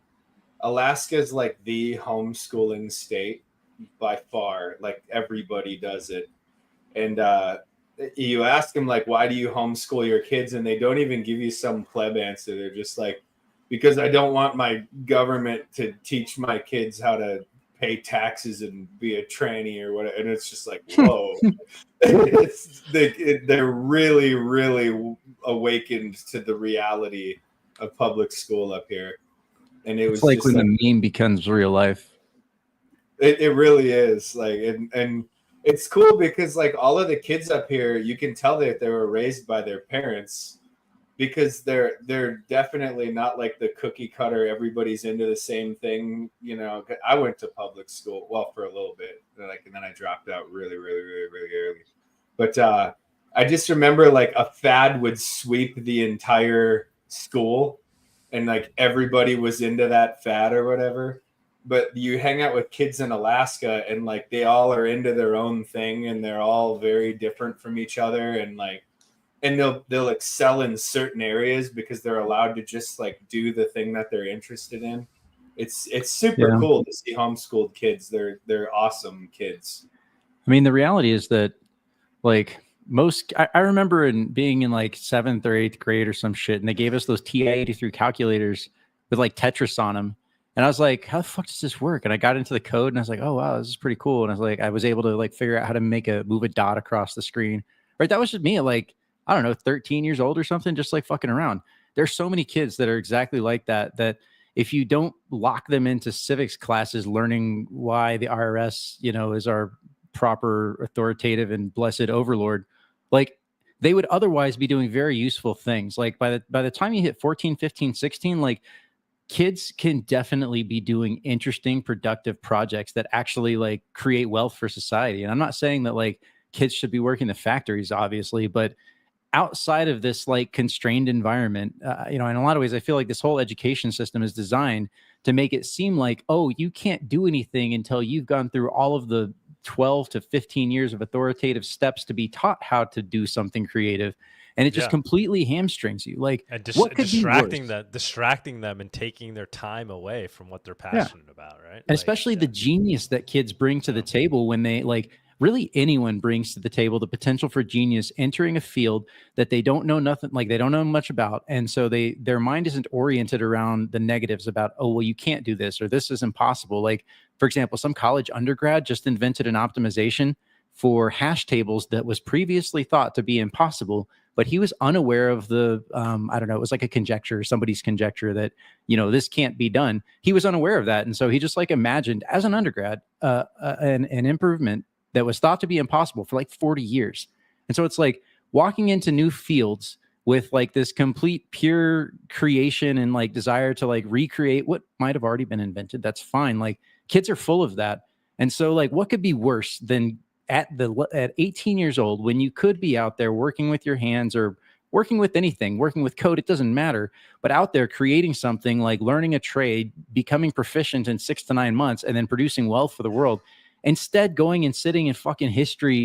Alaska is like the homeschooling state by far. Like everybody does it. And you ask them like, why do you homeschool your kids? And they don't even give you some pleb answer. They're just like, because I don't want my government to teach my kids how to pay taxes and be a tranny or whatever. And it's just like, whoa. They're really, really awakened to the reality of public school up here. And it's like when the meme becomes real life. It really is. Like, and it's cool because like all of the kids up here, you can tell that they were raised by their parents, because they're definitely not like the cookie cutter. Everybody's into the same thing. I went to public school, well, for a little bit, and then I dropped out really, really, really, really early. But I just remember like a fad would sweep the entire school, and like everybody was into that fad or whatever. But you hang out with kids in Alaska and like they all are into their own thing and they're all very different from each other. And like and they'll excel in certain areas because they're allowed to just like do the thing that they're interested in. It's super cool to see homeschooled kids. They're awesome kids. I mean, the reality is that like I remember being in like 7th or 8th grade or some shit, and they gave us those TI-83 calculators with like Tetris on them. And I was like, how the fuck does this work? And I got into the code and I was like, oh, wow, this is pretty cool. And I was able to like figure out how to move a dot across the screen. Right. That was just me at like, I don't know, 13 years old or something, just like fucking around. There's so many kids that are exactly like that if you don't lock them into civics classes, learning why the IRS, is our proper authoritative and blessed overlord, like they would otherwise be doing very useful things. Like by the time you hit 14, 15, 16, like kids can definitely be doing interesting, productive projects that actually like create wealth for society. And I'm not saying that like kids should be working the factories, obviously, but outside of this like constrained environment, in a lot of ways, I feel like this whole education system is designed to make it seem like, oh, you can't do anything until you've gone through all of the 12 to 15 years of authoritative steps to be taught how to do something creative. And it just completely hamstrings you. Like, and what could distracting them and taking their time away from what they're passionate about, right? And especially the genius that kids bring to the table when they like really anyone brings to the table the potential for genius entering a field that they don't know they don't know much about. And so their mind isn't oriented around the negatives about, oh, well, you can't do this or this is impossible. Like, for example, some college undergrad just invented an optimization for hash tables that was previously thought to be impossible, but he was unaware of the, I don't know, it was like a conjecture, somebody's conjecture that, this can't be done. He was unaware of that. And so he just like imagined as an undergrad, an improvement that was thought to be impossible for like 40 years. And so it's like walking into new fields with like this complete pure creation and like desire to like recreate what might have already been invented. That's fine. Like kids are full of that. And so like what could be worse than at 18 years old, when you could be out there working with your hands or working with anything, working with code, it doesn't matter, but out there creating something, like learning a trade, becoming proficient in 6 to 9 months, and then producing wealth for the world. Instead, going and sitting in fucking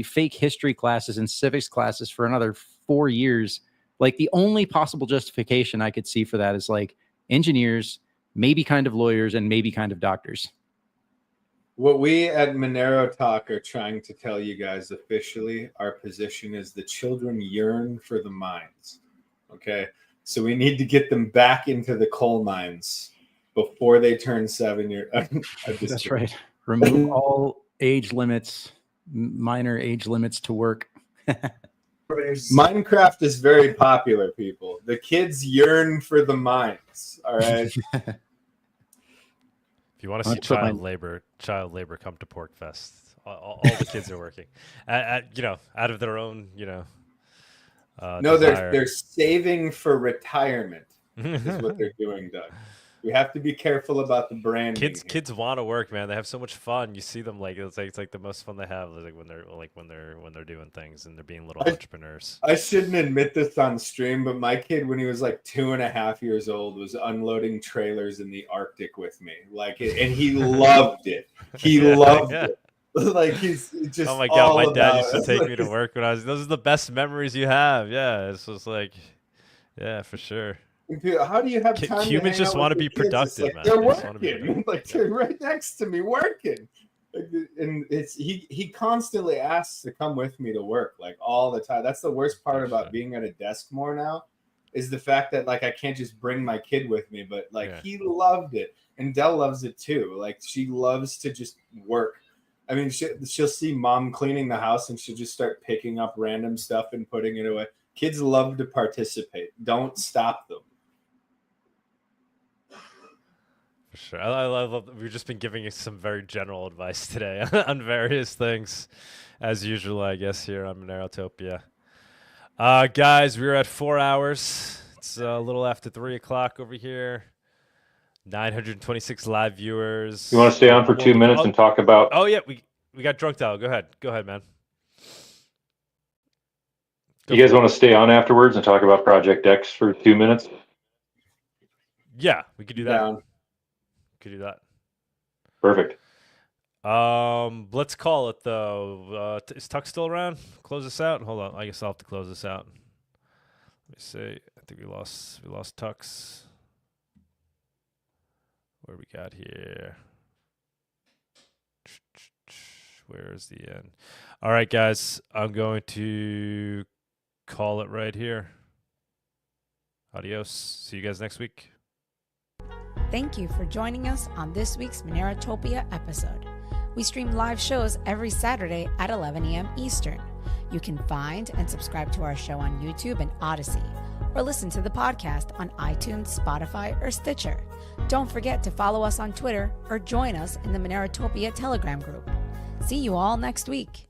fake history classes and civics classes for another 4 years. Like the only possible justification I could see for that is like engineers, maybe kind of lawyers, and maybe kind of doctors. What we at Monero Talk are trying to tell you guys officially, our position is the children yearn for the mines. Okay. So we need to get them back into the coal mines before they turn 7 years. That's right. Remove all age limits, minor age limits to work. Minecraft is very popular, people. The kids yearn for the mines. All right. If you want to see child labor come to Porcfest. All the kids are working, out of their own, no, they're saving for retirement. Is what they're doing, Doug. We have to be careful about the branding. Kids want to work, man. They have so much fun. You see them like it's like the most fun they have, like when they're doing things and they're being little entrepreneurs. I shouldn't admit this on stream, but my kid, when he was like 2.5 years old, was unloading trailers in the Arctic with me, and he loved it. He loved it. Like he's just. Oh my god, my dad used to take me to work when I was. Those are the best memories you have. Yeah, it's just like, yeah, for sure. How do you have time? Humans just want to be productive, man. They're working. They're right next to me working. And he constantly asks to come with me to work, like all the time. That's the worst part about being at a desk more now, is the fact that like I can't just bring my kid with me. But he loved it, and Dell loves it too. Like she loves to just work. I mean, she'll see mom cleaning the house, and she'll just start picking up random stuff and putting it away. Kids love to participate. Don't stop them. Sure. I love we've just been giving you some very general advice today on various things, as usual, I guess, here on Monerotopia. Guys, we're at 4 hours. It's a little after 3 o'clock over here. 926 live viewers. You want to stay on for 2 minutes and talk about... Oh, yeah, we got Drunk Dial. Go ahead, man. You guys want to stay on afterwards and talk about Project X for 2 minutes? Yeah, we could do that. Could do that. Perfect. Let's call it though. Is Tuck still around? Close this out. Hold on. I guess I'll have to close this out. Let me see. I think we lost Tux. Where we got here? Where's the end? All right, guys. I'm going to call it right here. Adios. See you guys next week. Thank you for joining us on this week's Monerotopia episode. We stream live shows every Saturday at 11 a.m. Eastern. You can find and subscribe to our show on YouTube and Odyssey, or listen to the podcast on iTunes, Spotify, or Stitcher. Don't forget to follow us on Twitter or join us in the Monerotopia Telegram group. See you all next week.